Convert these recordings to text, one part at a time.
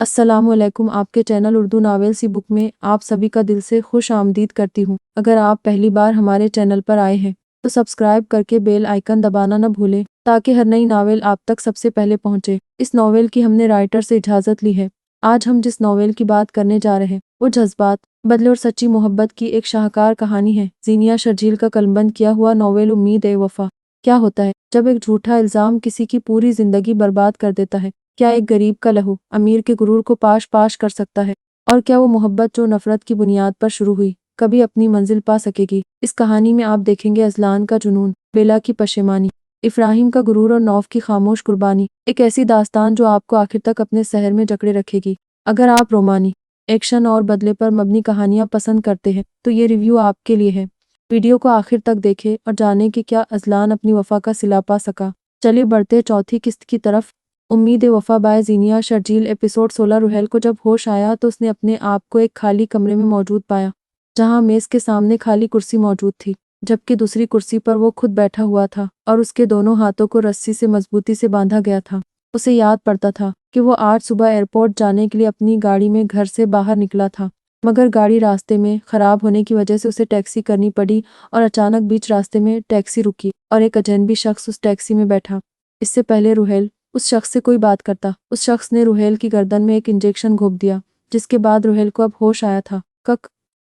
अस्सलामुअलैकुम। आपके channel Urdu novels ई book में आप सभी का दिल से खुश आमदीद करती हूँ। अगर आप पहली बार हमारे चैनल पर आए हैं तो सब्सक्राइब करके बेल आइकन दबाना न भूलें ताकि हर नई नावल आप तक सबसे पहले पहुँचे। इस नावल की हमने राइटर से इजाज़त ली है। आज हम जिस नावल की बात करने जा रहे हैं वो जज्बात, बदले और सच्ची मोहब्बत की एक शाहकार कहानी है। ज़ीनिया शर्जील का कलमबंद किया हुआ नावल उम्मीद ए वफ़ा। क्या होता है जब एक झूठा इल्ज़ाम किसी की पूरी ज़िंदगी बर्बाद कर देता है? क्या एक गरीब का लहू अमीर के गुरूर को पाश पाश कर सकता है? और क्या वो मोहब्बत जो नफरत की बुनियाद पर शुरू हुई कभी अपनी मंजिल पा सकेगी? इस कहानी में आप देखेंगे अजलान का जुनून, बेला की पशेमानी, इफ्राहिम का गुरूर और नौफ की खामोश कुर्बानी। एक ऐसी दास्तान जो आपको आखिर तक अपने सहर में जकड़े रखेगी। अगर आप रोमानी, एक्शन और बदले पर मबनी कहानियां पसंद करते हैं तो ये रिव्यू आपके लिए है। वीडियो को आखिर तक देखें और जानें कि क्या अजलान अपनी वफा का सिला पा सका। चलिए बढ़ते चौथी किस्त की तरफ। उम्मीद ए वफा बाय ज़ीनिया शर्जील। एपिसोड 16। रुहेल को जब होश आया तो उसने अपने आप को एक खाली कमरे में मौजूद पाया जहां मेज़ के सामने खाली कुर्सी मौजूद थी जबकि दूसरी कुर्सी पर वो खुद बैठा हुआ था और उसके दोनों हाथों को रस्सी से मजबूती से बांधा गया था। उसे याद पड़ता था कि वो आज सुबह एयरपोर्ट जाने के लिए अपनी गाड़ी में घर से बाहर निकला था, मगर गाड़ी रास्ते में खराब होने की वजह से उसे टैक्सी करनी पड़ी और अचानक बीच रास्ते में टैक्सी रुकी और एक अजनबी शख्स उस टैक्सी में बैठा। इससे पहले रुहेल उस शख्स से कोई बात करता, उस शख्स ने रुहेल की गर्दन में एक इंजेक्शन घोंप दिया, जिसके बाद रुहेल को अब होश आया था।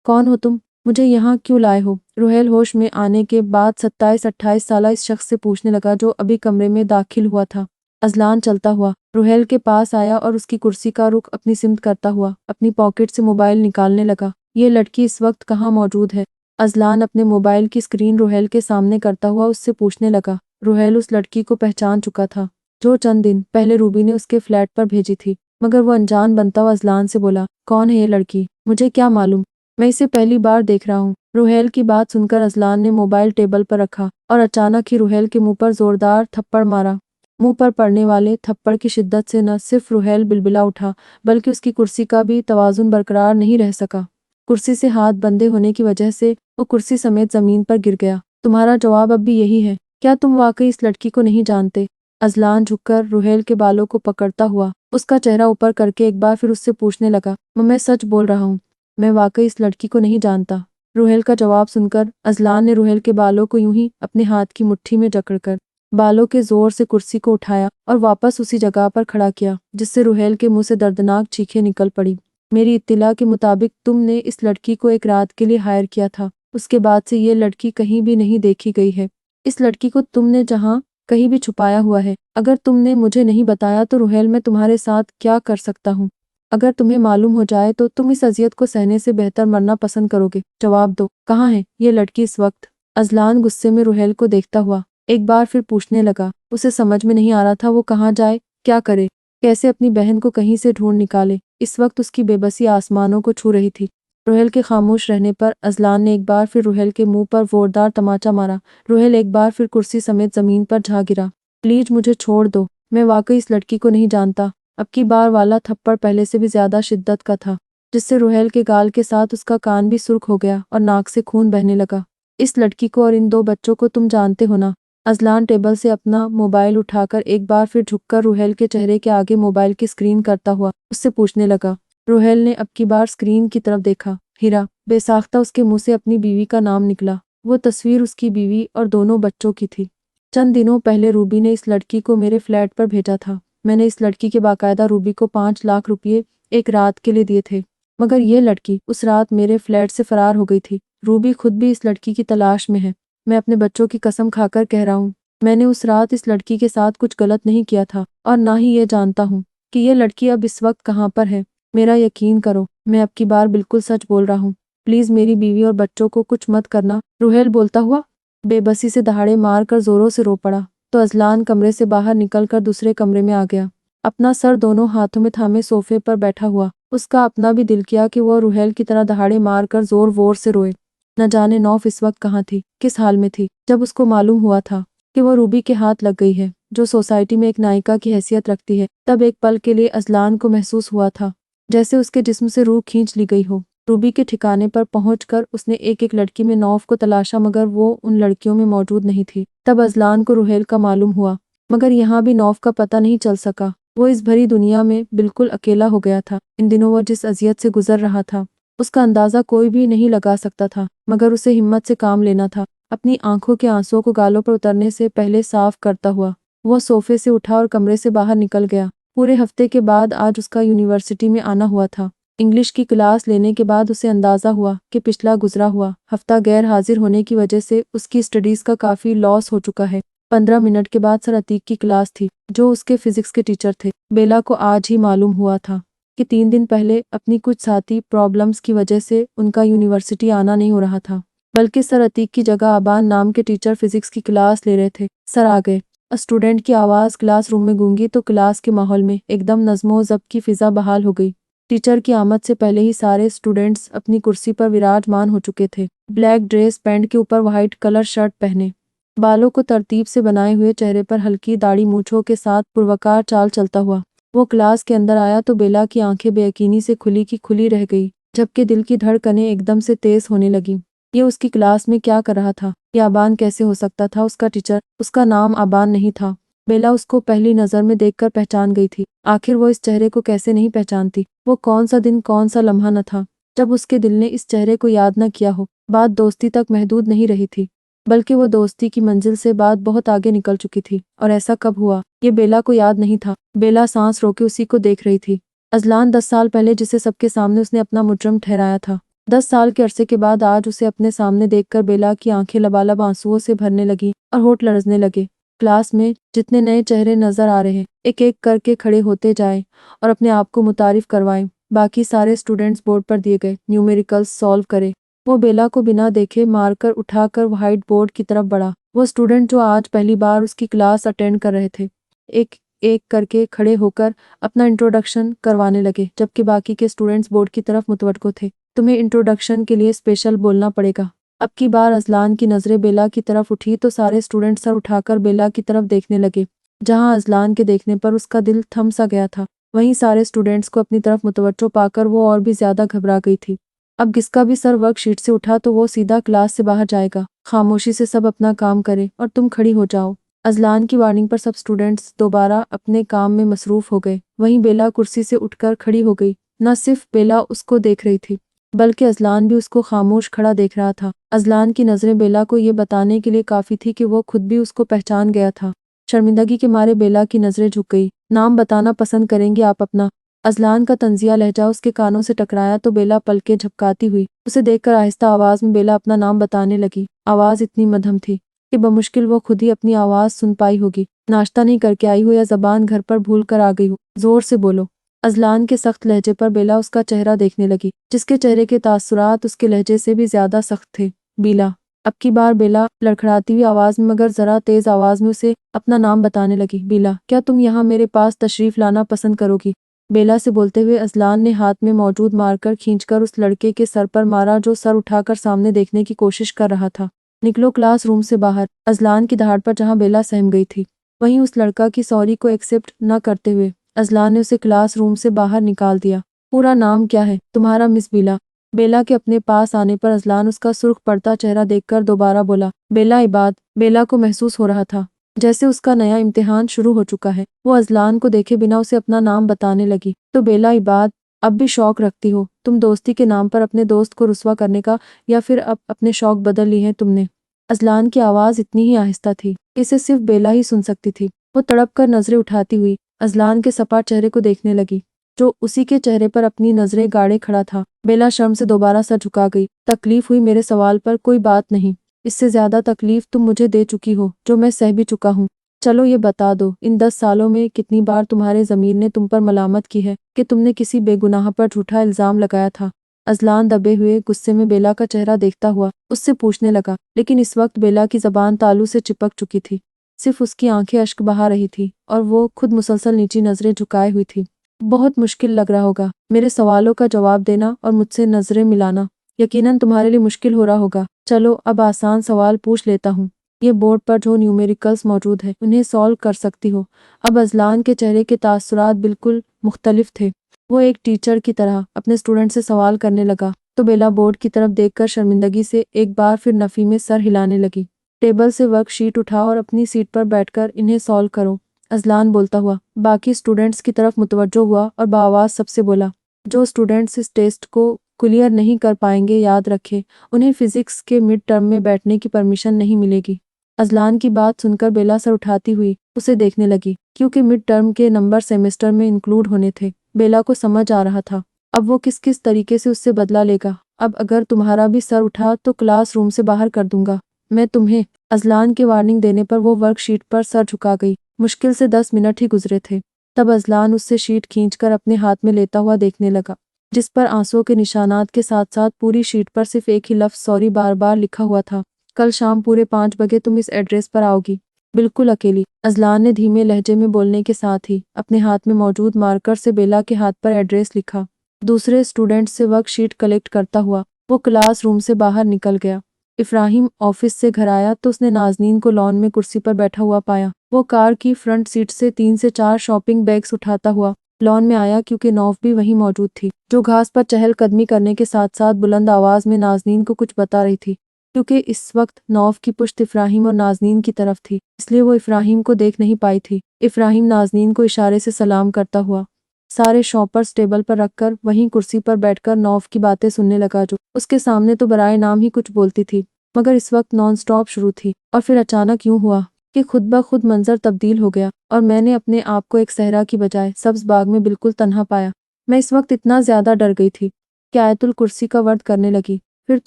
कौन हो तुम? मुझे यहाँ क्यों लाए हो? रुहेल होश में आने के बाद 27-28 साल इस शख्स से पूछने लगा जो अभी कमरे में दाखिल हुआ था। अजलान चलता हुआ रुहेल के पास आया और उसकी कुर्सी का रुख अपनी सिमत करता हुआ अपनी पॉकेट से मोबाइल निकालने लगा। ये लड़की इस वक्त कहाँ मौजूद है? अजलान अपने मोबाइल की स्क्रीन रुहेल के सामने करता हुआ उससे पूछने लगा। रुहेल उस लड़की को पहचान चुका था जो चंद दिन पहले रूबी ने उसके फ्लैट पर भेजी थी, मगर वो अनजान बनता हुआ अजलान से बोला, कौन है ये लड़की? मुझे क्या मालूम, मैं इसे पहली बार देख रहा हूँ। रुहेल की बात सुनकर अजलान ने मोबाइल टेबल पर रखा और अचानक ही रुहेल के मुंह पर जोरदार थप्पड़ मारा। मुंह पर पड़ने वाले थप्पड़ की शिद्दत से न सिर्फ रुहेल बिलबिला उठा बल्कि उसकी कुर्सी का भी तवाजुन बरकरार नहीं रह सका। कुर्सी से हाथ बंधे होने की वजह से वो कुर्सी समेत जमीन पर गिर गया। तुम्हारा जवाब अब भी यही है? क्या तुम वाकई इस लड़की को नहीं जानते? अजलान झुककर रुहेल के बालों को पकड़ता हुआ उसका चेहरा ऊपर करके एक बार फिर उससे पूछने लगा, मैं सच बोल रहा हूँ, मैं वाकई इस लड़की को नहीं जानता। रुहेल का जवाब सुनकर अजलान ने रुहेल के बालों को यूं ही अपने हाथ की मुट्ठी में जकड़कर बालों के जोर से कुर्सी को उठाया और वापस उसी जगह पर खड़ा किया, जिससे रुहेल के मुंह से दर्दनाक चीखें निकल पड़ी। मेरी इत्तिला के मुताबिक तुमने इस लड़की को एक रात के लिए हायर किया था, उसके बाद से ये लड़की कहीं भी नहीं देखी गई है। इस लड़की को तुमने जहाँ कहीं भी छुपाया हुआ है। अगर तुमने मुझे नहीं बताया तो रुहेल मैं तुम्हारे साथ क्या कर सकता हूँ? अगर तुम्हें मालूम हो जाए तो तुम इस अजियत को सहने से बेहतर मरना पसंद करोगे। जवाब दो, कहाँ है ये लड़की इस वक्त? अजलान गुस्से में रुहेल को देखता हुआ एक बार फिर पूछने लगा। उसे समझ में नहीं आ रहा था वो कहाँ जाए, क्या करे, कैसे अपनी बहन को कहीं से ढूंढ निकाले। इस वक्त उसकी बेबसी आसमानों को छू रही थी। रुहेल के खामोश रहने पर अजलान ने एक बार फिर रुहेल के मुंह पर जोरदार तमाचा मारा। रुहेल एक बार फिर कुर्सी समेत जमीन पर जा गिरा। प्लीज मुझे छोड़ दो, मैं वाकई इस लड़की को नहीं जानता। अब की बार वाला थप्पड़ पहले से भी ज्यादा शिद्दत का था, जिससे रुहेल के गाल के साथ उसका कान भी सुर्ख हो गया और नाक से खून बहने लगा। इस लड़की को और इन दो बच्चों को तुम जानते हो ना? अजलान टेबल से अपना मोबाइल उठाकर एक बार फिर झुककर रुहेल के चेहरे के आगे मोबाइल की स्क्रीन करता हुआ उससे पूछने लगा। रुहेल ने अब की बार स्क्रीन की तरफ देखा। हीरा। बेसाख्ता उसके मुंह से अपनी बीवी का नाम निकला। वो तस्वीर उसकी बीवी और दोनों बच्चों की थी। चंद दिनों पहले रूबी ने इस लड़की को मेरे फ्लैट पर भेजा था। मैंने इस लड़की के बाकायदा रूबी को 5 लाख रुपये एक रात के लिए दिए थे, मगर यह लड़की उस रात मेरे फ्लैट से फरार हो गई थी। रूबी खुद भी इस लड़की की तलाश में है। मैं अपने बच्चों की कसम खाकर कह रहा हूँ, मैंने उस रात इस लड़की के साथ कुछ गलत नहीं किया था और ना ही ये जानता हूँ कि ये लड़की अब इस वक्त कहाँ पर है। मेरा यकीन करो, मैं अब की बार बिल्कुल सच बोल रहा हूँ। प्लीज मेरी बीवी और बच्चों को कुछ मत करना। रुहेल बोलता हुआ बेबसी से दहाड़े मार कर जोरों से रो पड़ा तो अजलान कमरे से बाहर निकलकर दूसरे कमरे में आ गया। अपना सर दोनों हाथों में थामे सोफे पर बैठा हुआ उसका अपना भी दिल किया कि वह रुहेल की तरह दहाड़े मार कर जोर वोर से रोए। न जाने नौफ इस वक्त कहाँ थी, किस हाल में थी। जब उसको मालूम हुआ था कि वह रूबी के हाथ लग गई है, जो सोसाइटी में एक नायिका की हैसियत रखती है, तब एक पल के लिए अजलान को महसूस हुआ था जैसे उसके जिस्म से रूह खींच ली गई हो। रूबी के ठिकाने पर पहुंचकर उसने एक एक लड़की में नौफ को तलाशा, मगर वो उन लड़कियों में मौजूद नहीं थी। तब अजलान को रुहेल का मालूम हुआ, मगर यहाँ भी नौफ का पता नहीं चल सका। वो इस भरी दुनिया में बिल्कुल अकेला हो गया था। इन दिनों वो जिस अजियत से गुजर रहा था उसका अंदाज़ा कोई भी नहीं लगा सकता था, मगर उसे हिम्मत से काम लेना था। अपनी आंखों के आंसुओं को गालों पर उतरने से पहले साफ करता हुआ वो सोफे से उठा और कमरे से बाहर निकल गया। पूरे हफ्ते के बाद आज उसका यूनिवर्सिटी में आना हुआ था। इंग्लिश की क्लास लेने के बाद उसे अंदाज़ा हुआ कि पिछला गुजरा हुआ हफ्ता गैर हाजिर होने की वजह से उसकी स्टडीज़ का काफ़ी लॉस हो चुका है। 15 मिनट के बाद सर अतीक की क्लास थी, जो उसके फिजिक्स के टीचर थे। बेला को आज ही मालूम हुआ था कि 3 दिन पहले अपनी कुछ साथी प्रॉब्लम्स की वजह से उनका यूनिवर्सिटी आना नहीं हो रहा था, बल्कि सर अतीक की जगह आबान नाम के टीचर फिजिक्स की क्लास ले रहे थे। सर आ गए। स्टूडेंट की आवाज़ क्लासरूम में गूंगी तो क्लास के माहौल में एकदम नज़्मो ज़ब्त की फिज़ा बहाल हो गई। टीचर की आमद से पहले ही सारे स्टूडेंट्स अपनी कुर्सी पर विराजमान हो चुके थे। ब्लैक ड्रेस, पैंट के ऊपर वाइट कलर शर्ट पहने, बालों को तरतीब से बनाए हुए, चेहरे पर हल्की दाढ़ी मूंछों के साथ पुरवकार चाल चलता हुआ वो क्लास के अंदर आया तो बेला की आंखें बेयकीनी से खुली की खुली रह गई, जबकि दिल की धड़कनें एकदम से तेज होने लगी। ये उसकी क्लास में क्या कर रहा था? ये आबान कैसे हो सकता था? उसका टीचर, उसका नाम आबान नहीं था। बेला उसको पहली नज़र में देखकर पहचान गई थी। आखिर वो इस चेहरे को कैसे नहीं पहचानती? वो कौन सा दिन, कौन सा लम्हा न था जब उसके दिल ने इस चेहरे को याद न किया हो। बात दोस्ती तक महदूद नहीं रही थी, बल्कि वो दोस्ती की मंजिल से बात बहुत आगे निकल चुकी थी। और ऐसा कब हुआ? ये बेला को याद नहीं था। बेला सांस रोके उसी को देख रही थी। अजलान 10 साल पहले जिसे सबके सामने उसने अपना मुजरम ठहराया था, 10 साल के अरसे के बाद आज उसे अपने सामने देखकर बेला की आंखें लबालब आंसुओं से भरने लगी और होठ लरजने लगे। क्लास में जितने नए चेहरे नजर आ रहे, एक एक करके खड़े होते जाए और अपने आप को मुतारिफ करवाएं। बाकी सारे स्टूडेंट्स बोर्ड पर दिए गए न्यूमेरिकल्स सॉल्व करे। वो बेला को बिना देखे मारकर उठाकर व्हाइट बोर्ड की तरफ बढ़ा। वो स्टूडेंट जो आज पहली बार उसकी क्लास अटेंड कर रहे थे, एक एक करके खड़े होकर अपना इंट्रोडक्शन करवाने लगे, जबकि बाकी के स्टूडेंट्स बोर्ड की तरफ मुतवज्जो थे। तुम्हें इंट्रोडक्शन के लिए स्पेशल बोलना पड़ेगा। अब की बार अजलान की नज़रें बेला की तरफ उठी तो सारे स्टूडेंट सर उठाकर बेला की तरफ देखने लगे। जहां अजलान के देखने पर उसका दिल थम सा गया था, वहीं सारे स्टूडेंट्स को अपनी तरफ मुतवज्जो पाकर वो और भी ज्यादा घबरा गई थी। अब किसका भी सर वर्कशीट से उठा तो वो सीधा क्लास से बाहर जाएगा। खामोशी से सब अपना काम करें और तुम खड़ी हो जाओ। अजलान की वार्निंग पर सब स्टूडेंट्स दोबारा अपने काम में मसरूफ हो गए। वहीं बेला कुर्सी से उठकर खड़ी हो गई। न सिर्फ बेला उसको देख रही थी, बल्कि अजलान भी उसको खामोश खड़ा देख रहा था। अजलान की नज़रें बेला को ये बताने के लिए काफ़ी थी कि वो खुद भी उसको पहचान गया था। शर्मिंदगी के मारे बेला की नज़रें झुक गई। नाम बताना पसंद करेंगे आप अपना? अजलान का तंजिया लहजा उसके कानों से टकराया तो बेला पलकें झपकाती हुई उसे देखकर आहिस्ता आवाज़ में बेला अपना नाम बताने लगी। आवाज़ इतनी मध्यम थी कि बमुश्किल वो खुद ही अपनी आवाज़ सुन पाई होगी। नाश्ता नहीं करके आई हो या ज़बान घर पर भूल कर आ गई हो? ज़ोर से बोलो। अजलान के सख्त लहजे पर बेला उसका चेहरा देखने लगी, जिसके चेहरे के तासुरात उसके लहजे से भी ज्यादा सख्त थे। बीला। अब की बार बेला लड़खड़ाती हुई आवाज में मगर जरा तेज आवाज में उसे अपना नाम बताने लगी। बीला, क्या तुम यहाँ मेरे पास तशरीफ लाना पसंद करोगी? बेला से बोलते हुए अजलान ने हाथ में मौजूद मारकर खींचकर उस लड़के के सर पर मारा जो सर उठाकर सामने देखने की कोशिश कर रहा था। निकलो क्लासरूम से बाहर। अजलान की दहाड़ पर जहाँ बेला सहम गई थी, वहीं उस लड़का की सॉरी को एक्सेप्ट न करते हुए अजलान ने उसे क्लासरूम से बाहर निकाल दिया। पूरा नाम क्या है तुम्हारा मिस बीला? बेला के अपने पास आने पर अजलान उसका सुर्ख पड़ता चेहरा देखकर दोबारा बोला। बेला इबाद। बेला को महसूस हो रहा था जैसे उसका नया इम्तिहान शुरू हो चुका है। वो अजलान को देखे बिना उसे अपना नाम बताने लगी। तो बेला इबाद, अब भी शौक रखती हो तुम दोस्ती के नाम पर अपने दोस्त को रुस्वा करने का, या फिर अब अपने शौक बदल लिए हैं तुमने? अजलान की आवाज़ इतनी ही आहिस्ता थी, इसे सिर्फ बेला ही सुन सकती थी। वो तड़प कर नजरें उठाती हुई अजलान के सपाट चेहरे को देखने लगी, जो उसी के चेहरे पर अपनी नजरें गाड़े खड़ा था। बेला शर्म से दोबारा सर झुका गई। तकलीफ हुई मेरे सवाल पर? कोई बात नहीं, इससे ज्यादा तकलीफ तुम मुझे दे चुकी हो, जो मैं सह भी चुका हूँ। चलो ये बता दो, इन 10 सालों में कितनी बार तुम्हारे ज़मीर ने तुम पर मलामत की है कि तुमने किसी बेगुनाह पर झूठा इल्ज़ाम लगाया था? अजलान दबे हुए गुस्से में बेला का चेहरा देखता हुआ उससे पूछने लगा, लेकिन इस वक्त बेला की ज़बान तालू से चिपक चुकी थी। सिर्फ उसकी आंखें अश्क बहा रही थी और वो खुद मुसलसल नीची नजरें झुकाए हुई थी। बहुत मुश्किल लग रहा होगा मेरे सवालों का जवाब देना और मुझसे नजरें मिलाना। यकीनन तुम्हारे लिए मुश्किल हो रहा होगा। चलो अब आसान सवाल पूछ लेता हूँ। ये बोर्ड पर जो न्यूमेरिकल्स मौजूद है उन्हें सॉल्व कर सकती हो? अब अजलान के चेहरे के तासुरात बिल्कुल मुख्तलिफ थे। वो एक टीचर की तरह अपने स्टूडेंट से सवाल करने लगा तो बेला बोर्ड की तरफ देखकर शर्मिंदगी से एक बार फिर नफी में सर हिलाने लगी। टेबल से वर्कशीट उठाओ और अपनी सीट पर बैठकर इन्हें सॉल्व करो। अजलान बोलता हुआ बाकी स्टूडेंट्स की तरफ मुतवज्जो हुआ और बाआवाज़ सबसे बोला, जो स्टूडेंट्स इस टेस्ट को क्लियर नहीं कर पाएंगे याद रखें उन्हें फिजिक्स के मिड टर्म में बैठने की परमिशन नहीं मिलेगी। अजलान की बात सुनकर बेला सर उठाती हुई उसे देखने लगी, क्योंकि मिड टर्म के नंबर सेमेस्टर में इंक्लूड होने थे। बेला को समझ आ रहा था अब वो किस किस तरीके से उससे बदला लेगा। अब अगर तुम्हारा भी सर उठा तो क्लासरूम से बाहर कर दूंगा मैं तुम्हें। अजलान के वार्निंग देने पर वो वर्कशीट पर सर झुका गई। मुश्किल से 10 मिनट ही गुजरे थे, तब अजलान उससे शीट खींचकर अपने हाथ में लेता हुआ देखने लगा, जिस पर आंसुओं के निशानात के साथ साथ पूरी शीट पर सिर्फ एक ही लफ्ज़ सॉरी बार बार लिखा हुआ था। कल शाम पूरे 5 बजे तुम इस एड्रेस पर आओगी, बिल्कुल अकेली। अजलान ने धीमे लहजे में बोलने के साथ ही अपने हाथ में मौजूद मार्कर से बेला के हाथ पर एड्रेस लिखा। दूसरे स्टूडेंट से वर्कशीट कलेक्ट करता हुआ वो क्लासरूम से बाहर निकल गया। इफ्राहिम ऑफिस से घर आया तो उसने नाजनीन को लॉन में कुर्सी पर बैठा हुआ पाया। वो कार की फ्रंट सीट से 3 से 4 शॉपिंग बैग्स उठाता हुआ लॉन में आया, क्योंकि नौफ भी वहीं मौजूद थी, जो घास पर चहलकदमी करने के साथ साथ बुलंद आवाज में नाजनीन को कुछ बता रही थी। क्योंकि इस वक्त नौफ की पुश्त इफ्राहिम और नाजनीन की तरफ थी, इसलिए वो इफ्राहिम को देख नहीं पाई थी। इफ्राहिम नाजनीन को इशारे से सलाम करता हुआ सारे शॉपर्स टेबल पर रखकर वहीं कुर्सी पर बैठकर नौफ की बातें सुनने लगा, जो उसके सामने तो बराए नाम ही कुछ बोलती थी, मगर इस वक्त नॉन स्टॉप शुरू थी। और फिर अचानक यूं हुआ कि खुद ब खुद मंजर तब्दील हो गया और मैंने अपने आप को एक सहरा की बजाय सब्ज बाग में बिल्कुल तन्हा पाया। मैं इस वक्त इतना ज्यादा डर गई थी कि आयतुल कुर्सी का वर्द करने लगी। फिर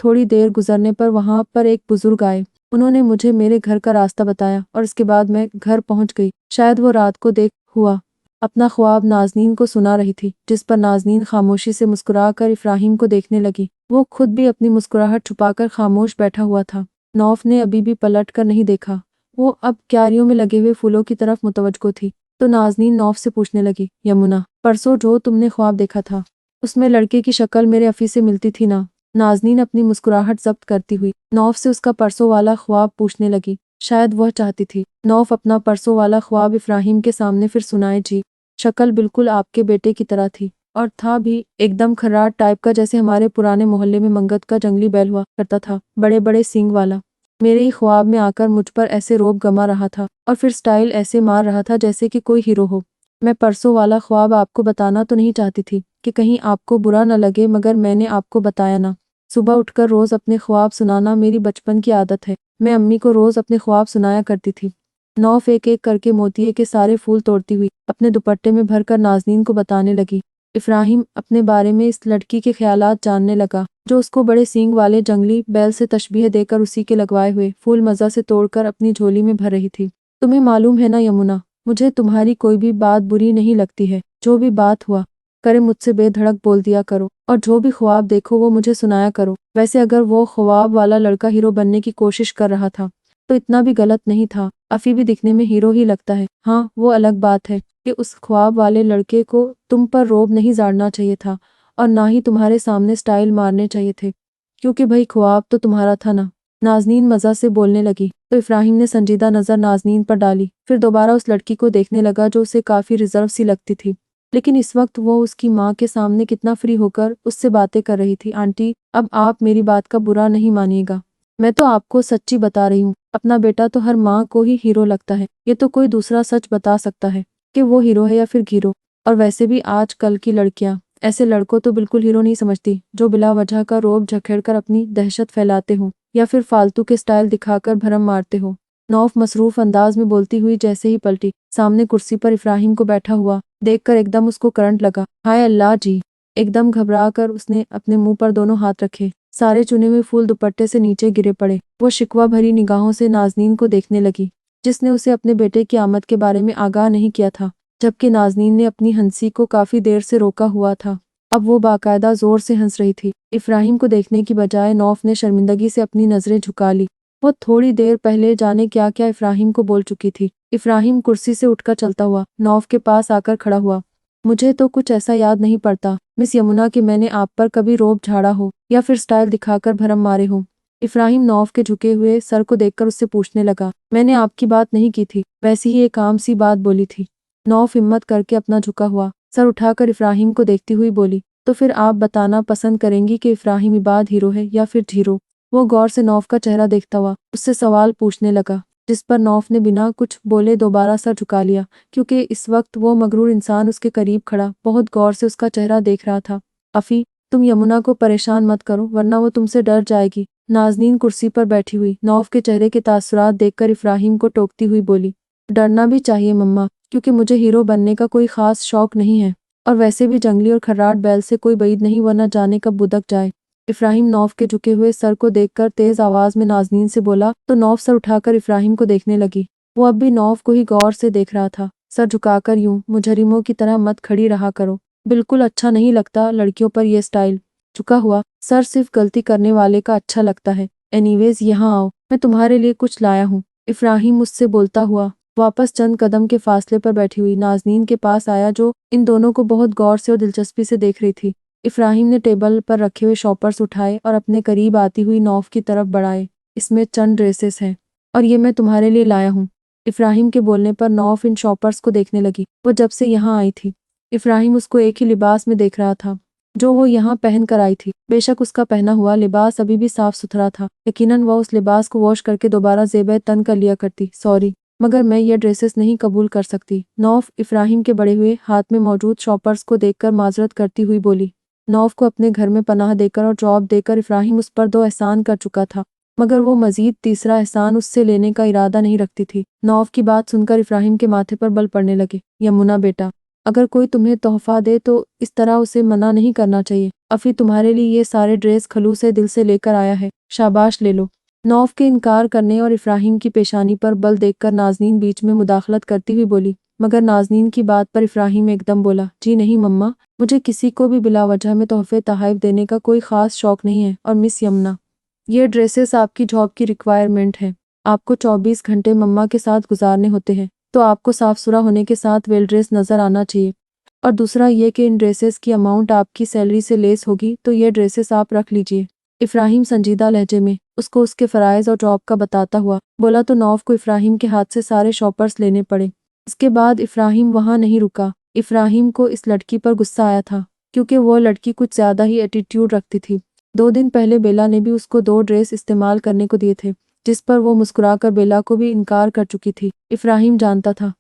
थोड़ी देर गुजरने पर वहां पर एक बुजुर्ग आए। उन्होंने मुझे मेरे घर का रास्ता बताया और इसके बाद मैं घर पहुंच गई। शायद वो रात को देख हुआ अपना ख्वाब नाजनीन को सुना रही थी, जिस पर नाजनीन खामोशी से मुस्कुराकर इफ्राहिम को देखने लगी। वो खुद भी अपनी मुस्कुराहट छुपाकर खामोश बैठा हुआ था। नौफ ने अभी भी पलट कर नहीं देखा, वो अब क्यारियों में लगे हुए फूलों की तरफ मुतवज्जो थी। तो नाजनीन नौफ से पूछने लगी, यमुना, परसों जो तुमने ख्वाब देखा था उसमें लड़के की शक्ल मेरे अफी से मिलती थी ना? नाजनीन अपनी मुस्कुराहट जब्त करती हुई नौफ से उसका परसों वाला ख्वाब पूछने लगी। शायद वह चाहती थी नौफ अपना परसों वाला ख्वाब इफ्राहिम के सामने फिर सुनाए। जी, शक्ल बिल्कुल आपके बेटे की तरह थी और था भी एकदम खर्राट टाइप का, जैसे हमारे पुराने मोहल्ले में मंगत का जंगली बैल हुआ करता था, बड़े बड़े सींग वाला। मेरे ही ख्वाब में आकर मुझ पर ऐसे रोब गमा रहा था और फिर स्टाइल ऐसे मार रहा था जैसे कि कोई हीरो हो। मैं परसों वाला ख्वाब आपको बताना तो नहीं चाहती थी कि कहीं आपको बुरा न लगे, मगर मैंने आपको बताया ना। सुबह उठकर रोज अपने ख्वाब सुनाना मेरी बचपन की आदत है। मैं अम्मी को रोज अपने ख्वाब सुनाया करती थी। नौफ एक एक करके मोतिये के सारे फूल तोड़ती हुई अपने दुपट्टे में भरकर नाजनीन को बताने लगी। इफ्राहिम अपने बारे में इस लड़की के ख्यालात जानने लगा, जो उसको बड़े सींग वाले जंगली बैल से तशबीह देकर उसी के लगवाए हुए फूल मज़ा से तोड़कर अपनी झोली में भर रही थी। तुम्हें मालूम है ना यमुना, मुझे तुम्हारी कोई भी बात बुरी नहीं लगती है। जो भी बात हुआ करे मुझसे बेधड़क बोल दिया करो और जो भी ख्वाब देखो वो मुझे सुनाया करो। वैसे अगर वो ख्वाब वाला लड़का हीरो बनने की कोशिश कर रहा था तो इतना भी गलत नहीं था। अफी भी दिखने में हीरो ही लगता है। हाँ, वो अलग बात है कि उस ख्वाब वाले लड़के को तुम पर रोब नहीं झाड़ना चाहिए था और ना ही तुम्हारे सामने स्टाइल मारने चाहिए थे, क्योंकि भाई ख्वाब तो तुम्हारा था ना। नाजनीन मज़ा से बोलने लगी तो इफ्राहिम ने संजीदा नज़र नाजनीन पर डाली, फिर दोबारा उस लड़की को देखने लगा जो उसे काफ़ी रिजर्व सी लगती थी, लेकिन इस वक्त वो उसकी माँ के सामने कितना फ्री होकर उससे बातें कर रही थी। आंटी, अब आप मेरी बात का बुरा नहीं मानिएगा, मैं तो आपको सच्ची बता रही हूँ। अपना बेटा तो हर माँ को ही हीरो लगता है, ये तो कोई दूसरा सच बता सकता है कि वो हीरो है या फिर हीरो। और वैसे भी आज कल की लड़कियां ऐसे लड़कों तो बिल्कुल हीरो नहीं समझती जो बिला वजह का रोब झखेड़कर अपनी दहशत फैलाते हो या फिर फालतू के स्टाइल दिखाकर भरम मारते हो। नौफ मसरूफ अंदाज में बोलती हुई जैसे ही पलटी, सामने कुर्सी पर इफ्राहिम को बैठा हुआ देखकर एकदम उसको करंट लगा। हाय अल्लाह जी! एकदम घबरा कर उसने अपने मुंह पर दोनों हाथ रखे। सारे चुने हुए फूल दुपट्टे से नीचे गिरे पड़े। वो शिकवा भरी निगाहों से नाजनीन को देखने लगी, जिसने उसे अपने बेटे की आमद के बारे में आगाह नहीं किया था, जबकि नाजनीन ने अपनी हंसी को काफी देर से रोका हुआ था। अब वो बाकायदा जोर से हंस रही थी। इफ्राहिम को देखने की बजाय नौफ ने शर्मिंदगी से अपनी नजरें झुका ली। वो थोड़ी देर पहले जाने क्या क्या इफ्राहिम को बोल चुकी थी। इफ्राहिम कुर्सी से उठकर चलता हुआ नौफ के पास आकर खड़ा हुआ। मुझे तो कुछ ऐसा याद नहीं पड़ता मिस यमुना कि मैंने आप पर कभी रोब झाड़ा हो या फिर स्टाइल दिखाकर भरम मारे हो। इफ्राहिम नौफ के झुके हुए सर को देखकर उससे पूछने लगा, मैंने आपकी बात नहीं की थी, वैसी ही एक आम सी बात बोली थी। नौफ हिम्मत करके अपना झुका हुआ सर उठाकर इफ्राहिम को देखती हुई बोली, तो फिर आप बताना पसंद करेंगी कि इफ्राहिम इबाद हीरो है या फिर जीरो? वो गौर से नौफ का चेहरा देखता हुआ उससे सवाल पूछने लगा। जिस पर नौफ ने बिना कुछ बोले दोबारा सर झुका लिया, क्योंकि इस वक्त वो मगरूर इंसान उसके करीब खड़ा बहुत गौर से उसका चेहरा देख रहा था। अफी, तुम यमुना को परेशान मत करो वरना वो तुमसे डर जाएगी। नाज़नीन कुर्सी पर बैठी हुई नौफ के चेहरे के तासुरात देखकर इफ्राहिम को टोकती हुई बोली, डरना भी चाहिए मम्मा, क्योंकि मुझे हीरो बनने का कोई खास शौक नहीं है, और वैसे भी जंगली और खर्राट बैल से कोई बईद नहीं वरना जाने कब बुदक जाए। इफ्राहिम नौफ के झुके हुए सर को देखकर तेज आवाज में नाज़नीन से बोला तो नौफ सर उठाकर इफ्राहिम को देखने लगी। वो अब भी नौफ को ही गौर से देख रहा था। सर झुकाकर यूं मुजरिमों की तरह मत खड़ी रहा करो, बिल्कुल अच्छा नहीं लगता लड़कियों पर यह स्टाइल। झुका हुआ सर सिर्फ गलती करने वाले का अच्छा लगता है। एनीवेज यहाँ आओ, मैं तुम्हारे लिए कुछ लाया हूँ। इफ्राहिम मुझसे बोलता हुआ वापस चंद कदम के फासले पर बैठी हुई नाज़नीन के पास आया, जो इन दोनों को बहुत गौर से और दिलचस्पी से देख रही थी। इफ्राहिम ने टेबल पर रखे हुए शॉपर्स उठाए और अपने करीब आती हुई नौफ की तरफ बढ़ाए। इसमें चंद ड्रेसेस हैं और ये मैं तुम्हारे लिए लाया हूँ। इफ्राहिम के बोलने पर नौफ इन शॉपर्स को देखने लगी। वो जब से यहाँ आई थी इफ्राहिम उसको एक ही लिबास में देख रहा था जो वो यहाँ पहन कर आई थी। बेशक उसका पहना हुआ लिबास अभी भी साफ सुथरा था, यकीनन वह उस लिबास को वॉश करके दोबारा ज़ेब तन कर लिया करती। सॉरी, मगर मैं ये ड्रेसेस नहीं कबूल कर सकती। नौफ इफ्राहिम के बड़े हुए हाथ में मौजूद शॉपर्स को देखकर माजरत करती हुई बोली। नौफ को अपने घर में पनाह देकर और जॉब देकर इफ्राहिम उस पर 2 एहसान कर चुका था, मगर वो मजीद तीसरा एहसान उससे लेने का इरादा नहीं रखती थी। नौफ की बात सुनकर इफ्राहिम के माथे पर बल पड़ने लगे। यमुना बेटा, अगर कोई तुम्हें तोहफा दे तो इस तरह उसे मना नहीं करना चाहिए। अफी तुम्हारे लिए ये सारे ड्रेस खलूस दिल से लेकर आया है, शाबाश ले लो। नौफ के इनकार करने और इफ्राहिम की पेशानी पर बल देखकर नाज़नीन बीच में मुदाखलत करती हुई बोली, मगर नाज़नीन की बात पर इफ्राहिम एकदम बोला, जी नहीं मम्मा, मुझे किसी को भी बिला वजह में तोहफे तोहफ़ देने का कोई ख़ास शौक नहीं है। और मिस यमुना, ये ड्रेसेस आपकी जॉब की रिक्वायरमेंट है। आपको 24 घंटे मम्मा के साथ गुजारने होते हैं, तो आपको साफ सुथरा होने के साथ वेल ड्रेस नज़र आना चाहिए। और दूसरा ये कि इन ड्रेसेस की अमाउंट आपकी सैलरी से लेस होगी, तो ये ड्रेसेस आप रख लीजिए। इफ्राहिम संजीदा लहजे में उसको उसके फ़राइज़ और जॉब का बताता हुआ बोला तो नौफ को इफ्राहिम के हाथ से सारे शॉपर्स लेने पड़े। इसके बाद इफ्राहिम वहाँ नहीं रुका। इफ्राहिम को इस लड़की पर गुस्सा आया था, क्योंकि वो लड़की कुछ ज़्यादा ही एटीट्यूड रखती थी। 2 दिन पहले बेला ने भी उसको 2 ड्रेस इस्तेमाल करने को दिए थे, जिस पर वो मुस्कुराकर बेला को भी इनकार कर चुकी थी। इफ्राहिम जानता था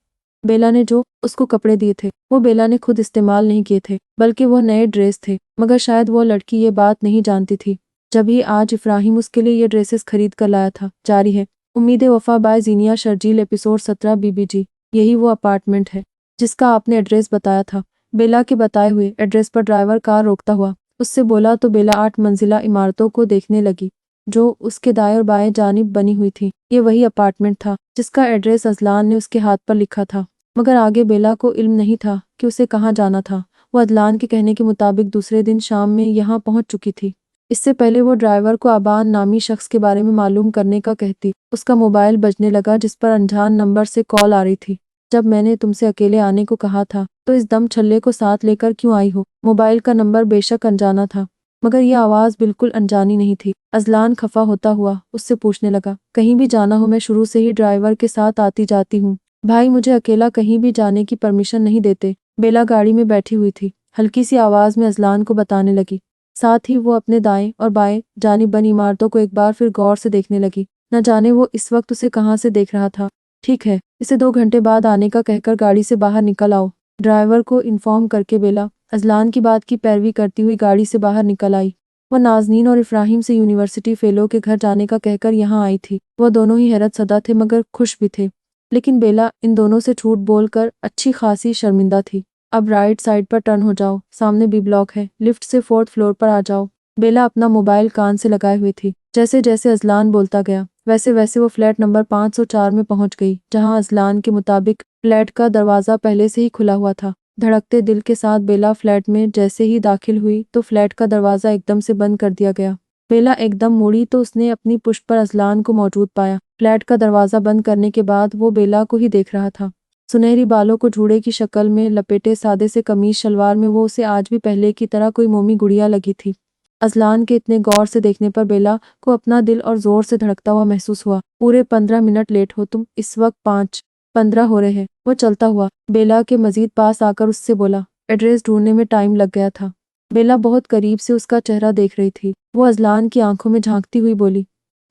बेला ने जो उसको कपड़े दिए थे वो बेला ने खुद इस्तेमाल नहीं किए थे, बल्कि वो नए ड्रेस थे, मगर शायद वो लड़की ये बात नहीं जानती थी। जब ही आज इफ्राहिम उसके लिए ये ड्रेसेस खरीद कर लाया था। जारी है उम्मीद वफा बाय जीनिया शर्जील एपिसोड 17 बीबीजी। यही वो अपार्टमेंट है जिसका आपने एड्रेस बताया था। बेला के बताए हुए एड्रेस पर ड्राइवर कार रोकता हुआ उससे बोला तो बेला 8 मंजिला इमारतों को देखने लगी जो उसके दाएं और बाएं जानिब बनी हुई थी। ये वही अपार्टमेंट था जिसका एड्रेस अजलान ने उसके हाथ पर लिखा था, मगर आगे बेला को इल्म नहीं था कि उसे कहाँ जाना था। वो अदलान के कहने के मुताबिक दूसरे दिन शाम में यहाँ पहुँच चुकी थी। इससे पहले वो ड्राइवर को आबान नामी शख्स के बारे में मालूम करने का कहती, उसका मोबाइल बजने लगा जिस पर अनजान नंबर से कॉल आ रही थी। जब मैंने तुमसे अकेले आने को कहा था तो इस दम छल्ले को साथ लेकर क्यों आई हो? मोबाइल का नंबर बेशक अनजाना था, मगर यह आवाज़ बिल्कुल अनजानी नहीं थी। अजलान खफा होता हुआ उससे पूछने लगा, कहीं भी जाना हो मैं शुरू से ही ड्राइवर के साथ आती जाती हूँ। भाई मुझे अकेला कहीं भी जाने की परमिशन नहीं देते। बेला गाड़ी में बैठी हुई थी, हल्की सी आवाज़ में अजलान को बताने लगी। साथ ही वो अपने दाएं और बाएं जानिब बनी इमारतों को एक बार फिर गौर से देखने लगी। न जाने वो इस वक्त उसे कहाँ से देख रहा था। ठीक है, इसे 2 घंटे बाद आने का कहकर गाड़ी से बाहर निकल आओ, ड्राइवर को इन्फॉर्म करके बेला अजलान की बात की पैरवी करती हुई गाड़ी से बाहर निकल आई। वह नाज़नीन और इफ्राहिम से यूनिवर्सिटी फेलो के घर जाने का कहकर यहाँ आई थी। वह दोनों ही हैरत सदा थे मगर खुश भी थे, लेकिन बेला इन दोनों से झूठ बोलकर अच्छी खासी शर्मिंदा थी। अब राइट साइड पर टर्न हो जाओ, सामने बी ब्लॉक है, लिफ्ट से 4th फ्लोर पर आ जाओ। बेला अपना मोबाइल कान से लगाए हुई थी। जैसे जैसे अजलान बोलता गया वैसे वैसे वो फ्लैट नंबर 504 में पहुंच गई, जहां अजलान के मुताबिक फ्लैट का दरवाज़ा पहले से ही खुला हुआ था। धड़कते दिल के साथ बेला फ्लैट में जैसे ही दाखिल हुई तो फ्लैट का दरवाज़ा एकदम से बंद कर दिया गया। बेला एकदम मुड़ी तो उसने अपनी पुष्ट पर अजलान को मौजूद पाया। फ्लैट का दरवाज़ा बंद करने के बाद वो बेला को ही देख रहा था। सुनहरी बालों को जूड़े की शक्ल में लपेटे सादे से कमीज शलवार में वो उसे आज भी पहले की तरह कोई मोमी गुड़िया लगी थी। अजलान के इतने गौर से देखने पर बेला को अपना दिल और जोर से धड़कता हुआ महसूस हुआ। पूरे 15 मिनट लेट हो तुम, इस वक्त 5:15 हो रहे हैं। वो चलता हुआ बेला के मजीद पास आकर उससे बोला, एड्रेस ढूंढने में टाइम लग गया था। बेला बहुत करीब से उसका चेहरा देख रही थी। वो अजलान की आंखों में झांकती हुई बोली,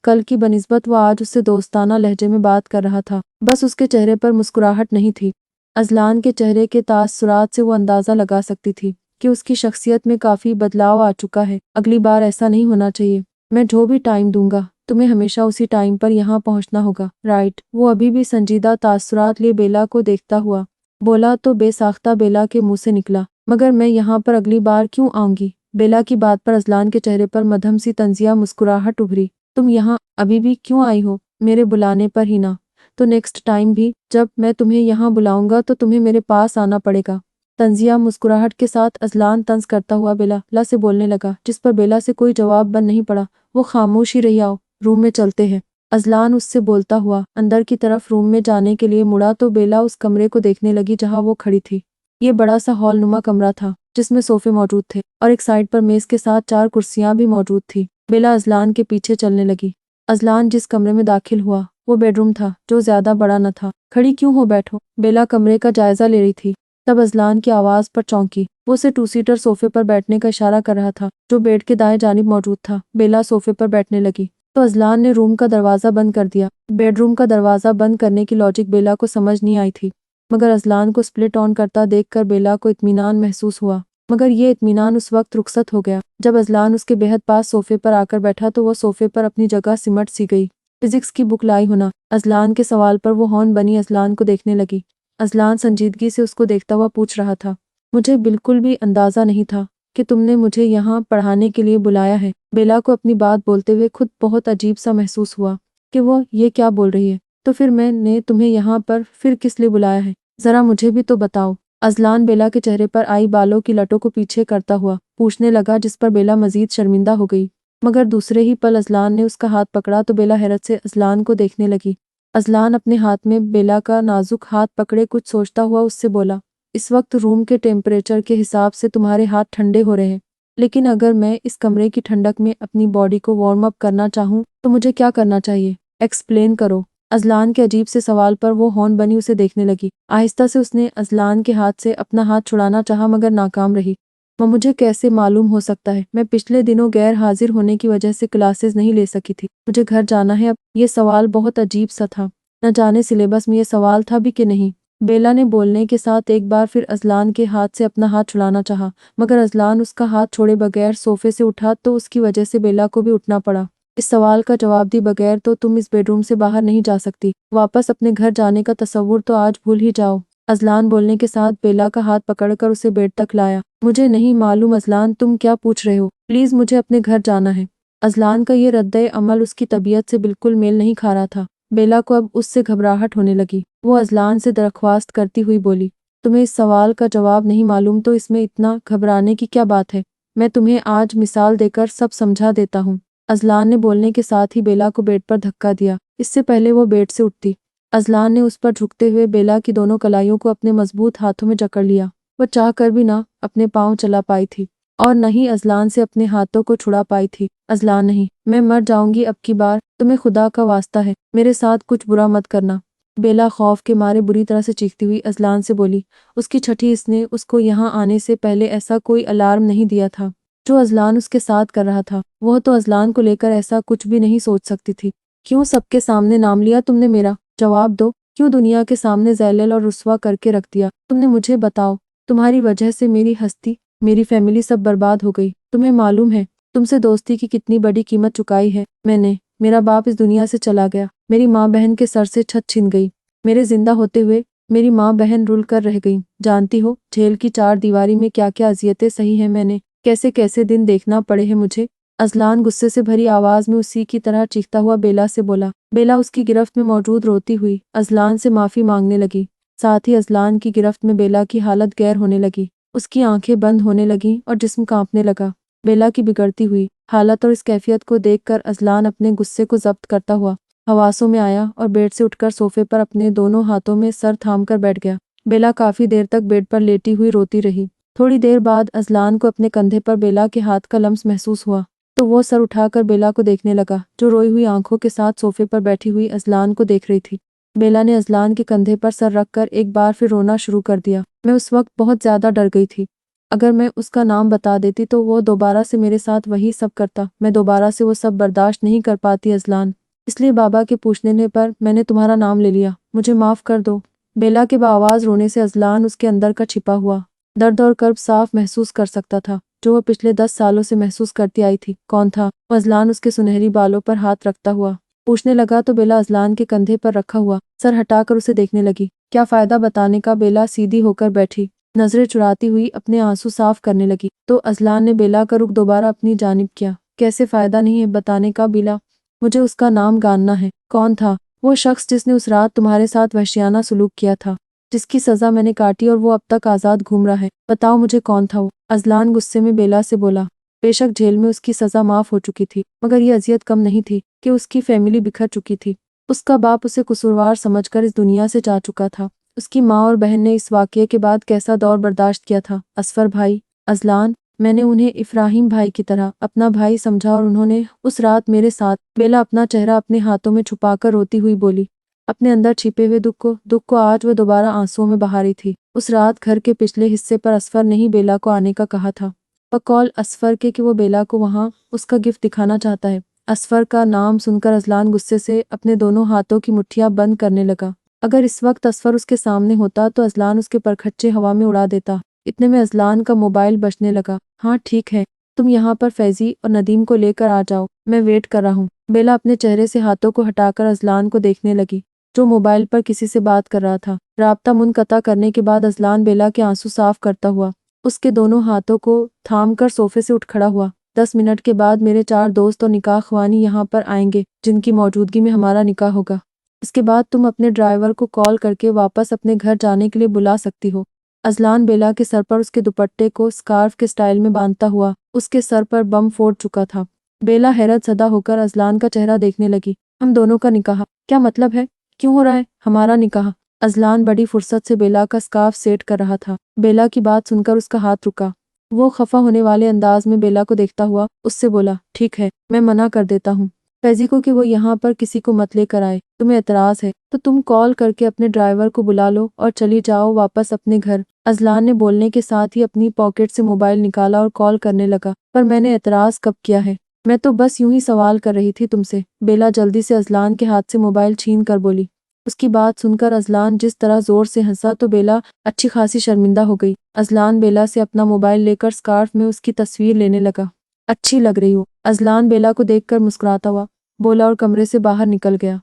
कल की बनिस्बत वो आज उससे दोस्ताना लहजे में बात कर रहा था। बस उसके चेहरे पर मुस्कुराहट नहीं थी। अजलान के चेहरे के तासुरात से वो अंदाज़ा लगा सकती थी कि उसकी शख्सियत में काफ़ी बदलाव आ चुका है। अगली बार ऐसा नहीं होना चाहिए। मैं जो भी टाइम दूंगा तुम्हें हमेशा उसी टाइम पर यहाँ पहुँचना होगा, राइट? वो अभी भी संजीदा तासुरात लिए बेला को देखता हुआ बोला तो बेसाख्ता बेला के मुंह से निकला, मगर मैं यहाँ पर अगली बार क्यों आऊंगी? बेला की बात पर अजलान के चेहरे पर मध्यम सी तंजिया मुस्कुराहट उभरी। तुम यहाँ अभी भी क्यों आई हो? मेरे बुलाने पर ही ना, तो नेक्स्ट टाइम भी जब मैं तुम्हें यहाँ बुलाऊंगा तो तुम्हें मेरे पास आना पड़ेगा। तंजिया मुस्कुराहट के साथ अजलान तंज करता हुआ बेला से बोलने लगा, जिस पर बेला से कोई जवाब बन नहीं पड़ा। वो खामोश ही रही। आओ रूम में चलते हैं। अजलान उससे बोलता हुआ अंदर की तरफ रूम में जाने के लिए मुड़ा तो बेला उस कमरे को देखने लगी जहाँ वो खड़ी थी। ये बड़ा सा हॉल नुमा कमरा था जिसमें सोफे मौजूद थे और एक साइड पर मेज के साथ 4 कुर्सियां भी मौजूद थी। बेला अजलान के पीछे चलने लगी। अजलान जिस कमरे में दाखिल हुआ वो बेडरूम था, जो ज्यादा बड़ा न था। खड़ी क्यों हो, बैठो। बेला कमरे का जायजा ले रही थी। तब अजलान की आवाज पर चौंकी। वो उसे 2 सीटर सोफे पर बैठने का इशारा कर रहा था जो बेड के दाएं जानिब मौजूद था। बेला सोफे पर बैठने लगी तो अजलान ने रूम का दरवाजा बंद कर दिया। बेडरूम का दरवाजा बंद करने की लॉजिक बेला को समझ नहीं आई थी, मगर अजलान को स्प्लिट ऑन करता देखकर बेला को इत्मीनान महसूस हुआ। मगर ये इत्मीनान उस वक्त रुखसत हो गया जब अजलान उसके बेहद पास सोफे पर आकर बैठा तो वह सोफे पर अपनी जगह सिमट सी गई। फिजिक्स की बुक लाई होना? अजलान के सवाल पर वो हौन बनी अजलान को देखने लगी। अजलान संजीदगी से उसको देखता हुआ पूछ रहा था, मुझे बिल्कुल भी अंदाजा नहीं था कि तुमने मुझे यहाँ पढ़ाने के लिए बुलाया है। बेला को अपनी बात बोलते हुए खुद बहुत अजीब सा महसूस हुआ कि वो ये क्या बोल रही है। तो फिर मैंने तुम्हें यहाँ पर फिर किस लिए बुलाया है, जरा मुझे भी तो बताओ। अजलान बेला के चेहरे पर आई बालों की लटों को पीछे करता हुआ पूछने लगा, जिस पर बेला मजीद शर्मिंदा हो गई। मगर दूसरे ही पल अजलान ने उसका हाथ पकड़ा तो बेला हैरत से अजलान को देखने लगी। अजलान अपने हाथ में बेला का नाजुक हाथ पकड़े कुछ सोचता हुआ उससे बोला, इस वक्त रूम के टेम्परेचर के हिसाब से तुम्हारे हाथ ठंडे हो रहे हैं, लेकिन अगर मैं इस कमरे की ठंडक में अपनी बॉडी को वार्म अप करना चाहूँ तो मुझे क्या करना चाहिए? एक्सप्लेन करो। अजलान के अजीब से सवाल पर वो हौन बनी उसे देखने लगी। आहिस्ता से उसने अजलान के हाथ से अपना हाथ छुड़ाना चाहा मगर नाकाम रही। मुझे कैसे मालूम हो सकता है? मैं पिछले दिनों गैर हाजिर होने की वजह से क्लासेस नहीं ले सकी थी। मुझे घर जाना है अब। ये सवाल बहुत अजीब सा था। न जाने सिलेबस में ये सवाल था भी कि नहीं। बेला ने बोलने के साथ एक बार फिर अजलान के हाथ से अपना हाथ छुड़ाना चाहा, मगर अजलान उसका हाथ छोड़े बगैर सोफे से उठा तो उसकी वजह से बेला को भी उठना पड़ा। इस सवाल का जवाब दिए बगैर तो तुम इस बेडरूम से बाहर नहीं जा सकती। वापस अपने घर जाने का तसव्वुर तो आज भूल ही जाओ। अजलान बोलने के साथ बेला का हाथ पकड़कर उसे बेड तक लाया। मुझे नहीं मालूम अजलान, तुम क्या पूछ रहे हो? प्लीज मुझे अपने घर जाना है। अजलान का ये रद्द अमल उसकी तबीयत से बिल्कुल मेल नहीं खा रहा था। बेला को अब उससे घबराहट होने लगी। वो अजलान से दरख्वास्त करती हुई बोली, तुम्हें इस सवाल का जवाब नहीं मालूम तो इसमें इतना घबराने की क्या बात है? मैं तुम्हें आज मिसाल देकर सब समझा देता हूँ। अजलान ने बोलने के साथ ही बेला को बेड पर धक्का दिया, इससे पहले वो बेड से उठती। अजलान ने उस पर झुकते हुए बेला की दोनों कलाइयों को अपने मजबूत हाथों में जकड़ लिया। वह चाह कर भी ना अपने पाँव चला पाई थी और न ही अजलान से अपने हाथों को छुड़ा पाई थी। अजलान, नहीं, मैं मर जाऊंगी अब की बार, तुम्हें खुदा का वास्ता है मेरे साथ कुछ बुरा मत करना। बेला खौफ के मारे बुरी तरह से चीखती हुई अजलान से बोली। उसकी छठी इसने उसको यहाँ आने से पहले ऐसा कोई अलार्म नहीं दिया था जो अजलान उसके साथ कर रहा था। वह तो अजलान को लेकर ऐसा कुछ भी नहीं सोच सकती थी। क्यों सबके सामने नाम लिया तुमने मेरा? जवाब दो, क्यों दुनिया के सामने ज़ैलिल और रुस्वा करके रख दिया तुमने? मुझे बताओ। तुम्हारी वजह से मेरी हस्ती, मेरी फैमिली सब बर्बाद हो गई। तुम्हें मालूम है तुमसे दोस्ती की कितनी बड़ी कीमत चुकाई है मैंने? मेरा बाप इस दुनिया से चला गया, मेरी माँ बहन के सर से छत छिन गई, मेरे जिंदा होते हुए मेरी माँ बहन रुल कर रह गई। जानती हो जेल की 4 दीवारी में क्या क्या अजियतें सही हैं मैंने, कैसे कैसे दिन देखना पड़े हैं मुझे। अजलान गुस्से से भरी आवाज में उसी की तरह चीखता हुआ बेला से बोला। बेला उसकी गिरफ्त में मौजूद रोती हुई अजलान से माफी मांगने लगी। साथ ही अजलान की गिरफ्त में बेला की हालत गैर होने लगी। उसकी आंखें बंद होने लगीं और जिस्म कांपने लगा। बेला की बिगड़ती हुई हालत और इस कैफियत को देखकर अजलान अपने गुस्से को जब्त करता हुआ हवासों में आया और बेड से उठकर सोफे पर अपने दोनों हाथों में सर थामकर बैठ गया। बेला काफी देर तक बेड पर लेटी हुई रोती रही। थोड़ी देर बाद अजलान को अपने कंधे पर बेला के हाथ का लम्स महसूस हुआ तो वो सर उठाकर बेला को देखने लगा, जो रोई हुई आंखों के साथ सोफे पर बैठी हुई अजलान को देख रही थी। बेला ने अजलान के कंधे पर सर रखकर एक बार फिर रोना शुरू कर दिया। मैं उस वक्त बहुत ज्यादा डर गई थी। اگر میں اس کا نام بتا دیتی تو وہ دوبارہ سے میرے ساتھ وہی سب کرتا، میں دوبارہ سے وہ سب برداشت نہیں کر پاتی اذلان، اس لیے بابا کے پوچھنے پر میں نے تمہارا نام لے لیا، مجھے معاف کر دو۔ بیلا کے بآواز رونے سے اذلان اس کے اندر کا چھپا ہوا درد اور کرب صاف محسوس کر سکتا تھا، جو وہ پچھلے 10 سالوں سے محسوس کرتی آئی تھی۔ کون تھا وہ؟ اذلان اس کے سنہری بالوں پر ہاتھ رکھتا ہوا پوچھنے لگا تو بیلا اذلان کے کندھے پر رکھا ہوا سر ہٹا کر اسے دیکھنے لگی۔ کیا فائدہ بتانے کا؟ بیلا سیدھی ہو کر بیٹھی نظریں چراتی ہوئی اپنے آنسو صاف کرنے لگی تو اذلان نے بیلا کا رخ دوبارہ اپنی جانب کیا۔ کیسے فائدہ نہیں ہے بتانے کا بیلا؟ مجھے اس کا نام جاننا ہے۔ کون تھا وہ شخص جس نے اس رات تمہارے ساتھ وحشیانہ سلوک کیا تھا، جس کی سزا میں نے کاٹی اور وہ اب تک آزاد گھوم رہا ہے؟ بتاؤ مجھے کون تھا وہ؟ اذلان غصے میں بیلا سے بولا۔ بے شک جیل میں اس کی سزا معاف ہو چکی تھی، مگر یہ اذیت کم نہیں تھی کہ اس کی فیملی بکھر چکی تھی۔ اس کا باپ اسے قصوروار سمجھ کر اس دنیا سے جا چکا تھا۔ اس کی ماں اور بہن نے اس واقعے کے بعد کیسا دور برداشت کیا تھا؟ اصفر بھائی، اذلان، میں نے انہیں افراہیم بھائی کی طرح اپنا بھائی سمجھا اور انہوں نے اس رات میرے ساتھ۔ بیلا اپنا چہرہ اپنے ہاتھوں میں چھپا کر روتی ہوئی بولی، اپنے اندر چھپے ہوئے دکھ کو آج وہ دوبارہ آنسوؤں میں بہا رہی تھی۔ اس رات گھر کے پچھلے حصے پر اصفر نے ہی بیلا کو آنے کا کہا تھا، بقول اصفر کے کہ وہ بیلا کو وہاں اس کا گفٹ دکھانا چاہتا ہے۔ اصفر کا نام سن کر اذلان غصے سے اپنے دونوں ہاتھوں کی مٹھیاں بند کرنے لگا۔ اگر اس وقت اصفر اس کے سامنے ہوتا تو اذلان اس کے پرکھچے ہوا میں اڑا دیتا۔ اتنے میں اذلان کا موبائل بجنے لگا۔ ہاں ٹھیک ہے، تم یہاں پر فیضی اور ندیم کو لے کر آ جاؤ، میں ویٹ کر رہا ہوں۔ بیلا اپنے چہرے سے ہاتھوں کو ہٹا کر اذلان کو دیکھنے لگی، جو موبائل پر کسی سے بات کر رہا تھا۔ رابطہ منقطع کرنے کے بعد اذلان بیلا کے آنسو صاف کرتا ہوا اس کے دونوں ہاتھوں کو تھام کر صوفے سے اٹھ کھڑا ہوا۔ 10 منٹ کے بعد میرے 4 دوست اور نکاح خوانی یہاں پر آئیں گے، جن کی موجودگی میں ہمارا نکاح ہوگا۔ اس کے بعد تم اپنے ڈرائیور کو کال کر کے واپس اپنے گھر جانے کے لیے بلا سکتی ہو۔ اذلان بیلا کے سر پر اس کے دوپٹے کو اسکارف کے سٹائل میں باندھتا ہوا اس کے سر پر بم پھوڑ چکا تھا۔ بیلا حیرت زدہ ہو کر اذلان کا چہرہ دیکھنے لگی۔ ہم دونوں کا نکاح؟ کیا مطلب ہے؟ کیوں ہو رہا ہے ہمارا نکاح؟ اذلان بڑی فرصت سے بیلا کا اسکارف سیٹ کر رہا تھا۔ بیلا کی بات سن کر اس کا ہاتھ رکا۔ وہ خفا ہونے والے انداز میں بیلا کو دیکھتا ہوا اس سے بولا، ٹھیک ہے، میں منع کر دیتا ہوں فیضی کو کہ وہ یہاں پر کسی کو مت لے کر آئے۔ تمہیں اعتراض ہے تو تم کال کر کے اپنے ڈرائیور کو بلا لو اور چلی جاؤ واپس اپنے گھر۔ اذلان نے بولنے کے ساتھ ہی اپنی پاکٹ سے موبائل نکالا اور کال کرنے لگا۔ پر میں نے اعتراض کب کیا ہے؟ میں تو بس یوں ہی سوال کر رہی تھی تم سے۔ بیلا جلدی سے اذلان کے ہاتھ سے موبائل چھین کر بولی۔ اس کی بات سن کر اذلان جس طرح زور سے ہنسا تو بیلا اچھی خاصی شرمندہ ہو گئی۔ اذلان بیلا سے اپنا موبائل لے کر اسکارف میں اس کی تصویر لینے لگا۔ اچھی لگ رہی ہو، اذلان بیلا کو دیکھ کر مسکراتا ہوا بولا اور کمرے سے باہر نکل گیا۔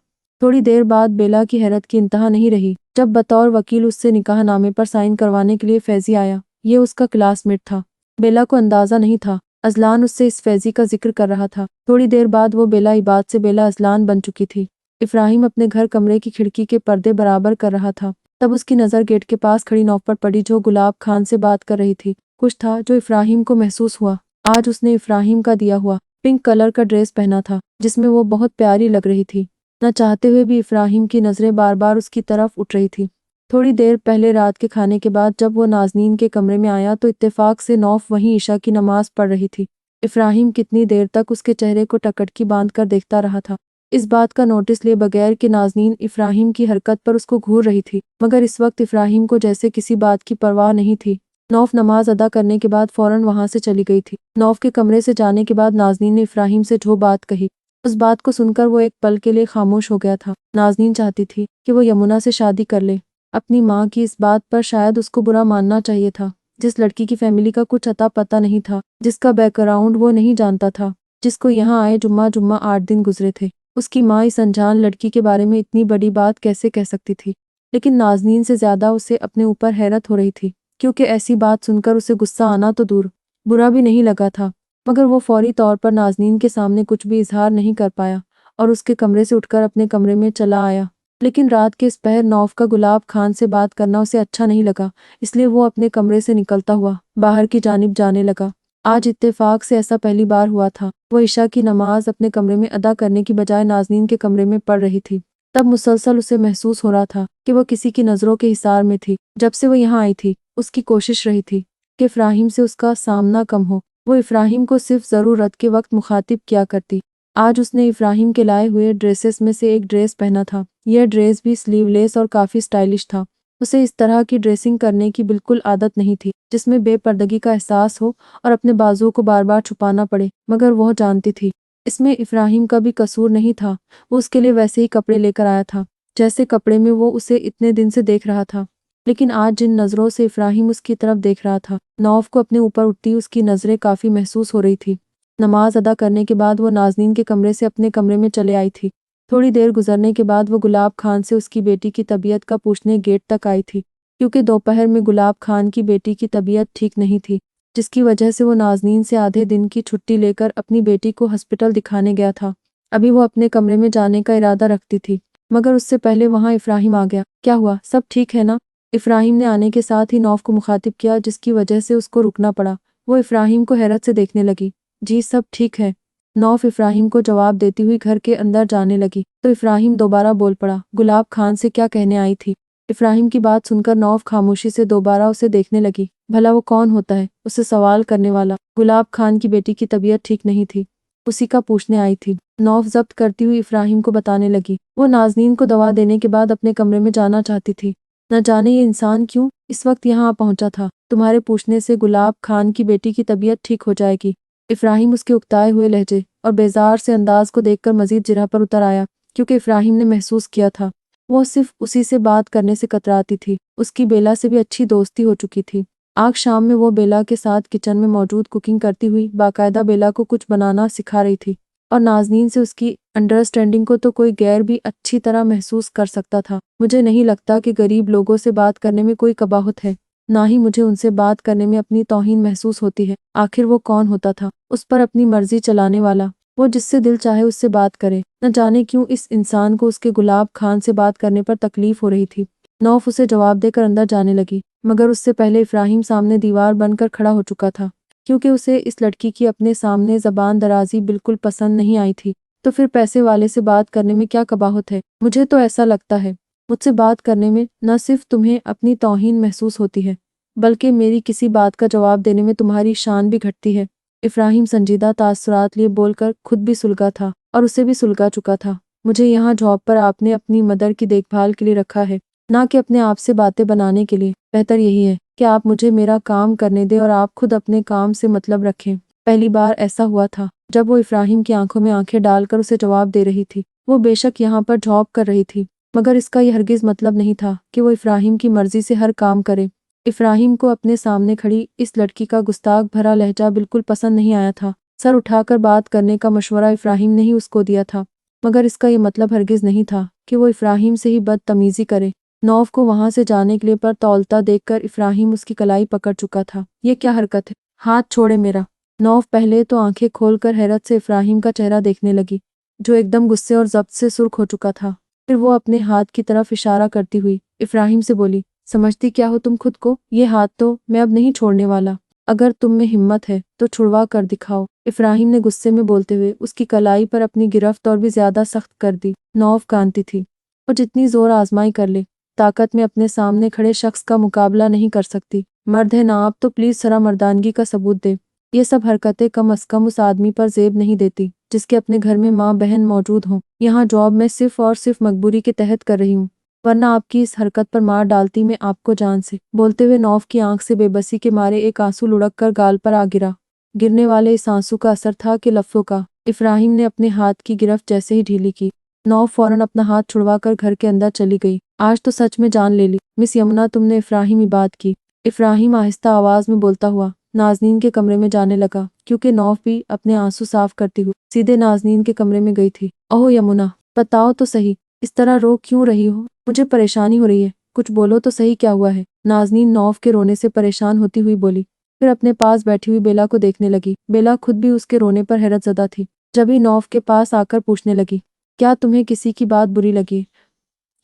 تھوڑی دیر بعد بیلا کی حیرت کی انتہا نہیں رہی جب بطور وکیل اس سے نکاح نامے پر سائن کروانے کے لیے فیضی آیا۔ یہ اس کا کلاس میٹ تھا۔ بیلا کو اندازہ نہیں تھا اذلان اس سے اس فیضی کا ذکر کر رہا تھا۔ تھوڑی دیر بعد وہ بیلا عباد سے بیلا اذلان بن چکی تھی۔ افراہیم اپنے گھر کمرے کی کھڑکی کے پردے برابر کر رہا تھا، تب اس کی نظر گیٹ کے پاس کھڑی نوف پر پڑی جو گلاب خان سے بات کر رہی تھی۔ کچھ تھا جو افراہیم کو محسوس ہوا۔ آج اس نے افراہیم کا دیا ہوا پنک کلر کا ڈریس پہنا تھا جس میں وہ بہت پیاری لگ رہی تھی۔ نہ چاہتے ہوئے بھی افراہیم کی نظریں بار بار اس کی طرف اٹھ رہی تھی۔ تھوڑی دیر پہلے رات کے کھانے کے بعد جب وہ نازنین کے کمرے میں آیا تو اتفاق سے نوف وہیں عشاء کی نماز پڑھ رہی تھی۔ افراہیم کتنی دیر تک اس کے چہرے کو ٹکٹکی باندھ کر دیکھتا رہا تھا، اس بات کا نوٹس لیے بغیر کہ نازنین افراہیم کی حرکت پر اس کو گھور رہی تھی، مگر اس وقت افراہیم کو جیسے کسی بات کی پرواہ نہیں تھی۔ نوف نماز ادا کرنے کے بعد فوراً وہاں سے چلی گئی تھی۔ نوف کے کمرے سے جانے کے بعد نازنین نے افراہیم سے جو بات کہی، اس بات کو سن کر وہ ایک پل کے لیے خاموش ہو گیا تھا۔ نازنین چاہتی تھی کہ وہ یمنا سے شادی کر لے۔ اپنی ماں کی اس بات پر شاید اس کو برا ماننا چاہیے تھا، جس لڑکی کی فیملی کا کچھ اتا پتہ نہیں تھا، جس کا بیک گراؤنڈ وہ نہیں جانتا تھا، جس کو یہاں آئے جمعہ 8 دن گزرے تھے۔ اس کی ماں اس انجان لڑکی کے بارے میں اتنی بڑی بات کیسے کہہ سکتی تھی؟ لیکن نازنین سے زیادہ اسے اپنے اوپر حیرت ہو رہی تھی، کیونکہ ایسی بات سن کر اسے غصہ آنا تو دور، برا بھی نہیں لگا تھا، مگر وہ فوری طور پر نازنین کے سامنے کچھ بھی اظہار نہیں کر پایا اور اس کے کمرے سے اٹھ کر اپنے کمرے میں چلا آیا۔ لیکن رات کے اس پہر نوف کا گلاب خان سے بات کرنا اسے اچھا نہیں لگا، اس لیے وہ اپنے کمرے سے نکلتا ہوا باہر کی جانب جانے لگا۔ آج اتفاق سے ایسا پہلی بار ہوا تھا۔ وہ عشاء کی نماز اپنے کمرے میں ادا کرنے کی بجائے نازنین کے کمرے میں پڑھ رہی تھی۔ تب مسلسل اسے محسوس ہو رہا تھا کہ وہ کسی کی نظروں کے حصار میں تھی۔ جب سے وہ یہاں آئی تھی، اس کی کوشش رہی تھی کہ افراہیم سے اس کا سامنا کم ہو۔ وہ افراہیم کو صرف ضرورت کے وقت مخاطب کیا کرتی۔ آج اس نے افراہیم کے لائے ہوئے ڈریسز میں سے ایک ڈریس پہنا تھا۔ یہ ڈریس بھی سلیو لیس اور کافی سٹائلش تھا۔ उसे इस तरह की ड्रेसिंग करने की बिल्कुल आदत नहीं थी जिसमें बेपर्दगी का एहसास हो और अपने बाजुओं को बार बार छुपाना पड़े, मगर वह जानती थी इसमें इफ्राहिम का भी कसूर नहीं था। वो उसके लिए वैसे ही कपड़े लेकर आया था जैसे कपड़े में वो उसे इतने दिन से देख रहा था। लेकिन आज जिन नज़रों से इफ्राहिम उसकी तरफ देख रहा था, नौफ को अपने ऊपर उठती उसकी नज़रें काफ़ी महसूस हो रही थी। नमाज अदा करने के बाद वो नाज़नीन के कमरे से अपने कमरे में चले आई थी। थोड़ी देर गुजरने के बाद वो गुलाब खान से उसकी बेटी की तबीयत का पूछने गेट तक आई थी, क्योंकि दोपहर में गुलाब खान की बेटी की तबीयत ठीक नहीं थी, जिसकी वजह से वो नाज़नीन से आधे दिन की छुट्टी लेकर अपनी बेटी को हॉस्पिटल दिखाने गया था। अभी वो अपने कमरे में जाने का इरादा रखती थी, मगर उससे पहले वहाँ इफ्राहिम आ गया। क्या हुआ, सब ठीक है ना? इफ्राहिम ने आने के साथ ही नौफ को मुखातिब किया, जिसकी वजह से उसको रुकना पड़ा। वो इफ्राहिम को हैरत से देखने लगी। जी सब ठीक है। नौफ इफ्राहिम को जवाब देती हुई घर के अंदर जाने लगी तो इफ्राहिम दोबारा बोल पड़ा, गुलाब खान से क्या कहने आई थी? इफ्राहिम की बात सुनकर नौफ खामोशी से दोबारा उसे देखने लगी। भला वो कौन होता है उसे सवाल करने वाला? गुलाब खान की बेटी की तबीयत ठीक नहीं थी, उसी का पूछने आई थी। नौफ जब्त करती हुई इफ्राहिम को बताने लगी। वो नाज़नीन को दवा देने के बाद अपने कमरे में जाना चाहती थी। न जाने ये इंसान क्यों इस वक्त यहाँ आ पहुंचा था। तुम्हारे पूछने से गुलाब खान की बेटी की तबीयत ठीक हो जाएगी। इफ्राहिम उसके उकताए हुए लहजे और बेजार से अंदाज को देखकर मजीद जिरह पर उतर आया, क्योंकि इफ्राहिम ने महसूस किया था वो सिर्फ उसी से बात करने से कतराती थी। उसकी बेला से भी अच्छी दोस्ती हो चुकी थी। आज शाम में वो बेला के साथ किचन में मौजूद कुकिंग करती हुई बाकायदा बेला को कुछ बनाना सिखा रही थी, और नाज़नीन से उसकी अंडरस्टैंडिंग को तो कोई गैर भी अच्छी तरह महसूस कर सकता था। मुझे नहीं लगता कि गरीब लोगों से बात करने में कोई कबाहत है, ना ही मुझे उनसे बात करने में अपनी तौहीन महसूस होती है। आखिर वो कौन होता था उस पर अपनी मर्जी चलाने वाला? वो जिससे दिल चाहे उससे बात करे। न जाने क्यों इस इंसान को उसके गुलाब खान से बात करने पर तकलीफ हो रही थी। नौफ उसे जवाब देकर अंदर जाने लगी, मगर उससे पहले इफ्राहिम सामने दीवार बनकर खड़ा हो चुका था, क्योंकि उसे इस लड़की की अपने सामने ज़बान दराजी बिल्कुल पसंद नहीं आई थी। तो फिर पैसे वाले से बात करने में क्या कबाहत है? मुझे तो ऐसा लगता है मुझसे बात करने में न सिर्फ तुम्हें अपनी तौहीन महसूस होती है, बल्कि मेरी किसी बात का जवाब देने में तुम्हारी शान भी घटती है। इफ्राहिम संजीदा तासुरात लिए बोलकर खुद भी सुलगा था और उसे भी सुलगा चुका था। मुझे यहाँ जॉब पर आपने अपनी मदर की देखभाल के लिए रखा है, ना कि अपने आप से बातें बनाने के लिए। बेहतर यही है कि आप मुझे मेरा काम करने दें और आप खुद अपने काम से मतलब रखें। पहली बार ऐसा हुआ था जब वो इफ्राहिम की आंखों में आंखें डालकर उसे जवाब दे रही थी। वो बेशक यहाँ पर जॉब कर रही थी, मगर इसका यह हरगिज़ मतलब नहीं था कि वो इफ्राहिम की मर्जी से हर काम करे। इफ्राहिम को अपने सामने खड़ी इस लड़की का गुस्ताख भरा लहजा बिल्कुल पसंद नहीं आया था। सर उठाकर बात करने का मशवरा इफ्राहिम ने ही उसको दिया था, मगर इसका ये मतलब हरगिज़ नहीं था कि वो इफ्राहिम से ही बदतमीजी करे। नौफ को वहां से जाने के लिए पर तौलता देखकर इफ्राहिम उसकी कलाई पकड़ चुका था। ये क्या हरकत है? हाथ छोड़े मेरा। नौफ पहले तो आंखें खोलकर हैरत से इफ्राहिम का चेहरा देखने लगी, जो एकदम गुस्से और जब्त से सुर्ख हो चुका था। फिर वो अपने हाथ की तरफ इशारा करती हुई इफ्राहिम से बोली, समझती क्या हो तुम खुद को? ये हाथ तो मैं अब नहीं छोड़ने वाला। अगर तुम में हिम्मत है तो छुड़वा कर दिखाओ। इफ्राहिम ने गुस्से में बोलते हुए उसकी कलाई पर अपनी गिरफ्त और भी ज्यादा सख्त कर दी। नौफ कांति थी, और जितनी जोर आजमाई कर ले, ताकत में अपने सामने खड़े शख्स का मुकाबला नहीं कर सकती। मर्द है ना आप, तो प्लीज जरा मर्दानगी का सबूत दे। ये सब हरकतें कम अज कम उस आदमी पर जेब नहीं देती जिसके अपने घर में माँ बहन मौजूद हों। यहाँ जॉब मैं सिर्फ और सिर्फ मजबूरी के तहत कर रही हूँ, वरना आपकी इस हरकत पर मार डालती मैं आपको जान से। बोलते हुए नौफ की आंख से बेबसी के मारे एक आंसू लुढ़क कर गाल पर आ गिरा। गिरने वाले इस आंसू का असर था कि लफ्जों का। इफ्राहिम ने अपने हाथ की गिरफ्त जैसे ही ढीली की, नौफ फौरन अपना हाथ छुड़वाकर घर के अंदर चली गई। आज तो सच में जान ले ली मिस यमुना, तुमने इफ्राहिम ही बात की। इफ्राहिम आहिस्ता आवाज में बोलता हुआ नाज़नीन के कमरे में जाने लगा, क्योंकि नौफ भी अपने आंसू साफ करती हुई सीधे नाज़नीन के कमरे में गई थी। ओह यमुना, बताओ तो सही, इस तरह रो क्यों रही हो? मुझे परेशानी हो रही है, कुछ बोलो तो सही, क्या हुआ है? नाज़नीन नौफ के रोने से परेशान होती हुई बोली, फिर अपने पास बैठी हुई बेला को देखने लगी। बेला खुद भी उसके रोने पर हैरत ज़दा थी। जब ही नौफ के पास आकर पूछने लगी, क्या तुम्हें किसी की बात बुरी लगी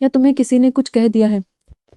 या तुम्हें किसी ने कुछ कह दिया है?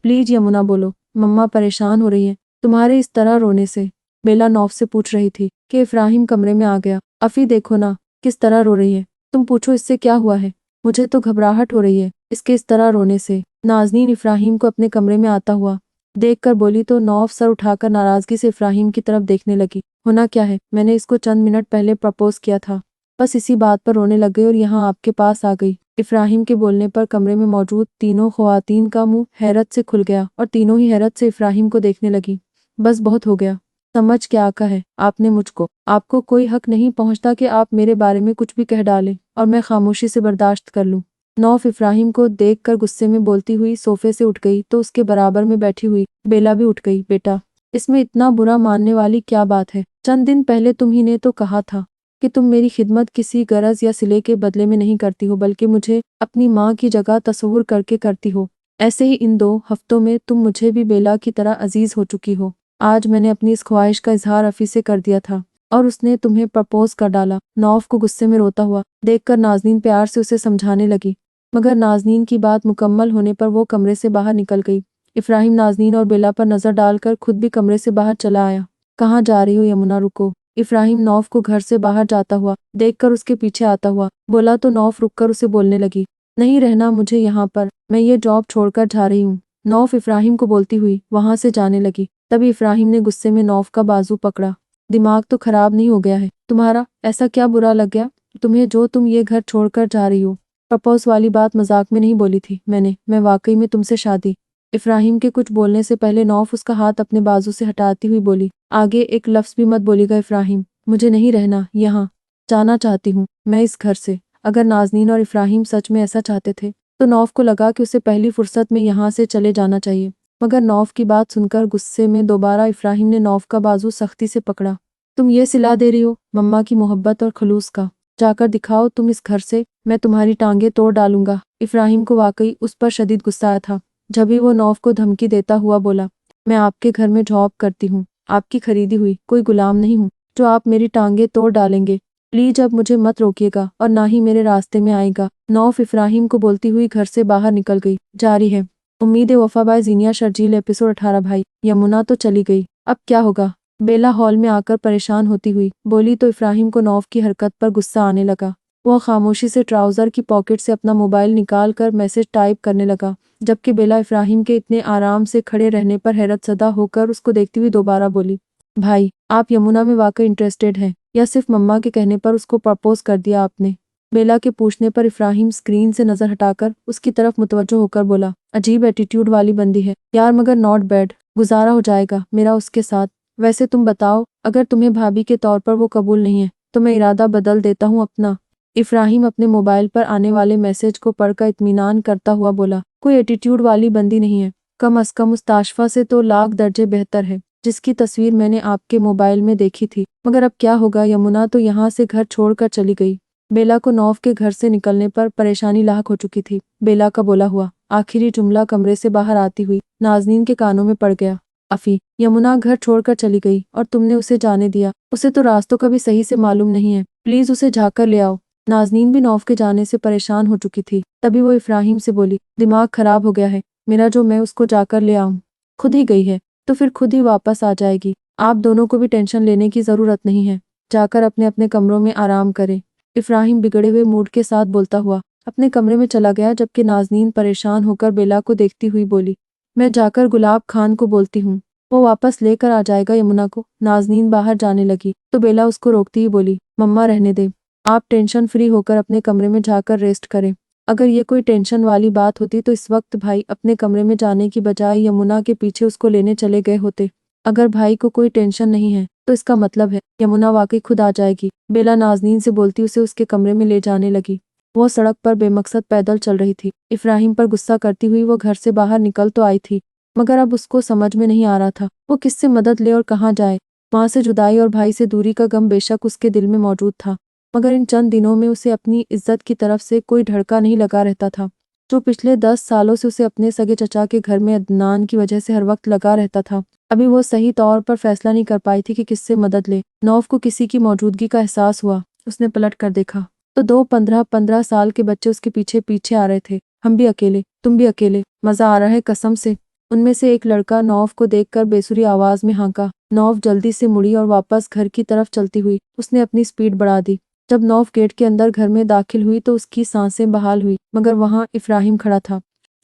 प्लीज यमुना बोलो, मम्मा परेशान हो रही है तुम्हारे इस तरह रोने से। बेला नौफ से पूछ रही थी कि इफ्राहिम कमरे में आ गया। अफी देखो ना किस तरह रो रही है, तुम पूछो इससे क्या हुआ है? मुझे तो घबराहट हो रही है इसके इस तरह रोने से। नाज़नीन इफ्राहिम को अपने कमरे में आता हुआ देखकर बोली तो नौफ सर उठाकर नाराजगी से इफ्राहिम की तरफ देखने लगी। होना क्या है? मैंने इसको चंद मिनट पहले प्रपोज किया था, बस इसी बात पर रोने लग गई और यहाँ आपके पास आ गई। इफ्राहिम के बोलने पर कमरे में मौजूद तीनों ख्वातीन का मुंह हैरत से खुल गया और तीनों ही हैरत से इफ्राहिम को देखने लगी। बस बहुत हो गया, समझ क्या आका है आपने मुझको, आपको कोई हक नहीं पहुंचता कि आप मेरे बारे में कुछ भी कह डालें और मैं खामोशी से बर्दाश्त कर लूं। नौफ इफ्राहिम को देखकर गुस्से में बोलती हुई सोफे से उठ गई तो उसके बराबर में बैठी हुई बेला भी उठ गई। बेटा, इसमें इतना बुरा मानने वाली क्या बात है? चंद दिन पहले तुम ही ने तो कहा था कि तुम मेरी खिदमत किसी गरज या सिले के बदले में नहीं करती हो, बल्कि मुझे अपनी माँ की जगह तस्वुर करके करती हो। ऐसे ही इन 2 हफ्तों में तुम मुझे भी बेला की तरह अजीज हो चुकी हो। आज मैंने अपनी इस ख्वाहिश का इजहार अफी से कर दिया था और उसने तुम्हें प्रपोज कर डाला। नौफ को गुस्से में रोता हुआ देखकर नाजनीन प्यार से उसे समझाने लगी, मगर नाजनीन की बात मुकम्मल होने पर वो कमरे से बाहर निकल गई। इफ्राहिम नाजनीन और बेला पर नजर डालकर खुद भी कमरे से बाहर चला आया। कहाँ जा रही हो यमुना, रुको। इफ्राहिम नौफ को घर से बाहर जाता हुआ देखकर उसके पीछे आता हुआ बोला तो नौफ रुककर उसे बोलने लगी, नहीं रहना मुझे यहाँ पर, मैं ये जॉब छोड़कर जा रही हूँ। नौफ इफ्राहिम को बोलती हुई वहां से जाने लगी। तभी इफ्राहिम ने गुस्से में नौफ का बाजू पकड़ा। दिमाग तो खराब नहीं हो गया है तुम्हारा? ऐसा क्या बुरा लग गया तुम्हें जो तुम ये घर छोड़कर जा रही हो? प्रपोज वाली बात मजाक में नहीं बोली थी मैं वाकई में तुमसे शादी। इफ्राहिम के कुछ बोलने से पहले नौफ उसका हाथ अपने बाजू से हटाती हुई बोली, आगे एक लफ्ज भी मत बोलिएगा इफ्राहिम, मुझे नहीं रहना यहाँ, जाना चाहती हूँ मैं इस घर से। अगर नाजनीन और इफ्राहिम सच में ऐसा चाहते थे तो नौफ को लगा कि उसे पहली फुर्सत में यहाँ से चले जाना चाहिए, मगर नौफ की बात सुनकर गुस्से में दोबारा इफ्राहिम ने नौफ का बाजू सख्ती से पकड़ा। तुम ये सिला दे रही हो मम्मा की मोहब्बत और खलूस का? जाकर दिखाओ तुम इस घर से, मैं तुम्हारी टांगे तोड़ डालूंगा। इफ्राहिम को वाकई उस पर शदीद गुस्सा आया था। जब भी वो नौफ को धमकी देता हुआ बोला, मैं आपके घर में जॉब करती हूँ, आपकी खरीदी हुई कोई गुलाम नहीं हूँ जो आप मेरी टांगे तोड़ डालेंगे। प्लीज अब मुझे मत रोकिएगा और ना ही मेरे रास्ते में आएगा। नौफ इफ्राहिम को बोलती हुई घर से बाहर निकल गई। जारी है उम्मीद वफा बाय जीनिया शर्जील एपिसोड 18। भाई यमुना तो चली गई, अब क्या होगा? बेला हॉल में आकर परेशान होती हुई बोली तो इफ्राहिम को नौफ की हरकत पर गुस्सा आने लगा। वह खामोशी से ट्राउजर की पॉकेट से अपना मोबाइल निकाल कर मैसेज टाइप करने लगा, जबकि बेला इफ्राहिम के इतने आराम से खड़े रहने पर हैरत ज़दा होकर उसको देखती हुई दोबारा बोली, भाई आप यमुना में वाकई इंटरेस्टेड हैं या सिर्फ मम्मा के कहने पर उसको प्रपोज कर दिया आपने? बेला के पूछने पर इफ्राहिम स्क्रीन से नजर हटाकर उसकी तरफ मुतवज्जो होकर बोला, अजीब एटीट्यूड वाली बंदी है यार, मगर नॉट बैड, गुजारा हो जाएगा मेरा उसके साथ। वैसे तुम बताओ, अगर तुम्हें भाभी के तौर पर वो कबूल नहीं है तो मैं इरादा बदल देता हूँ अपना। इफ्राहिम अपने मोबाइल पर आने वाले मैसेज को पढ़कर इत्मीनान करता हुआ बोला, कोई एटीट्यूड वाली बंदी नहीं है, कम अज कम उस ताशफा से तो लाख दर्जे बेहतर है जिसकी तस्वीर मैंने आपके मोबाइल में देखी थी। मगर अब क्या होगा? यमुना तो यहाँ से घर छोड़कर चली गई। बेला को नौफ के घर से निकलने पर परेशानी लाहक हो चुकी थी। बेला का बोला हुआ आखिरी जुमला कमरे से बाहर आती हुई नाजनीन के कानों में पड़ गया। अफी, यमुना घर छोड़कर चली गई और तुमने उसे जाने दिया? उसे तो रास्तों का भी सही से मालूम नहीं है, प्लीज उसे जाकर ले आओ। नाजनीन भी नौफ के जाने से परेशान हो चुकी थी। तभी वो इफ्राहिम से बोली, दिमाग खराब हो गया है मेरा जो मैं उसको जाकर ले आऊं? खुद ही गई है तो फिर खुद ही वापस आ जाएगी, आप दोनों को भी टेंशन लेने की जरूरत नहीं है, जाकर अपने अपने कमरों में आराम करें। इफ्राहिम बिगड़े हुए मूड के साथ बोलता हुआ अपने कमरे में चला गया, जबकि नाजनीन परेशान होकर बेला को देखती हुई बोली, मैं जाकर गुलाब खान को बोलती हूँ, वो वापस लेकर आ जाएगा यमुना को। नाजनीन बाहर जाने लगी तो बेला उसको रोकती ही बोली, मम्मा रहने दे, आप टेंशन फ्री होकर अपने कमरे में जाकर रेस्ट करें। अगर ये कोई टेंशन वाली बात होती तो इस वक्त भाई अपने कमरे में जाने की बजाय यमुना के पीछे उसको लेने चले गए होते। अगर भाई को कोई टेंशन नहीं है तो इसका मतलब है यमुना वाकई खुद आ जाएगी। बेला नाजनीन से बोलती उसे उसके कमरे में ले जाने लगी। वो सड़क पर बेमकसद पैदल चल रही थी। इफ्राहिम पर गुस्सा करती हुई वो घर से बाहर निकल तो आई थी, मगर अब उसको समझ में नहीं आ रहा था वो किससे मदद ले और कहाँ जाए। माँ से जुदाई और भाई से दूरी का गम बेशक उसके दिल में मौजूद था, मगर इन चंद दिनों में उसे अपनी इज्जत की तरफ से कोई धड़का नहीं लगा रहता था, जो पिछले 10 सालों से उसे अपने सगे चचा के घर में अदनान की वजह से हर वक्त लगा रहता था। अभी वो सही तौर पर फैसला नहीं कर पाई थी कि किससे मदद ले। नौफ को किसी की मौजूदगी का एहसास हुआ। उसने पलट कर देखा तो 2 15-15 साल के बच्चे उसके पीछे पीछे आ रहे थे। हम भी अकेले, तुम भी अकेले, मजा आ रहा है कसम से। उनमें से एक लड़का नौफ को देखकर बेसुरी आवाज में हाँका। नौफ जल्दी से मुड़ी और वापस घर की तरफ चलती हुई उसने अपनी स्पीड बढ़ा दी। जब नौफ गेट के अंदर घर में दाखिल हुई तो उसकी सांसें बहाल हुई, मगर वहां इफ्राहिम खड़ा था,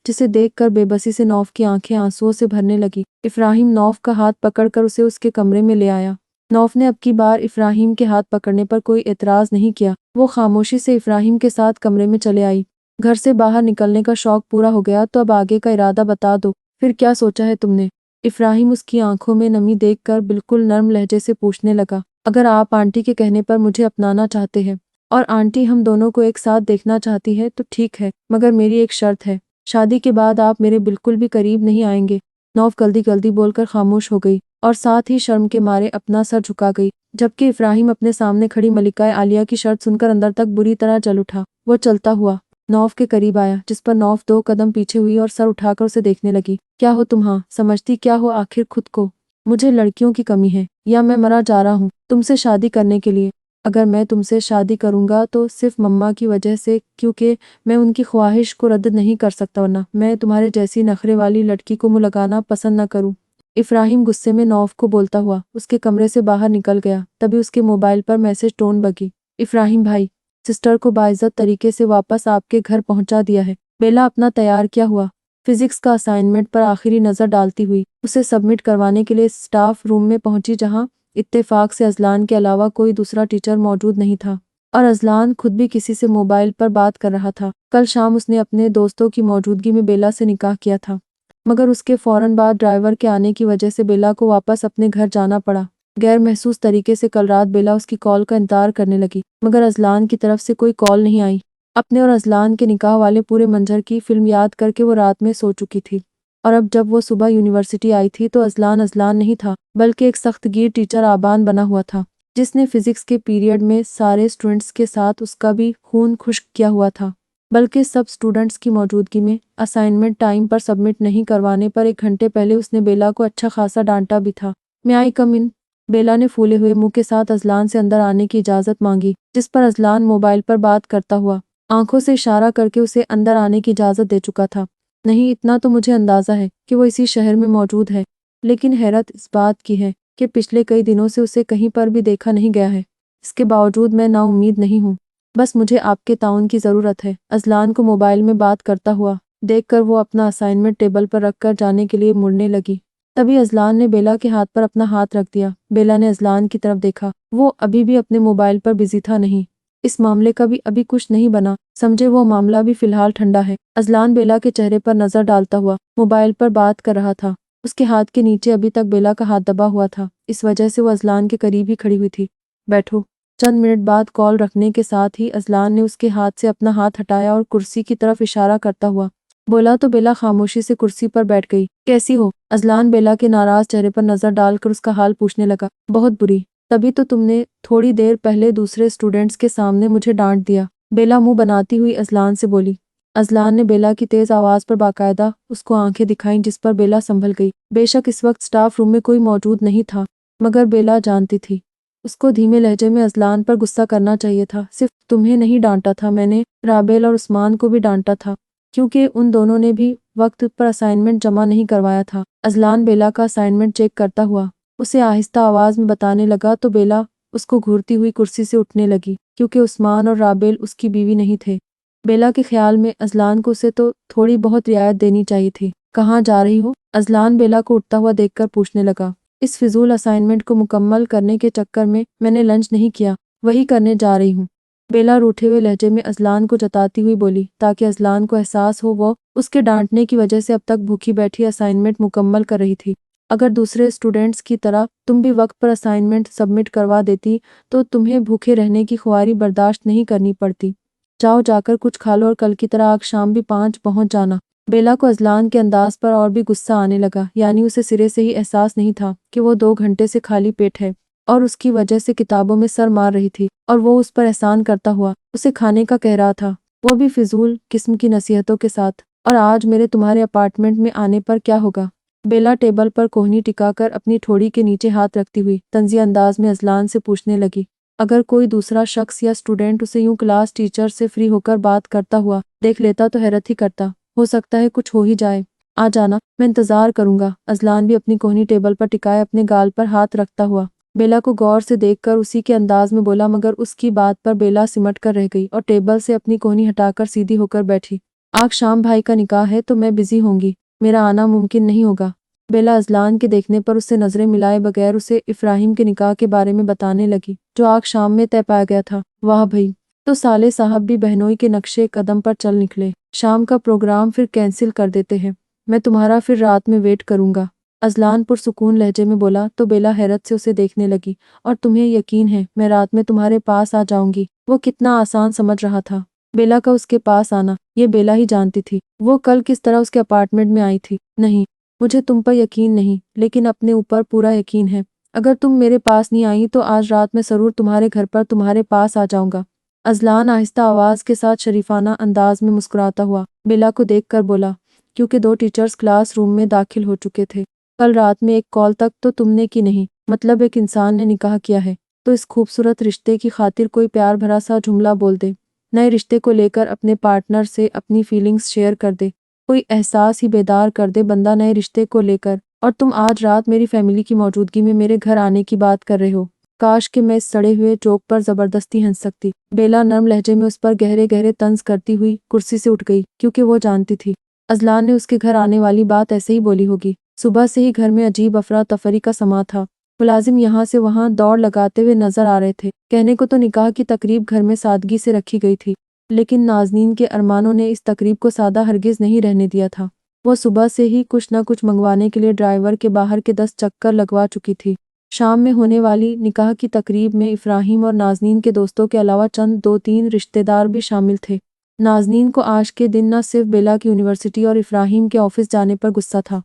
जिसे देखकर बेबसी से नौफ की आंखें आंसुओं से भरने लगी। इफ्राहिम नौफ का हाथ पकड़कर उसे उसके कमरे में ले आया। नौफ ने अब की बार इफ्राहिम के हाथ पकड़ने पर कोई एतराज नहीं किया। वो खामोशी से इफ्राहिम के साथ कमरे में चले आई। घर से बाहर निकलने का शौक पूरा हो गया तो अब आगे का इरादा बता दो, फिर क्या सोचा है तुमने? इब्राहिम उसकी आंखों में नमी देखकर बिल्कुल नर्म लहजे से पूछने लगा। अगर आप आंटी के कहने पर मुझे अपनाना चाहते हैं और आंटी हम दोनों को एक साथ देखना चाहती है तो ठीक है, मगर मेरी एक शर्त है, शादी के बाद आप मेरे बिल्कुल भी करीब नहीं आएंगे। नौफ जल्दी जल्दी बोलकर खामोश हो गई और साथ ही शर्म के मारे अपना सर झुका गई, जबकि इब्राहिम अपने सामने खड़ी मलिका आलिया की शर्त सुनकर अंदर तक बुरी तरह जल उठा। वो चलता हुआ नौफ के करीब आया, जिस पर नौफ 2 कदम पीछे हुई और सर उठाकर उसे देखने लगी। क्या हो तुम? हाँ, समझती क्या हो आखिर खुद को? मुझे लड़कियों की कमी है या मैं मरा जा रहा हूँ तुमसे शादी करने के लिए? अगर मैं तुमसे शादी करूंगा तो सिर्फ मम्मा की वजह से, क्योंकि मैं उनकी ख्वाहिश को रद्द नहीं कर सकता, वरना मैं तुम्हारे जैसी नखरे वाली लड़की को मुंह लगाना पसंद न करूं। इब्राहिम गुस्से में नौफ को बोलता हुआ उसके कमरे से बाहर निकल गया। तभी उसके मोबाइल पर मैसेज टोन बगी। इब्राहिम भाई, सिस्टर को बाइज्जत तरीके से वापस आपके घर पहुंचा दिया है। बेला अपना तैयार किया हुआ फिजिक्स का असाइनमेंट पर आखिरी नज़र डालती हुई उसे सबमिट करवाने के लिए स्टाफ रूम में पहुंची, जहां इत्तेफाक से अजलान के अलावा कोई दूसरा टीचर मौजूद नहीं था और अजलान खुद भी किसी से मोबाइल पर बात कर रहा था। कल शाम उसने अपने दोस्तों की मौजूदगी में बेला से निकाह किया था, मगर उसके फौरन बाद ड्राइवर के आने की वजह से बेला को वापस अपने घर जाना पड़ा। गैर महसूस तरीके से कल रात बेला उसकी कॉल का इंतजार करने लगी, मगर अजलान की तरफ से कोई कॉल नहीं आई। अपने और अजलान के निकाह वाले पूरे मंजर की फिल्म याद करके वो रात में सो चुकी थी और अब जब वो सुबह यूनिवर्सिटी आई थी तो अजलान अजलान नहीं था, बल्कि एक सख्तगीर टीचर आबान बना हुआ था, जिसने फिजिक्स के पीरियड में सारे स्टूडेंट्स के साथ उसका भी खून खुश्क किया हुआ था। बल्कि सब स्टूडेंट्स की मौजूदगी में असाइनमेंट टाइम पर सबमिट नहीं करवाने पर 1 घंटे पहले उसने बेला को अच्छा खासा डांटा भी था। मैं आई कम इन? बेला ने फूले हुए मुंह के साथ अजलान से अंदर आने की इजाज़त मांगी, जिस पर अजलान मोबाइल पर बात करता हुआ आंखों से इशारा करके उसे अंदर आने की इजाज़त दे चुका था। नहीं, इतना तो मुझे अंदाज़ा है कि वो इसी शहर में मौजूद है, लेकिन हैरत इस बात की है कि पिछले कई दिनों से उसे कहीं पर भी देखा नहीं गया है। इसके बावजूद मैं नाउम्मीद नहीं हूँ, बस मुझे आपके ताउन की ज़रूरत है। अजलान को मोबाइल में बात करता हुआ देखकर वो अपना असाइनमेंट टेबल पर रखकर जाने के लिए मुड़ने लगी। तभी अजलान ने बेला के हाथ पर अपना हाथ रख दिया। बेला ने अजलान की तरफ देखा, वो अभी भी अपने मोबाइल पर बिजी था। नहीं, इस मामले का भी अभी कुछ नहीं बना, समझे, वो मामला भी फिलहाल ठंडा है। अजलान बेला के चेहरे पर नजर डालता हुआ मोबाइल पर बात कर रहा था। उसके हाथ के नीचे अभी तक बेला का हाथ दबा हुआ था, इस वजह से वो अजलान के करीब ही खड़ी हुई थी। बैठो। चंद मिनट बाद कॉल रखने के साथ ही अजलान ने उसके हाथ से अपना हाथ हटाया और कुर्सी की तरफ इशारा करता हुआ बोला तो बेला खामोशी से कुर्सी पर बैठ गई। कैसी हो? अजलान बेला के नाराज चेहरे पर नजर डालकर उसका हाल पूछने लगा। बहुत बुरी। तभी तो तुमने थोड़ी देर पहले दूसरे स्टूडेंट्स के सामने मुझे डांट दिया, बेला मुंह बनाती हुई अजलान से बोली। अजलान ने बेला की तेज आवाज पर बाकायदा उसको आंखें दिखाईं, जिस पर बेला संभल गई। बेशक इस वक्त स्टाफ रूम में कोई मौजूद नहीं था, मगर बेला जानती थी उसको धीमे लहजे में अजलान पर गुस्सा करना चाहिए था। सिर्फ तुम्हें नहीं डांटा था, मैंने राबेल और उस्मान को भी डांटा था, क्योंकि उन दोनों ने भी वक्त पर असाइनमेंट जमा नहीं करवाया था। अजलान बेला का असाइनमेंट चेक करता हुआ उसे आहिस्ता आवाज में बताने लगा तो बेला उसको घूरती हुई कुर्सी से उठने लगी, क्योंकि उस्मान और राबेल उसकी बीवी नहीं थे। बेला के ख्याल में अजलान को उसे तो थोड़ी बहुत रियायत देनी चाहिए थी। कहाँ जा रही हो? अजलान बेला को उठता हुआ देखकर पूछने लगा। इस फिजूल असाइनमेंट को मुकम्मल करने के चक्कर में मैंने लंच नहीं किया, वही करने जा रही हूँ, बेला रूठे हुए लहजे में अजलान को जताती हुई बोली, ताकि अजलान को एहसास हो वो उसके डांटने की वजह से अब तक भूखी बैठी असाइनमेंट मुकम्मल कर रही थी। अगर दूसरे स्टूडेंट्स की तरह तुम भी वक्त पर असाइनमेंट सबमिट करवा देती तो तुम्हें भूखे रहने की ख्वारी बर्दाश्त नहीं करनी पड़ती। जाओ, जाकर कुछ खा लो और कल की तरह आज शाम भी 5 पहुंच जाना। बेला को अजलान के अंदाज पर और भी गुस्सा आने लगा, यानी उसे सिरे से ही एहसास नहीं था कि वो 2 घंटे से खाली पेट है और उसकी वजह से किताबों में सर मार रही थी और वो उस पर एहसान करता हुआ उसे खाने का कह रहा था, वो भी फिजूल किस्म की नसीहतों के साथ। और आज मेरे तुम्हारे अपार्टमेंट में आने पर क्या होगा? बेला टेबल पर कोहनी टिकाकर अपनी ठोड़ी के नीचे हाथ रखती हुई तंज़िया अंदाज में अजलान से पूछने लगी। अगर कोई दूसरा शख्स या स्टूडेंट उसे यूं क्लास टीचर से फ्री होकर बात करता हुआ देख लेता तो हैरत ही करता। हो सकता है कुछ हो ही जाए। आ जाना, मैं इंतजार करूंगा। अजलान भी अपनी कोहनी टेबल पर टिकाए अपने गाल पर हाथ रखता हुआ बेला को गौर से देखकर उसी के अंदाज में बोला, मगर उसकी बात पर बेला सिमट कर रह गई और टेबल से अपनी कोहनी हटाकर सीधी होकर बैठी। आज शाम भाई का निकाह है तो मैं बिजी होंगी, मेरा आना मुमकिन नहीं होगा। बेला अजलान के देखने पर उससे नजरें मिलाए बगैर उसे इब्राहिम के निकाह के बारे में बताने लगी, जो आज शाम में तय पाया गया था। वाह भई, तो साले साहब भी बहनोई के नक्शे कदम पर चल निकले। शाम का प्रोग्राम फिर कैंसिल कर देते हैं, मैं तुम्हारा फिर रात में वेट करूंगा। अजलान पुरसुकून लहजे में बोला तो बेला हैरत से उसे देखने लगी। और तुम्हें यकीन है मैं रात में तुम्हारे पास आ जाऊंगी? वो कितना आसान समझ रहा था बेला का उसके पास आना, ये बेला ही जानती थी। वो कल किस तरह उसके अपार्टमेंट में आई थी। नहीं, मुझे तुम पर यकीन नहीं, लेकिन अपने ऊपर पूरा यकीन है। अगर तुम मेरे पास नहीं आई तो आज रात में जरूर तुम्हारे घर पर तुम्हारे पास आ जाऊंगा। अजलान आहिस्ता आवाज के साथ शरीफाना अंदाज में मुस्कुराता हुआ बेला को देखकर बोला, क्योंकि 2 टीचर्स क्लासरूम में दाखिल हो चुके थे। कल रात में एक कॉल तक तो तुमने की नहीं, मतलब एक इंसान ने निकाह किया है तो इस खूबसूरत रिश्ते की खातिर कोई प्यार भरा सा जुमला बोल दे, नए रिश्ते को लेकर अपने पार्टनर से अपनी फीलिंग्स शेयर कर दे, कोई एहसास ही बेदार कर दे बंदा नए रिश्ते को लेकर। और तुम आज रात मेरी फैमिली की मौजूदगी में मेरे घर आने की बात कर रहे हो। काश कि मैं इस सड़े हुए चौक पर जबरदस्ती हंस सकती। बेला नरम लहजे में उस पर गहरे गहरे तंज करती हुई कुर्सी से उठ गई, क्योंकि वो जानती थी अजलान ने उसके घर आने वाली बात ऐसे ही बोली होगी। सुबह से ही घर में अजीब अफरा तफरी का समा था। मुलाजिम यहाँ से वहाँ दौड़ लगाते हुए नजर आ रहे थे। कहने को तो निकाह की तकरीब घर में सादगी से रखी गई थी, लेकिन नाजनीन के अरमानों ने इस तकरीब को सादा हरगिज नहीं रहने दिया था। वो सुबह से ही कुछ न कुछ मंगवाने के लिए ड्राइवर के बाहर के 10 चक्कर लगवा चुकी थी। शाम में होने वाली निकाह की तकरीब में इफ्राहिम और नाजनीन के दोस्तों के अलावा चंद 2-3 रिश्तेदार भी शामिल थे। नाजनीन को आज के दिन न सिर्फ बेला की यूनिवर्सिटी और इफ्राहिम के ऑफिस जाने पर गुस्सा था,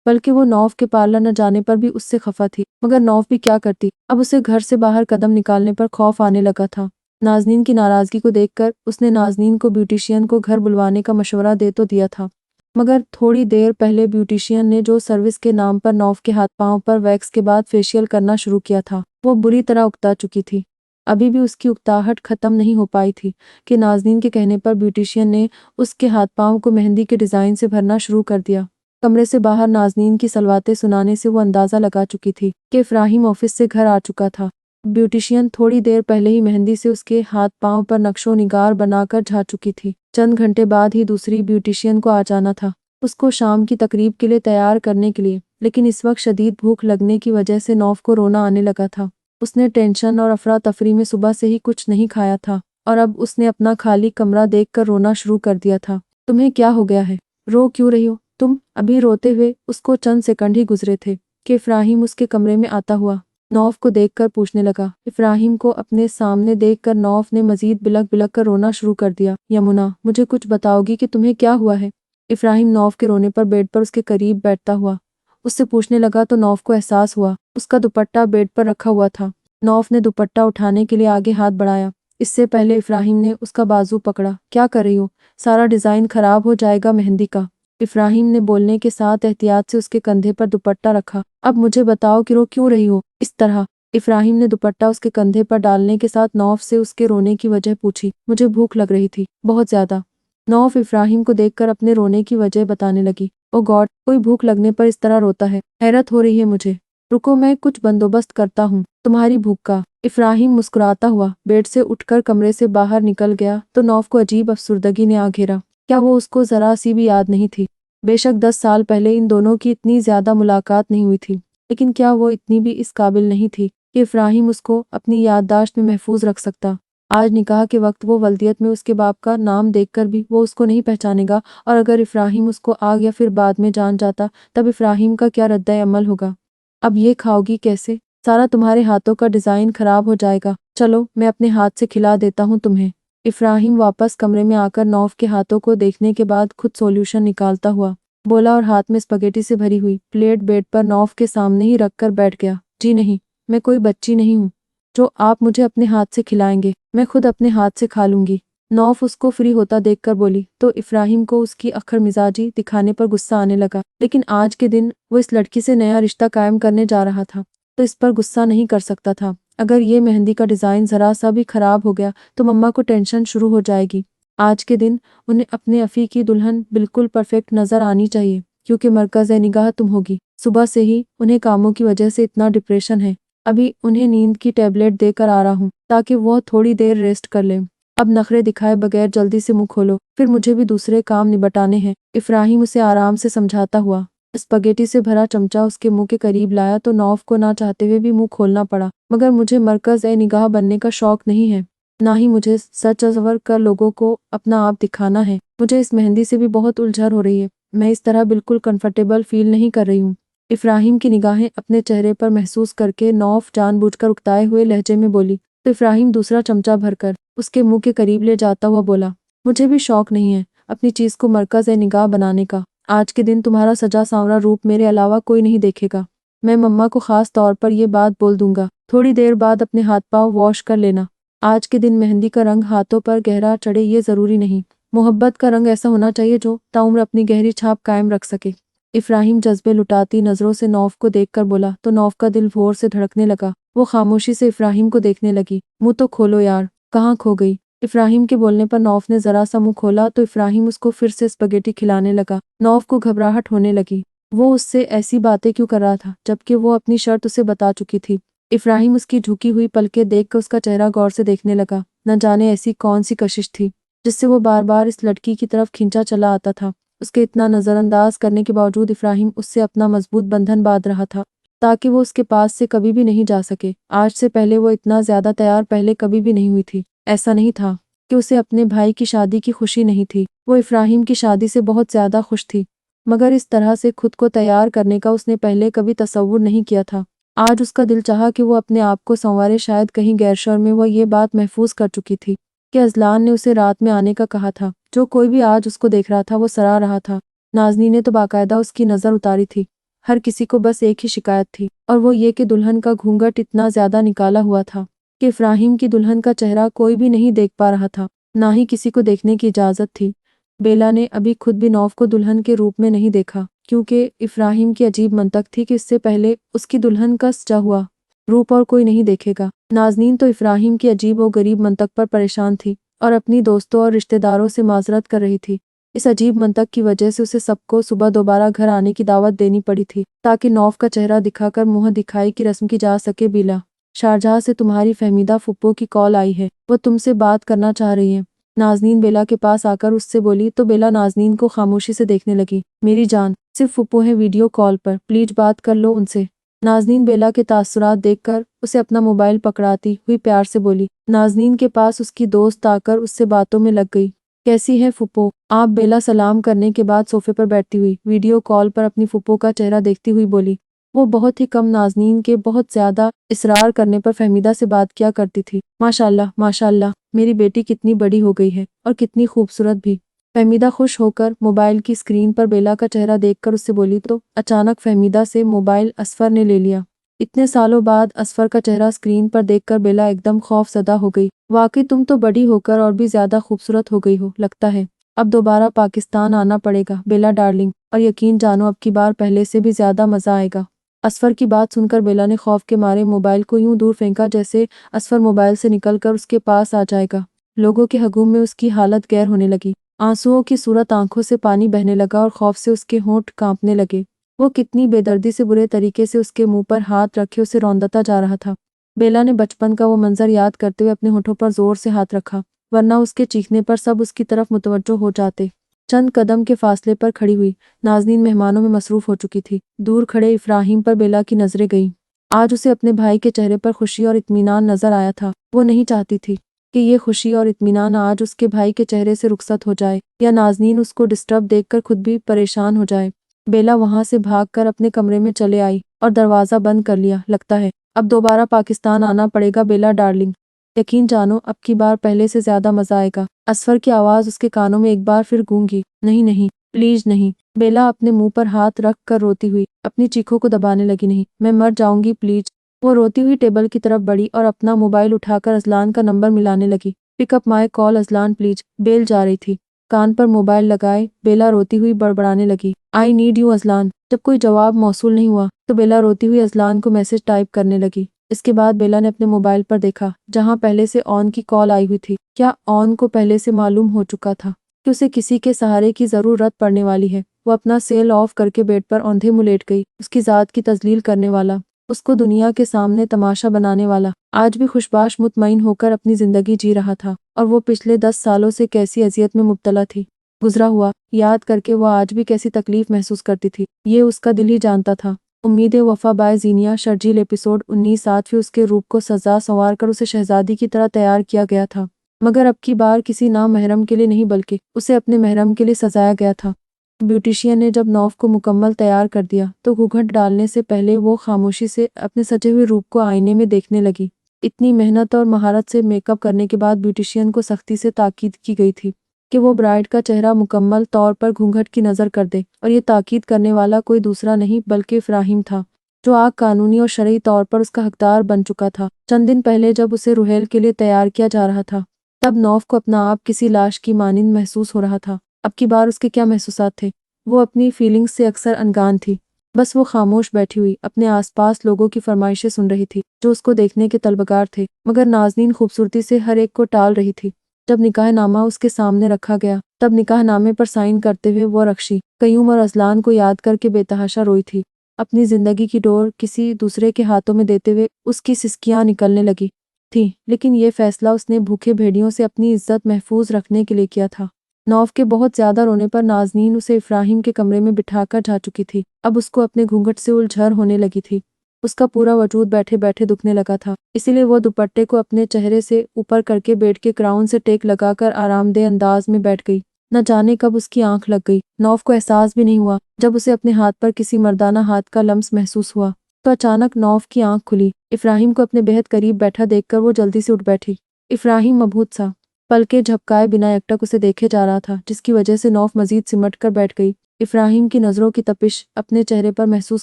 बल्कि वो नौफ के पार्लर न जाने पर भी उससे खफा थी। मगर नौफ भी क्या करती, अब उसे घर से बाहर कदम निकालने पर खौफ आने लगा था। नाजनीन की नाराजगी को देखकर उसने नाजनीन को ब्यूटिशियन को घर बुलवाने का मशवरा दे तो दिया था, मगर थोड़ी देर पहले ब्यूटिशियन ने जो सर्विस के नाम पर नौफ के हाथ पांव पर वैक्स के बाद फेशियल करना शुरू किया था, वो बुरी तरह उकता चुकी थी। अभी भी उसकी उकताहट खत्म नहीं हो पाई थी कि नाजनीन के कहने पर ब्यूटिशियन ने उसके हाथ पांव को मेहंदी के डिजाइन से भरना शुरू कर दिया। कमरे से बाहर नाजनीन की सलवातें सुनाने से वो अंदाजा लगा चुकी थी कि इफ्राहिम ऑफिस से घर आ चुका था। ब्यूटिशियन थोड़ी देर पहले ही मेहंदी से उसके हाथ पांव पर नक्शो निगार बनाकर झा चुकी थी। चंद घंटे बाद ही दूसरी ब्यूटिशियन को आ जाना था उसको शाम की तकरीब के लिए तैयार करने के लिए, लेकिन इस वक्त शदीद भूख लगने की वजह से नौफ को रोना आने लगा था। उसने टेंशन और अफरा तफरी में सुबह से ही कुछ नहीं खाया था और अब उसने अपना खाली कमरा देखकर रोना शुरू कर दिया था। तुम्हें क्या हो गया है, रो क्यों रही हो तुम? अभी रोते हुए उसको चंद सेकंड ही गुजरे थे कि इफ्राहिम उसके कमरे में आता हुआ नौफ को देखकर पूछने लगा। इफ्राहिम को अपने सामने देखकर नौफ ने मजीद बिलक बिलक कर रोना शुरू कर दिया। यमुना, मुझे कुछ बताओगी कि तुम्हें क्या हुआ है? इफ्राहिम नौफ के रोने पर बेड पर उसके करीब बैठता हुआ उससे पूछने लगा तो नौफ को एहसास हुआ उसका दुपट्टा बेड पर रखा हुआ था। नौफ ने दुपट्टा उठाने के लिए आगे हाथ बढ़ाया, इससे पहले इफ्राहिम ने उसका बाजू पकड़ा। क्या कर रही हो? सारा डिजाइन खराब हो जाएगा मेहंदी का। इफ्राहिम ने बोलने के साथ एहतियात से उसके कंधे पर दुपट्टा रखा। अब मुझे बताओ कि रो क्यों रही हो इस तरह? इफ्राहिम ने दुपट्टा उसके कंधे पर डालने के साथ नौफ से उसके रोने की वजह पूछी। मुझे भूख लग रही थी, बहुत ज्यादा। नौफ इफ्राहिम को देखकर अपने रोने की वजह बताने लगी। ओ गॉड, कोई भूख लगने पर इस तरह रोता है? हैरत हो रही है मुझे। रुको, मैं कुछ बंदोबस्त करता हूँ तुम्हारी भूख का। इफ्राहिम मुस्कुराता हुआ बेड से उठकर कमरे से बाहर निकल गया तो नौफ को अजीब अफसुर्दगी ने आ घेरा। क्या वो उसको जरा सी भी याद नहीं थी? बेशक 10 साल पहले इन दोनों की इतनी ज्यादा मुलाकात नहीं हुई थी, लेकिन क्या वो इतनी भी इस काबिल नहीं थी कि इफ्राहिम उसको अपनी याददाश्त में महफूज रख सकता? आज निकाह के वक्त वो वल्दियत में उसके बाप का नाम देखकर भी वो उसको नहीं पहचानेगा, और अगर इफ्राहिम उसको आग या फिर बाद में जान जाता तब इफ्राहिम का क्या रद्द अमल होगा? अब ये खाओगी कैसे? सारा तुम्हारे हाथों का डिजाइन खराब हो जाएगा। चलो मैं अपने हाथ से खिला देता हूँ तुम्हें। इफ्राहिम वापस कमरे में आकर नौफ के हाथों को देखने के बाद खुद सॉल्यूशन निकालता हुआ बोला और हाथ में स्पगेटी से भरी हुई प्लेट बेड पर नौफ के सामने ही रखकर बैठ गया। जी नहीं, मैं कोई बच्ची नहीं हूँ जो आप मुझे अपने हाथ से खिलाएंगे, मैं खुद अपने हाथ से खा लूंगी। नौफ उसको फ्री होता देखकर बोली तो इफ्राहिम को उसकी अक्खर मिजाजी दिखाने पर गुस्सा आने लगा, लेकिन आज के दिन वो इस लड़की से नया रिश्ता कायम करने जा रहा था तो इस पर गुस्सा नहीं कर सकता था। अगर ये मेहंदी का डिजाइन जरा सा भी खराब हो गया तो मम्मा को टेंशन शुरू हो जाएगी। आज के दिन उन्हें अपने अफी की दुल्हन बिल्कुल परफेक्ट नजर आनी चाहिए, क्योंकि मरकज़ निगाह तुम होगी। सुबह से ही उन्हें कामों की वजह से इतना डिप्रेशन है। अभी उन्हें नींद की टैबलेट देकर आ रहा हूँ ताकि वह थोड़ी देर रेस्ट कर लें। अब नखरे दिखाए बगैर जल्दी से मुंह खोलो, फिर मुझे भी दूसरे काम निपटाने हैं। इफ्राहिम उसे आराम से समझाता हुआ स्पगेटी से भरा चमचा उसके मुंह के करीब लाया तो नौफ को ना चाहते हुए भी मुंह खोलना पड़ा। मगर मुझे मरकज़ निगाह बनने का शौक नहीं है। ना ही मुझे सच अज़वर कर लोगों को अपना आप दिखाना है। मुझे इस मेहंदी से भी बहुत उलझन हो रही है। मैं इस तरह बिल्कुल कंफर्टेबल फील नहीं कर रही हूँ। इफ्राहिम की निगाहें अपने चेहरे पर महसूस करके नौफ जानबूझकर उकताए हुए लहजे में बोली, तो इफ्राहिम दूसरा चमचा भरकर उसके मुंह के करीब ले जाता हुआ बोला, मुझे भी शौक नहीं है अपनी चीज़ को मरकज़-ए-निगाह बनाने का। आज के दिन तुम्हारा सजा सांवरा रूप मेरे अलावा कोई नहीं देखेगा। मैं मम्मा को ख़ास तौर पर यह बात बोल दूंगा। थोड़ी देर बाद अपने हाथ पाँव वॉश कर लेना। आज के दिन मेहंदी का रंग हाथों पर गहरा चढ़े ये ज़रूरी नहीं। मोहब्बत का रंग ऐसा होना चाहिए जो ताउम्र अपनी गहरी छाप कायम रख सके। इफ्राहिम जज्बे लुटाती नज़रों से नौफ को देखकर बोला, तो नौफ का दिल भोर से धड़कने लगा। वो खामोशी से इफ्राहिम को देखने लगी। मुँह तो खोलो यार, कहाँ खो गई? इफ्राहिम के बोलने पर नौफ ने ज़रा सा मुँह खोला तो इफ्राहिम उसको फिर से स्पगेटी खिलाने लगा। नौफ को घबराहट होने लगी। वो उससे ऐसी बातें क्यों कर रहा था जबकि वो अपनी शर्त उसे बता चुकी थी। इफ्राहिम उसकी झुकी हुई पलकें देखकर उसका चेहरा गौर से देखने लगा। न जाने ऐसी कौन सी कशिश थी जिससे वो बार बार इस लड़की की तरफ खींचा चला आता था। उसके इतना नज़रअंदाज करने के बावजूद इफ्राहिम उससे अपना मजबूत बंधन बांध रहा था ताकि वो उसके पास से कभी भी नहीं जा सके। आज से पहले वो इतना ज़्यादा तैयार पहले कभी भी नहीं हुई थी। ऐसा नहीं था कि उसे अपने भाई की शादी की खुशी नहीं थी। वो इफ्राहिम की शादी से बहुत ज़्यादा खुश थी, मगर इस तरह से खुद को तैयार करने का उसने पहले कभी तसव्वुर नहीं किया था। आज उसका दिल चाहा कि वो अपने आप को संवारे। शायद कहीं गैरशौर में वो ये बात महफूज कर चुकी थी कि अज़लान ने उसे रात में आने का कहा था। जो कोई भी आज उसको देख रहा था वो सराह रहा था। नाज़नीन ने तो बाकायदा उसकी नज़र उतारी थी। हर किसी को बस एक ही शिकायत थी और वो ये कि दुल्हन का घूंघट इतना ज़्यादा निकाला हुआ था कि इफ्राहिम की दुल्हन का चेहरा कोई भी नहीं देख पा रहा था, ना ही किसी को देखने की इजाज़त थी। बेला ने अभी खुद भी नौफ को दुल्हन के रूप में नहीं देखा, क्योंकि इफ्राहिम की अजीब मंतक थी कि इससे पहले उसकी दुल्हन का सजा हुआ रूप और कोई नहीं देखेगा। नाज़नीन तो इफ्राहिम की अजीब और गरीब मंतक पर परेशान थी और अपनी दोस्तों और रिश्तेदारों से माजरत कर रही थी। इस अजीब मंतक की वजह से उसे सबको सुबह दोबारा घर आने की दावत देनी पड़ी थी ताकि नौफ का चेहरा दिखाकर मुँह दिखाई की रस्म की जा सके। बेला, शारजाह से तुम्हारी फहमीदा फुप्पो की कॉल आई है, वो तुमसे बात करना चाह रही है। नाज़नीन बेला के पास आकर उससे बोली तो बेला नाज़नीन को खामोशी से देखने लगी। मेरी जान, सिर्फ फुप्पो है वीडियो कॉल पर, प्लीज बात कर लो उनसे। नाज़नीन बेला के तासुरात देखकर उसे अपना मोबाइल पकड़ाती हुई प्यार से बोली। नाज़नीन के पास उसकी दोस्त आकर उससे बातों में लग गई। कैसी है फुप्पो आप? बेला सलाम करने के बाद सोफे पर बैठती हुई वीडियो कॉल पर अपनी फुप्पो का चेहरा देखती हुई बोली। वो बहुत ही कम नाज़नीन के बहुत ज़्यादा इसरार करने पर फहमीदा से बात किया करती थी। माशाल्लाह माशाल्लाह, मेरी बेटी कितनी बड़ी हो गई है और कितनी खूबसूरत भी। फहमीदा खुश होकर मोबाइल की स्क्रीन पर बेला का चेहरा देखकर उससे बोली तो अचानक फहमीदा से मोबाइल असफर ने ले लिया। इतने सालों बाद असफर का चेहरा स्क्रीन पर देखकर बेला एकदम खौफजदा हो गई। वाकई तुम तो बड़ी होकर और भी ज़्यादा खूबसूरत हो गई हो लगता है। अब दोबारा पाकिस्तान आना पड़ेगा बेला डार्लिंग, और यकीन जानो अब की बार पहले से भी ज़्यादा मज़ा आएगा। असफर की बात सुनकर बेला ने खौफ के मारे मोबाइल को यूं दूर फेंका जैसे असफर मोबाइल से निकलकर उसके पास आ जाएगा। लोगों के हजूम में उसकी हालत गैर होने लगी। आंसुओं की सूरत आंखों से पानी बहने लगा और खौफ से उसके होंठ कांपने लगे। वो कितनी बेदर्दी से बुरे तरीके से उसके मुंह पर हाथ रखे उसे रौंदता जा रहा था। बेला ने बचपन का वो मंजर याद करते हुए अपने होठों पर जोर से हाथ रखा, वरना उसके चीखने पर सब उसकी तरफ मुतवज्जो हो जाते। चंद कदम के फासले पर खड़ी हुई नाज़नीन मेहमानों में मसरूफ हो चुकी थी। दूर खड़े इफ्राहिम पर बेला की नजरें गईं। आज उसे अपने भाई के चेहरे पर खुशी और इत्मीनान नजर आया था। वो नहीं चाहती थी कि ये खुशी और इत्मीनान आज उसके भाई के चेहरे से रुखसत हो जाए या नाज़नीन उसको डिस्टर्ब देखकर खुद भी परेशान हो जाए। बेला वहां से भागकर अपने कमरे में चले आई और दरवाज़ा बंद कर लिया। लगता है अब दोबारा पाकिस्तान आना पड़ेगा बेला डार्लिंग, यकीन जानो अब की बार पहले से ज़्यादा मज़ा आएगा। असफर की आवाज़ उसके कानों में एक बार फिर गूंगी। नहीं नहीं प्लीज नहीं। बेला अपने मुंह पर हाथ रख कर रोती हुई अपनी चीखों को दबाने लगी। नहीं, मैं मर जाऊंगी प्लीज। वो रोती हुई टेबल की तरफ बढ़ी और अपना मोबाइल उठाकर अज़लान का नंबर मिलाने लगी। Pick up my call Azlan please. Bell जा रही थी। कान पर मोबाइल लगाए बेला रोती हुई बड़बड़ाने लगी। I need you Azlan. जब कोई जवाब मौसूल नहीं हुआ तो बेला रोती हुई अज़लान को मैसेज टाइप करने लगी। इसके बाद बेला ने अपने मोबाइल पर देखा जहां पहले से ऑन की कॉल आई हुई थी। क्या ऑन को पहले से मालूम हो चुका था कि उसे किसी के सहारे की ज़रूरत पड़ने वाली है? वो अपना सेल ऑफ करके बेड पर औंधे मुँह लेट गई। उसकी ज़ात की तजलील करने वाला, उसको दुनिया के सामने तमाशा बनाने वाला आज भी खुशबाश मुतमईन होकर अपनी ज़िंदगी जी रहा था, और वो पिछले 10 सालों से कैसी अजियत में मुब्तला थी। गुजरा हुआ याद करके वो आज भी कैसी तकलीफ महसूस करती थी, ये उसका दिल ही जानता था। उम्मीद वफा बाय जीनिया शर्जील एपिसोड 19। 7वीं उसके रूप को सजा संवार कर उसे शहजादी की तरह तैयार किया गया था। मगर अब की बार किसी नामहरम के लिए नहीं बल्कि उसे अपने महरम के लिए सजाया गया था। ब्यूटिशियन ने जब नौफ को मुकम्मल तैयार कर दिया तो घूंघट डालने से पहले वो खामोशी से अपने सजे हुए रूप को आईने में देखने लगी। इतनी मेहनत और महारत से मेकअप करने के बाद ब्यूटिशियन को सख्ती से ताकीद की गई थी कि वो ब्राइड का चेहरा मुकम्मल तौर पर घूंघट की नज़र कर दे, और ये ताकीद करने वाला कोई दूसरा नहीं बल्कि इफ्राहिम था, जो आग कानूनी और शरई तौर पर उसका हकदार बन चुका था। चंद दिन पहले जब उसे रुहेल के लिए तैयार किया जा रहा था, तब नौफ को अपना आप किसी लाश की मानिंद महसूस हो रहा था। अब की बार उसके क्या महसूसात थे? वो अपनी फीलिंग्स से अक्सर अनगान थी। बस वो खामोश बैठी हुई अपने आसपास लोगों की फरमाइशें सुन रही थी जो उसको देखने के तलबगार थे, मगर नाज़नीन खूबसूरती से हर एक को टाल रही थी। जब निकाहनामा उसके सामने रखा गया, तब निकाहनामे पर साइन करते हुए वो रख्शी, कयूम और अजलान को याद करके बेतहाशा रोई थी। अपनी जिंदगी की डोर किसी दूसरे के हाथों में देते हुए उसकी सिसकियां निकलने लगी थी, लेकिन ये फैसला उसने भूखे भेड़ियों से अपनी इज्जत महफूज रखने के लिए किया था। नौफ के बहुत ज्यादा रोने पर नाज़नीन उसे इफ्राहिम के कमरे में बिठाकर जा चुकी थी। अब उसको अपने घूंघट से उलझर होने लगी थी। उसका पूरा वजूद बैठे बैठे दुखने लगा था, इसीलिए वो दुपट्टे को अपने चेहरे से ऊपर करके बेड के क्राउन से टेक लगाकर आरामदेह अंदाज में बैठ गई। न जाने कब उसकी आंख लग गई। नौफ को एहसास भी नहीं हुआ। जब उसे अपने हाथ पर किसी मर्दाना हाथ का लम्स महसूस हुआ तो अचानक नौफ की आंख खुली। इफ्राहिम को अपने बेहद करीब बैठा देखकर वो जल्दी से उठ बैठी। इफ्राहिम मबहूत सा पलके झपकाए बिना एकटक उसे देखे जा रहा था, जिसकी वजह से नौफ मजीद सिमट कर बैठ गई। इफ्राहिम की नज़रों की तपिश अपने चेहरे पर महसूस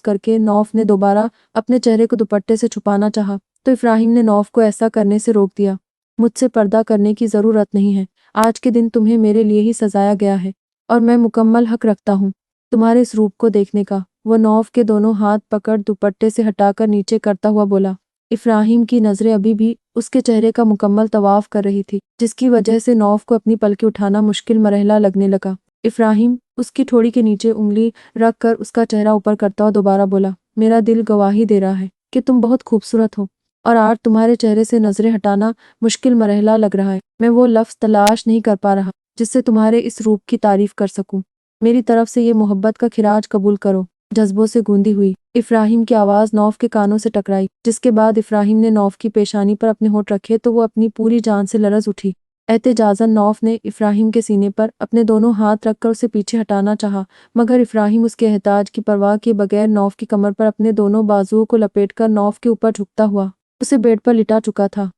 करके नौफ ने दोबारा अपने चेहरे को दुपट्टे से छुपाना चाहा, तो इफ्राहिम ने नौफ को ऐसा करने से रोक दिया। मुझसे पर्दा करने की ज़रूरत नहीं है। आज के दिन तुम्हें मेरे लिए ही सजाया गया है और मैं मुकम्मल हक रखता हूँ तुम्हारे इस रूप को देखने का। वो नौफ के दोनों हाथ पकड़ दुपट्टे से हटाकर नीचे करता हुआ बोला। इफ्राहिम की नज़रें अभी भी उसके चेहरे का मुकम्मल तवाफ कर रही थी, जिसकी वजह से नौफ को अपनी पलकें उठाना मुश्किल मरहला लगने लगा। इफ्राहिम उसकी ठोड़ी के नीचे उंगली रख कर उसका चेहरा ऊपर करता हुआ दोबारा बोला, मेरा दिल गवाही दे रहा है कि तुम बहुत खूबसूरत हो और आज तुम्हारे चेहरे से नजरें हटाना मुश्किल मरहला लग रहा है। मैं वो लफ्ज़ तलाश नहीं कर पा रहा जिससे तुम्हारे इस रूप की तारीफ कर सकूं। मेरी तरफ से ये मोहब्बत का खिराज कबूल करो। जज्बों से गूंदी हुई इफ्राहिम की आवाज़ नौफ के कानों से टकराई, जिसके बाद इफ्राहिम ने नौफ की पेशानी पर अपने होंठ रखे तो वो अपनी पूरी जान से लरज उठी। एहतेजाज़न नौफ ने इफ्राहिम के सीने पर अपने दोनों हाथ रखकर उसे पीछे हटाना चाहा, मगर इफ्राहिम उसके एहताज की परवाह किए बगैर नौफ की कमर पर अपने दोनों बाजुओं को लपेटकर नौफ के ऊपर झुकता हुआ उसे बेड पर लिटा चुका था।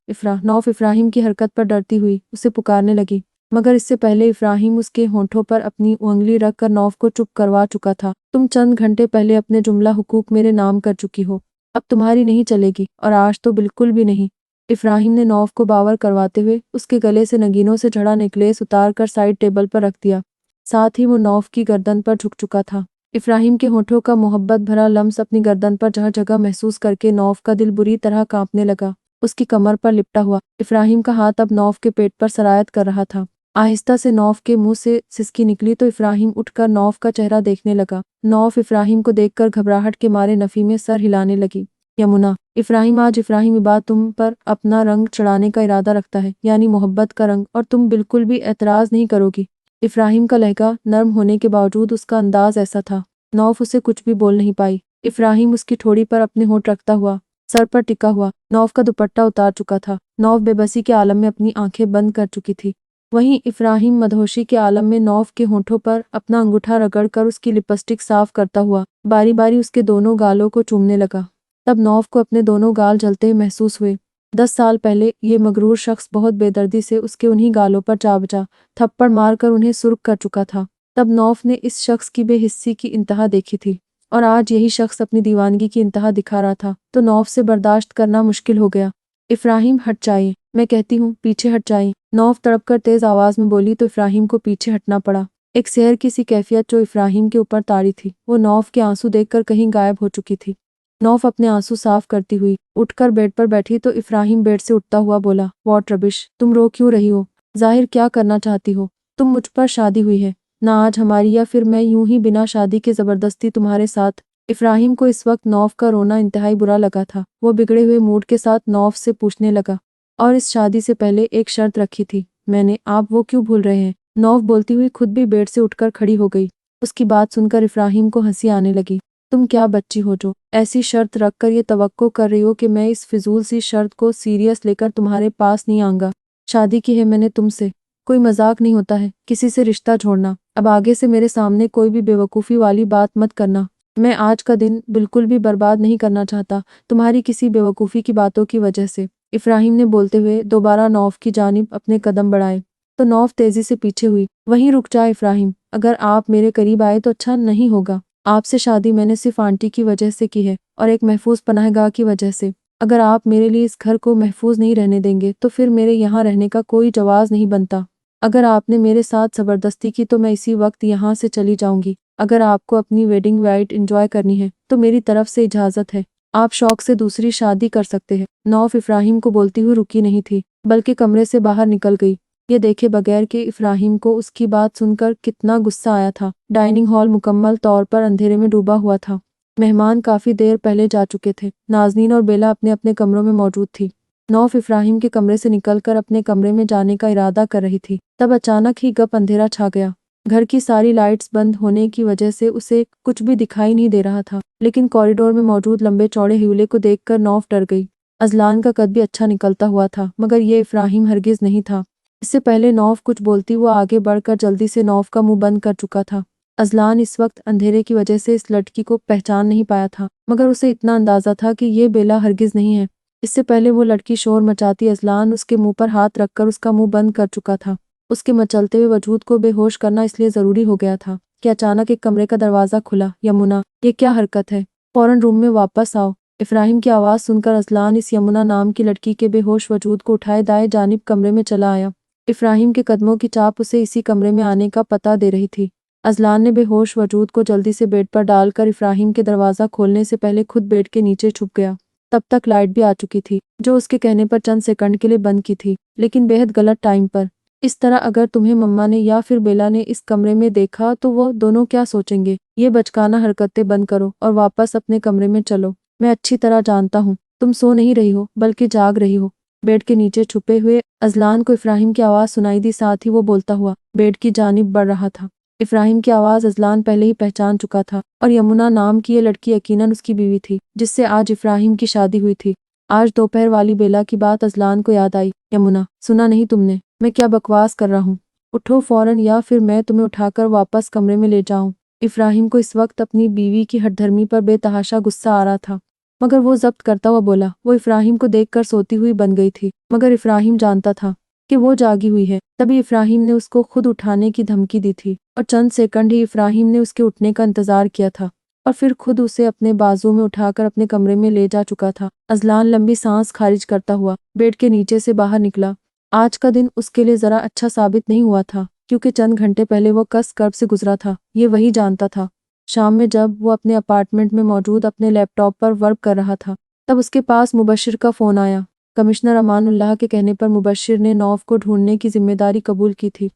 नौफ इफ्राहिम की हरकत पर डरती हुई उसे पुकारने लगी, मगर इससे पहले इफ्राहिम उसके होंठों पर अपनी उंगली रखकर नौफ को चुप करवा चुका था। तुम चंद घंटे पहले अपने जुमला हुकूक मेरे नाम कर चुकी हो, अब तुम्हारी नहीं चलेगी, और आज तो बिल्कुल भी नहीं। इफ्राहिम ने नौफ को बावर करवाते हुए उसके गले से नगीनों से जड़ा नेकलेस उतार कर साइड टेबल पर रख दिया। साथ ही वो नौफ की गर्दन पर झुक चुका था। इफ्राहिम के होठों का मोहब्बत भरा लम्स अपनी गर्दन पर जगह जगह महसूस करके नौफ का दिल बुरी तरह कांपने लगा। उसकी कमर पर लिपटा हुआ इफ्राहिम का हाथ अब नौफ के पेट पर सरायत कर रहा था। आहिस्ता से नौफ के मुंह से सिसकी निकली तो इफ्राहिम उठकर नौफ का चेहरा देखने लगा। नौफ इफ्राहिम को देखकर घबराहट के मारे नफी में सर हिलाने लगी। यमुना, इफ्राहिम आज इफ्राहिम इबाद तुम पर अपना रंग चढ़ाने का इरादा रखता है, यानी मोहब्बत का रंग, और तुम बिल्कुल भी एतराज़ नहीं करोगी। इफ्राहिम का लहका नर्म होने के बावजूद उसका अंदाज ऐसा था, नौफ उसे कुछ भी बोल नहीं पाई। इफ्राहिम उसकी ठोड़ी पर अपने होंठ रखता हुआ सर पर टिका हुआ नौफ का दुपट्टा उतार चुका था। नौफ बेबसी के आलम में अपनी आंखें बंद कर चुकी थी। वहीं इफ्राहिम मदहोशी के आलम में नौफ के होंठों पर अपना अंगूठा रगड़कर उसकी लिपस्टिक साफ करता हुआ बारी बारी उसके दोनों गालों को चूमने लगा। तब नौफ को अपने दोनों गाल जलते हुए महसूस हुए। 10 साल पहले ये मगरूर शख्स बहुत बेदर्दी से उसके उन्हीं गालों पर जा बचा, थप्पड़ मारकर उन्हें सुर्ख कर चुका था। तब नौफ ने इस शख्स की बेहिस्सी की इंतहा देखी थी, और आज यही शख्स अपनी दीवानगी की इंतहा दिखा रहा था, तो नौफ से बर्दाश्त करना मुश्किल हो गया। इफ्राहिम हट जाइए, मैं कहती हूँ पीछे हट जाइए। नौफ तड़पकर तेज आवाज में बोली तो इफ्राहिम को पीछे हटना पड़ा। एक सहर की सी कैफियत जो इफ्राहिम के ऊपर तारी थी, वो नौफ के आंसू देखकर कहीं गायब हो चुकी थी। नौफ अपने आंसू साफ करती हुई उठकर बेड पर बैठी तो इफ्राहिम बेड से उठता हुआ बोला, व्हाट रबिश, तुम रो क्यों रही हो? जाहिर क्या करना चाहती हो? तुम मुझ पर शादी हुई है ना आज हमारी, या फिर मैं यूं ही बिना शादी के जबरदस्ती तुम्हारे साथ? इफ्राहिम को इस वक्त नौफ का रोना इंतहाई बुरा लगा था। वो बिगड़े हुए मूड के साथ नौफ से पूछने लगा, और इस शादी से पहले एक शर्त रखी थी मैंने, आप वो क्यों भूल रहे हैं? नौफ बोलती हुई खुद भी बेड से उठकर खड़ी हो गई। उसकी बात सुनकर इफ्राहिम को हंसी आने लगी। तुम क्या बच्ची हो जो ऐसी शर्त रखकर ये तवक्को कर रही हो कि मैं इस फिजूल सी शर्त को सीरियस लेकर तुम्हारे पास नहीं आऊंगा? शादी की है मैंने तुमसे, कोई मजाक नहीं होता है किसी से रिश्ता छोड़ना। अब आगे से मेरे सामने कोई भी बेवकूफ़ी वाली बात मत करना। मैं आज का दिन बिल्कुल भी बर्बाद नहीं करना चाहता तुम्हारी किसी बेवकूफ़ी की बातों की वजह से। इब्राहिम ने बोलते हुए दोबारा नौफ की जानिब अपने कदम बढ़ाए तो नौफ तेजी से पीछे हुई। वहीं रुक जा इब्राहिम, अगर आप मेरे करीब आए तो अच्छा नहीं होगा। आपसे शादी मैंने सिर्फ आंटी की वजह से की है और एक महफूज पनाहगाह की वजह से। अगर आप मेरे लिए इस घर को महफूज नहीं रहने देंगे तो फिर मेरे यहाँ रहने का कोई जवाज नहीं बनता। अगर आपने मेरे साथ ज़बरदस्ती की तो मैं इसी वक्त यहाँ से चली जाऊंगी। अगर आपको अपनी वेडिंग नाइट एंजॉय करनी है तो मेरी तरफ से इजाज़त है, आप शौक से दूसरी शादी कर सकते हैं। नौफ इब्राहिम को बोलती हुई रुकी नहीं थी बल्कि कमरे से बाहर निकल गई। ये देखे बगैर कि इब्राहिम को उसकी बात सुनकर कितना गुस्सा आया था। डाइनिंग हॉल मुकम्मल तौर पर अंधेरे में डूबा हुआ था। मेहमान काफ़ी देर पहले जा चुके थे। नाज़नीन और बेला अपने अपने कमरों में मौजूद थी। नौफ इब्राहिम के कमरे से निकलकर अपने कमरे में जाने का इरादा कर रही थी, तब अचानक ही गप अंधेरा छा गया। घर की सारी लाइट्स बंद होने की वजह से उसे कुछ भी दिखाई नहीं दे रहा था, लेकिन कॉरिडोर में मौजूद लंबे चौड़े ह्यूले को देखकर नौफ डर गई। अजलान का कद भी अच्छा निकलता हुआ था, मगर ये इब्राहिम हरगिज नहीं था। इससे पहले नौफ कुछ बोलती हुआ आगे बढ़कर जल्दी से नौफ का मुंह बंद कर चुका था। अजलान इस वक्त अंधेरे की वजह से इस लड़की को पहचान नहीं पाया था, मगर उसे इतना अंदाजा था कि ये बेला हरगिज नहीं है। इससे पहले वो लड़की शोर मचाती अजलान उसके मुंह पर हाथ रखकर उसका मुंह बंद कर चुका था। उसके मचलते हुए वजूद को बेहोश करना इसलिए ज़रूरी हो गया था कि अचानक एक कमरे का दरवाज़ा खुला। यमुना, ये क्या हरकत है, फौरन रूम में वापस आओ। इब्राहिम की आवाज़ सुनकर अजलान इस यमुना नाम की लड़की के बेहोश वजूद को उठाए दाएं जानिब कमरे में चला आया। इब्राहिम के कदमों की चाप उसे इसी कमरे में आने का पता दे रही थी। अजलान ने बेहोश वजूद को जल्दी से बेड पर डालकर इब्राहिम के दरवाज़ा खोलने से पहले खुद बेड के नीचे छुप गया। तब तक लाइट भी आ चुकी थी, जो उसके कहने पर चंद सेकंड के लिए बंद की थी, लेकिन बेहद गलत टाइम पर। इस तरह अगर तुम्हें मम्मा ने या फिर बेला ने इस कमरे में देखा तो वो दोनों क्या सोचेंगे। ये बचकाना हरकतें बंद करो और वापस अपने कमरे में चलो। मैं अच्छी तरह जानता हूँ तुम सो नहीं रही हो बल्कि जाग रही हो। बेड के नीचे छुपे हुए अजलान को इब्राहिम की आवाज़ सुनाई दी, साथ ही वो बोलता हुआ बेड की जानिब बढ़ रहा था। इब्राहिम की आवाज़ अजलान पहले ही पहचान चुका था और यमुना नाम की ये लड़की यकीनन उसकी बीवी थी, जिससे आज इब्राहिम की शादी हुई थी। आज दोपहर वाली बेला की बात अजलान को याद आई। यमुना, सुना नहीं तुमने, मैं क्या बकवास कर रहा हूँ? उठो फौरन या फिर मैं तुम्हें उठाकर वापस कमरे में ले जाऊं। इब्राहिम को इस वक्त अपनी बीवी की हठधर्मी पर बेतहाशा गुस्सा आ रहा था, मगर वो जब्त करता हुआ बोला। वो इब्राहिम को देखकर सोती हुई बन गई थी, मगर इब्राहिम जानता था कि वो जागी हुई है। तभी इब्राहिम ने उसको खुद उठाने की धमकी दी थी और चंद सेकंड ही इब्राहिम ने उसके उठने का इंतजार किया था और फिर खुद उसे अपने बाजू में उठाकर अपने कमरे में ले जा चुका था। अजलान लंबी सांस खारिज करता हुआ बेड के नीचे से बाहर निकला। आज का दिन उसके लिए जरा अच्छा साबित नहीं हुआ था, क्योंकि चंद घंटे पहले वो कस कर्ब से गुजरा था, ये वही जानता था। शाम में जब वो अपने अपार्टमेंट में मौजूद अपने लैपटॉप पर वर्क कर रहा था, तब उसके पास मुबशिर का फ़ोन आया। कमिश्नर अमानुल्लाह के कहने पर मुबशिर ने नौफ को ढूंढने की जिम्मेदारी कबूल की थी।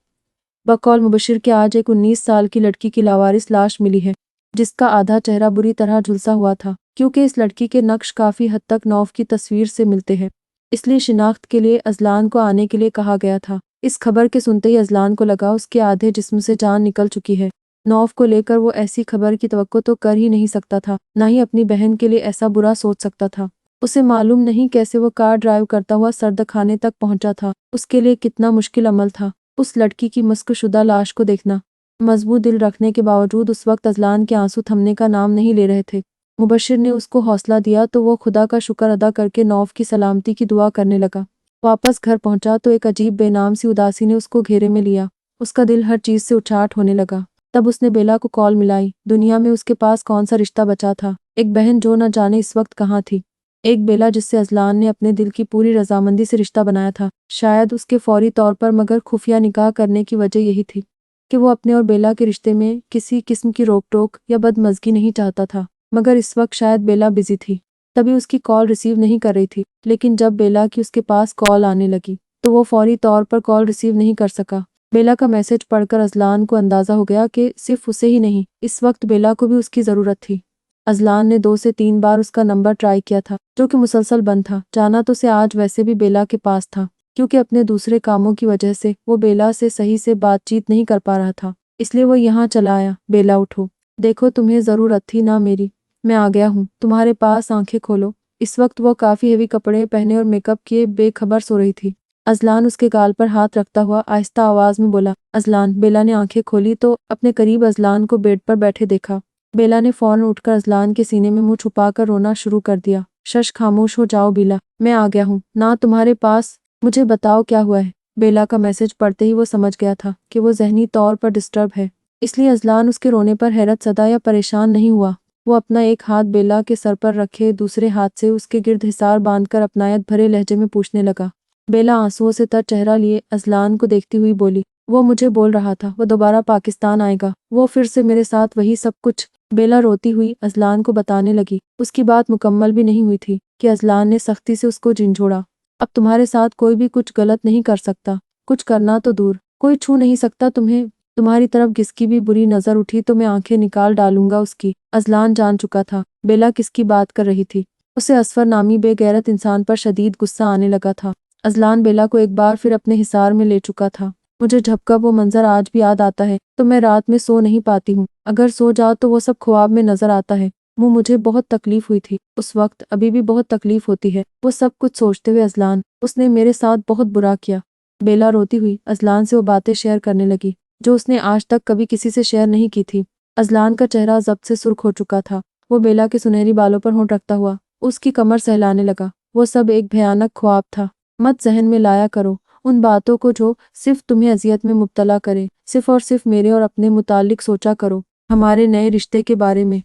बकौल मुबशिर के आज एक 19 साल की लड़की की लावारिस लाश मिली है, जिसका आधा चेहरा बुरी तरह झुलसा हुआ था, क्योंकि इस लड़की के नक्श काफ़ी हद तक नौफ की तस्वीर से मिलते हैं। इसलिए शिनाख्त के लिए अजलान को आने के लिए कहा गया था। इस खबर के सुनते ही अजलान को लगा उसके आधे जिस्म से जान निकल चुकी है। नौफ को लेकर वो ऐसी खबर की तवक्को तो कर ही नहीं सकता था, ना ही अपनी बहन के लिए ऐसा बुरा सोच सकता था। उसे मालूम नहीं कैसे वो कार ड्राइव करता हुआ सर्दखाने तक पहुंचा था। उसके लिए कितना मुश्किल अमल था उस लड़की की मस्कशुदा लाश को देखना। मजबूत दिल रखने के बावजूद उस वक्त अजलान के आंसू थमने का नाम नहीं ले रहे थे। मुबशिर ने उसको हौसला दिया तो वो खुदा का शुक्र अदा करके नौफ की सलामती की दुआ करने लगा। वापस घर पहुंचा तो एक अजीब बेनाम सी उदासी ने उसको घेरे में लिया। उसका दिल हर चीज़ से उचाट होने लगा। तब उसने बेला को कॉल मिलाई। दुनिया में उसके पास कौन सा रिश्ता बचा था? एक बहन जो न जाने इस वक्त कहाँ थी, एक बेला जिससे अजलान ने अपने दिल की पूरी रजामंदी से रिश्ता बनाया था। शायद उसके फौरी तौर पर मगर खुफिया निकाह करने की वजह यही थी कि वो अपने और बेला के रिश्ते में किसी किस्म की रोक टोक या बदमज़गी नहीं चाहता था। मगर इस वक्त शायद बेला बिजी थी, तभी उसकी कॉल रिसीव नहीं कर रही थी। लेकिन जब बेला की उसके पास कॉल आने लगी तो वो फौरी तौर पर कॉल रिसीव नहीं कर सका। बेला का मैसेज पढ़कर अजलान को अंदाज़ा हो गया कि सिर्फ उसे ही नहीं, इस वक्त बेला को भी उसकी ज़रूरत थी। अजलान ने 2 से 3 बार उसका नंबर ट्राई किया था, जो कि मुसलसल बंद था। जाना तो उसे आज वैसे भी बेला के पास था, क्योंकि अपने दूसरे कामों की वजह से वो बेला से सही से बातचीत नहीं कर पा रहा था, इसलिए वो यहाँ चला आया। बेला उठो, देखो तुम्हें ज़रूरत थी ना मेरी, मैं आ गया हूँ तुम्हारे पास, आंखें खोलो। इस वक्त वो काफ़ी हेवी कपड़े पहने और मेकअप किए बेखबर सो रही थी। अजलान उसके गाल पर हाथ रखता हुआ आहिस्ता आवाज में बोला, अजलान। बेला ने आंखें खोली तो अपने करीब अजलान को बेड पर बैठे देखा। बेला ने फौरन उठकर अजलान के सीने में मुंह छुपाकर रोना शुरू कर दिया। शश, खामोश हो जाओ बेला, मैं आ गया हूँ ना तुम्हारे पास। मुझे बताओ क्या हुआ है। बेला का मैसेज पढ़ते ही वो समझ गया था कि वो जहनी तौर पर डिस्टर्ब है, इसलिए अजलान उसके रोने पर हैरत ज़दा या परेशान नहीं हुआ। वो अपना एक हाथ बेला के सर पर रखे दूसरे हाथ से उसके गिर्द हिसार बांधकर अपनायत भरे लहजे में पूछने लगा। बेला आंसुओं से तर चेहरा लिए अजलान को देखती हुई बोली, वो मुझे बोल रहा था वो दोबारा पाकिस्तान आएगा, वो फिर से मेरे साथ वही सब कुछ। बेला रोती हुई अजलान को बताने लगी। उसकी बात मुकम्मल भी नहीं हुई थी कि अजलान ने सख्ती से उसको झिंझोड़ा। अब तुम्हारे साथ कोई भी कुछ गलत नहीं कर सकता, कुछ करना तो दूर, कोई छू नहीं सकता तुम्हें। तुम्हारी तरफ किसकी भी बुरी नजर उठी तो मैं आंखें निकाल डालूंगा उसकी। अजलान जान चुका था बेला किसकी बात कर रही थी। उसे असफर नामी बेगैरत इंसान पर शदीद गुस्सा आने लगा था। अजलान बेला को एक बार फिर अपने हिसार में ले चुका था। मुझे झपका वो मंजर आज भी याद आता है तो मैं रात में सो नहीं पाती हूँ। अगर सो जाओ तो वो सब ख्वाब में नजर आता है। मुझे बहुत तकलीफ हुई थी उस वक्त, अभी भी बहुत तकलीफ होती है वो सब कुछ सोचते हुए। अजलान, उसने मेरे साथ बहुत बुरा किया। बेला रोती हुई अजलान से वो बातें शेयर करने लगी जो उसने आज तक कभी किसी से शेयर नहीं की थी। अजलान का चेहरा ज़ब्त से सुर्ख हो चुका था। वो बेला के सुनहरी बालों पर होंठ रखता हुआ उसकी कमर सहलाने लगा। वो सब एक भयानक ख्वाब था। मत जहन में लाया करो उन बातों को जो सिर्फ तुम्हें अजियत में मुब्तला करे। सिर्फ और सिर्फ मेरे और अपने मुतालिक सोचा करो, हमारे नए रिश्ते के बारे में।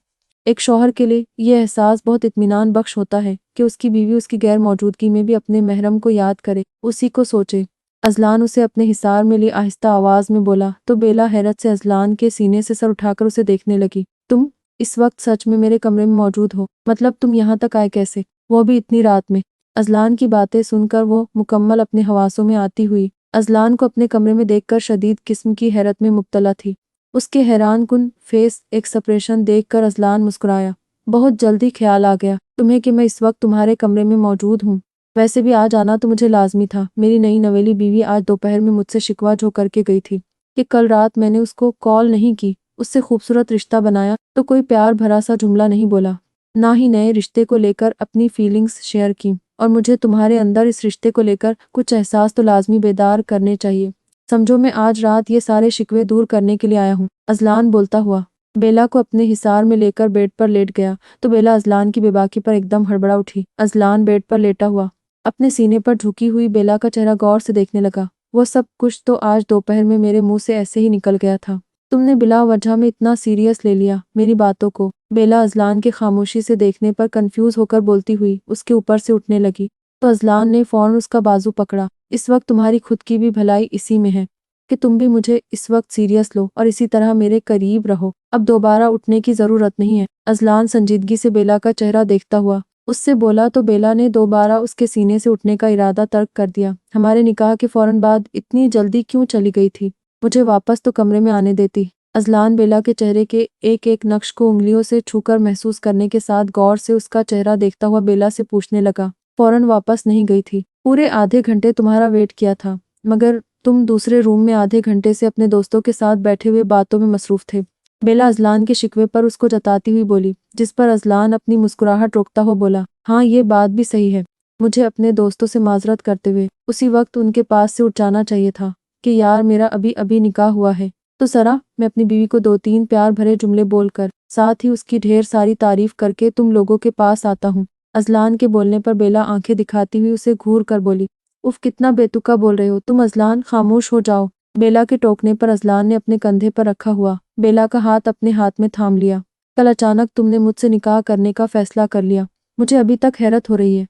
एक शौहर के लिए यह एहसास बहुत इत्मीनान बख्श होता है कि उसकी बीवी उसकी गैर मौजूदगी में भी अपने महरम को याद करे, उसी को सोचे। अजलान उसे अपने हिसार में लिए आहिस्ता आवाज में बोला तो बेला हैरत से अजलान के सीने से सर उठाकर उसे देखने लगी। तुम इस वक्त सच में मेरे कमरे में मौजूद हो? मतलब तुम यहाँ तक आए कैसे, वो भी इतनी रात में? अजलान की बातें सुनकर वो मुकम्मल अपने हवासों में आती हुई अजलान को अपने कमरे में देखकर शदीद किस्म की हैरत में मुब्तला थी। उसके हैरान कुन फेस एक्सप्रेशन देखकर अजलान मुस्कुराया। बहुत जल्दी ख्याल आ गया तुम्हें कि मैं इस वक्त तुम्हारे कमरे में मौजूद हूँ। वैसे भी आज आना तो मुझे लाजमी था। मेरी नई नवेली बीवी आज दोपहर में मुझसे शिकवा जो करके गई थी कि कल रात मैंने उसको कॉल नहीं की, उससे खूबसूरत रिश्ता बनाया तो कोई प्यार भरा सा जुमला नहीं बोला, ना ही नए रिश्ते को लेकर अपनी फीलिंग्स शेयर की। और मुझे तुम्हारे अंदर इस रिश्ते को लेकर कुछ एहसास तो लाजमी बेदार करने चाहिए। समझो मैं आज रात ये सारे शिकवे दूर करने के लिए आया हूँ। अजलान बोलता हुआ बेला को अपने हिसार में लेकर बेड पर लेट गया तो बेला अजलान की बेबाकी पर एकदम हड़बड़ा उठी। अजलान बेड पर लेटा हुआ अपने सीने पर झुकी हुई बेला का चेहरा गौर से देखने लगा। वो सब कुछ तो आज दोपहर में मेरे मुंह से ऐसे ही निकल गया था। तुमने बिला वजह में इतना सीरियस ले लिया मेरी बातों को। बेला अजलान के खामोशी से देखने पर कंफ्यूज होकर बोलती हुई उसके ऊपर से उठने लगी तो अजलान ने फौरन उसका बाजू पकड़ा। इस वक्त तुम्हारी खुद की भी भलाई इसी में है कि तुम भी मुझे इस वक्त सीरियस लो और इसी तरह मेरे करीब रहो। अब दोबारा उठने की जरूरत नहीं है। अजलान संजीदगी से बेला का चेहरा देखता हुआ उससे बोला तो बेला ने दोबारा उसके सीने से उठने का इरादा तर्क कर दिया। हमारे निकाह के फौरन बाद इतनी जल्दी क्यों चली गई थी? मुझे वापस तो कमरे में आने देती। अजलान बेला के चेहरे के एक एक नक्श को उंगलियों से छूकर महसूस करने के साथ गौर से उसका चेहरा देखता हुआ बेला से पूछने लगा, फौरन वापस नहीं गई थी? पूरे आधे घंटे तुम्हारा वेट किया था, मगर तुम दूसरे रूम में आधे घंटे से अपने दोस्तों के साथ बैठे हुए बातों में मसरूफ थे। बेला अजलान के शिकवे पर उसको जताती हुई बोली, जिस पर अजलान अपनी मुस्कुराहट रोकता हुआ बोला, हाँ ये बात भी सही है। मुझे अपने दोस्तों से माजरत करते हुए उसी वक्त उनके पास से उठ जाना चाहिए था कि यार मेरा अभी अभी निकाह हुआ है तो जरा मैं अपनी बीवी को 2-3 प्यार भरे जुमले बोलकर साथ ही उसकी ढेर सारी तारीफ करके तुम लोगों के पास आता हूँ। अजलान के बोलने पर बेला आंखें दिखाती हुई उसे घूर कर बोली, उफ कितना बेतुका बोल रहे हो तुम अजलान, खामोश हो जाओ। बेला के टोकने पर अजलान ने अपने कंधे पर रखा हुआ बेला का हाथ अपने हाथ में थाम लिया। कल अचानक तुमने मुझसे निकाह करने का फैसला कर लिया, मुझे अभी तक हैरत हो रही है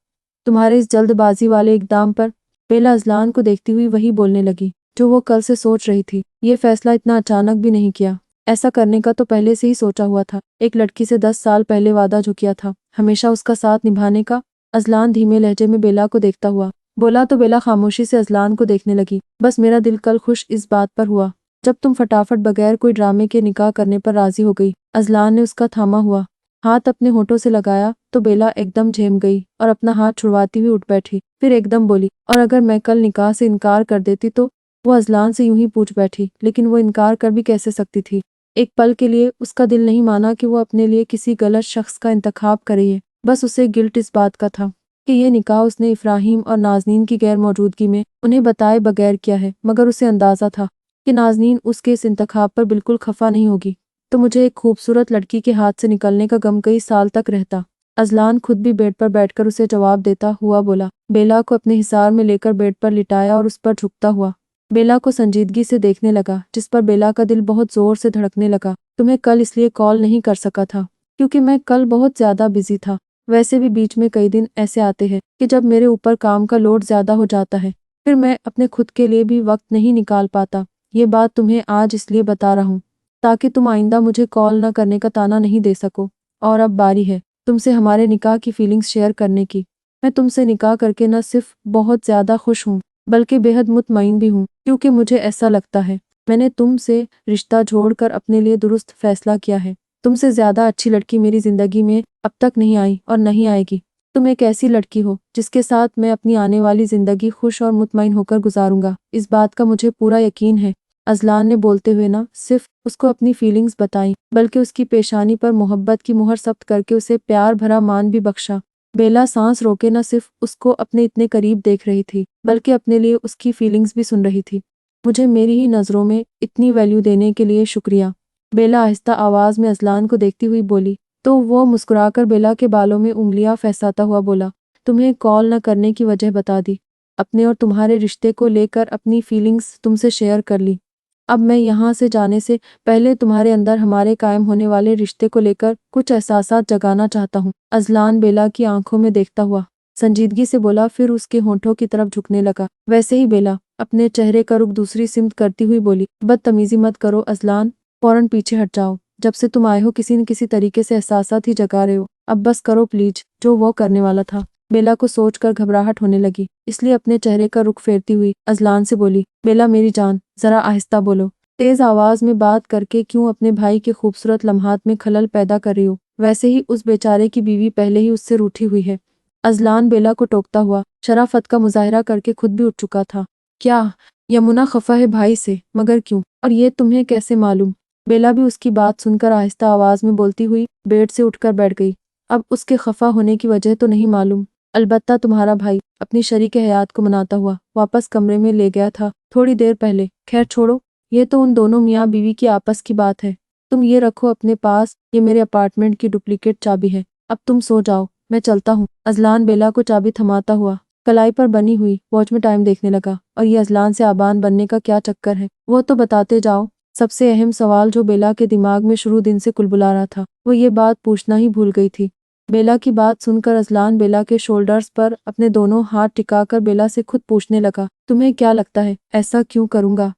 तुम्हारे इस जल्दबाजी वाले इकदाम पर। बेला अजलान को देखती हुई वही बोलने लगी जो वो कल से सोच रही थी। ये फैसला इतना अचानक भी नहीं किया, ऐसा करने का तो पहले से ही सोचा हुआ था। एक लड़की से 10 साल पहले वादा जो किया था हमेशा उसका साथ निभाने का। अजलान धीमे लहजे में बेला को देखता हुआ बोला तो बेला खामोशी से अजलान को देखने लगी। बस मेरा दिल कल खुश इस बात पर हुआ जब तुम फटाफट बगैर कोई ड्रामे के निकाह करने पर राजी हो गई। अजलान ने उसका थामा हुआ हाथ अपने होठों से लगाया तो बेला एकदम झेम गई और अपना हाथ छुड़वाती हुई उठ बैठी। फिर एकदम बोली, और अगर मैं कल निकाह से इनकार कर देती तो? वो अजलान से यूं ही पूछ बैठी, लेकिन वो इनकार कर भी कैसे सकती थी। एक पल के लिए उसका दिल नहीं माना कि वो अपने लिए किसी गलत शख्स का इंतखाब करे। बस उसे गिल्ट इस बात का था कि ये निकाह उसने इफ्राहिम और नाज़नीन की गैर मौजूदगी में उन्हें बताए बगैर किया है, मगर उसे अंदाज़ा था कि नाज़नीन उसके इस इंतखाब पर बिल्कुल खफा नहीं होगी, तो मुझे एक खूबसूरत लड़की के हाथ से निकलने का गम कई साल तक रहता। अज़लान खुद भी बेड पर बैठकर उसे जवाब देता हुआ बोला। बेला को अपने हिसार में लेकर बेड पर लिटाया और उस पर झुकता हुआ बेला को संजीदगी से देखने लगा, जिस पर बेला का दिल बहुत जोर से धड़कने लगा। तुम्हें कल इसलिए कॉल नहीं कर सका था क्योंकि मैं कल बहुत ज्यादा बिजी था। वैसे भी बीच में कई दिन ऐसे आते हैं कि जब मेरे ऊपर काम का लोड ज्यादा हो जाता है, फिर मैं अपने खुद के लिए भी वक्त नहीं निकाल पाता। ये बात तुम्हें आज इसलिए बता रहा हूँ ताकि तुम आइंदा मुझे कॉल न करने का ताना नहीं दे सको। और अब बारी है तुमसे हमारे निकाह की फीलिंग्स शेयर करने की। मैं तुमसे निकाह करके न सिर्फ बहुत ज्यादा खुश हूँ बल्कि बेहद मुतमईन भी हूँ, क्योंकि मुझे ऐसा लगता है मैंने तुमसे रिश्ता जोड़कर अपने लिए दुरुस्त फैसला किया है। तुमसे ज्यादा अच्छी लड़की मेरी जिंदगी में अब तक नहीं आई और नहीं आएगी। तुम एक ऐसी लड़की हो जिसके साथ मैं अपनी आने वाली जिंदगी खुश और मुतमईन होकर गुजारूंगा। इस बात का मुझे पूरा यकीन है। अज़लान ने बोलते हुए न सिर्फ उसको अपनी फीलिंग्स बताई बल्कि उसकी पेशानी पर मोहब्बत की मुहर सब्त करके उसे प्यार भरा मान भी बख्शा। बेला सांस रोके न सिर्फ उसको अपने इतने करीब देख रही थी बल्कि अपने लिए उसकी फीलिंग्स भी सुन रही थी। मुझे मेरी ही नज़रों में इतनी वैल्यू देने के लिए शुक्रिया, बेला आहिस्ता आवाज़ में अज़लान को देखती हुई बोली। तो वो मुस्कुराकर बेला के बालों में उंगलियां फंसाता हुआ बोला, तुम्हें कॉल न करने की वजह बता दी, अपने और तुम्हारे रिश्ते को लेकर अपनी फीलिंग्स तुमसे शेयर कर ली। अब मैं यहाँ से जाने से पहले तुम्हारे अंदर हमारे कायम होने वाले रिश्ते को लेकर कुछ एहसासात जगाना चाहता हूँ। अज़लान बेला की आंखों में देखता हुआ संजीदगी से बोला, फिर उसके होंठों की तरफ झुकने लगा। वैसे ही बेला अपने चेहरे का रुख दूसरी सिमत करती हुई बोली, बदतमीजी मत करो अज़लान, फौरन पीछे हट जाओ। जब से तुम आए हो किसी न किसी तरीके से एहसासात ही जगा रहे हो, अब बस करो प्लीज। जो वो करने वाला था। बेला को सोचकर घबराहट होने लगी, इसलिए अपने चेहरे का रुख फेरती हुई अज़लान से बोली, बेला मेरी जान, जरा आहिस्ता बोलो। तेज आवाज में बात करके क्यों अपने भाई के खूबसूरत लम्हात में खलल पैदा कर रही हो? वैसे ही उस बेचारे की बीवी पहले ही उससे रूठी हुई है। अज़लान बेला को टोकता हुआ शराफत का मुजाहिरा करके खुद भी उठ चुका था। क्या यमुना खफा है भाई से? मगर क्यों? और ये तुम्हें कैसे मालूम? बेला भी उसकी बात सुनकर आहिस्ता आवाज में बोलती हुई बेड से उठकर बैठ गई। अब उसके खफा होने की वजह तो नहीं मालूम, अलबत्ता तुम्हारा भाई अपनी शरीक हयात को मनाता हुआ वापस कमरे में ले गया था थोड़ी देर पहले। खैर छोड़ो, ये तो उन दोनों मियाँ बीवी की आपस की बात है। तुम ये रखो अपने पास, ये मेरे अपार्टमेंट की डुप्लीकेट चाबी है। अब तुम सो जाओ, मैं चलता हूँ। अज़लान बेला को चाबी थमाता हुआ कलाई पर बनी हुई वॉच में टाइम देखने लगा। और ये अज़लान से आबान बनने का क्या चक्कर है, वो तो बताते जाओ। सबसे अहम सवाल जो बेला के दिमाग में शुरू दिन से कुलबुला रहा था, वो ये बात पूछना ही भूल गई थी। बेला की बात सुनकर अज़लान बेला के शोल्डर्स पर अपने दोनों हाथ टिकाकर बेला से खुद पूछने लगा, तुम्हें क्या लगता है ऐसा क्यों करूंगा?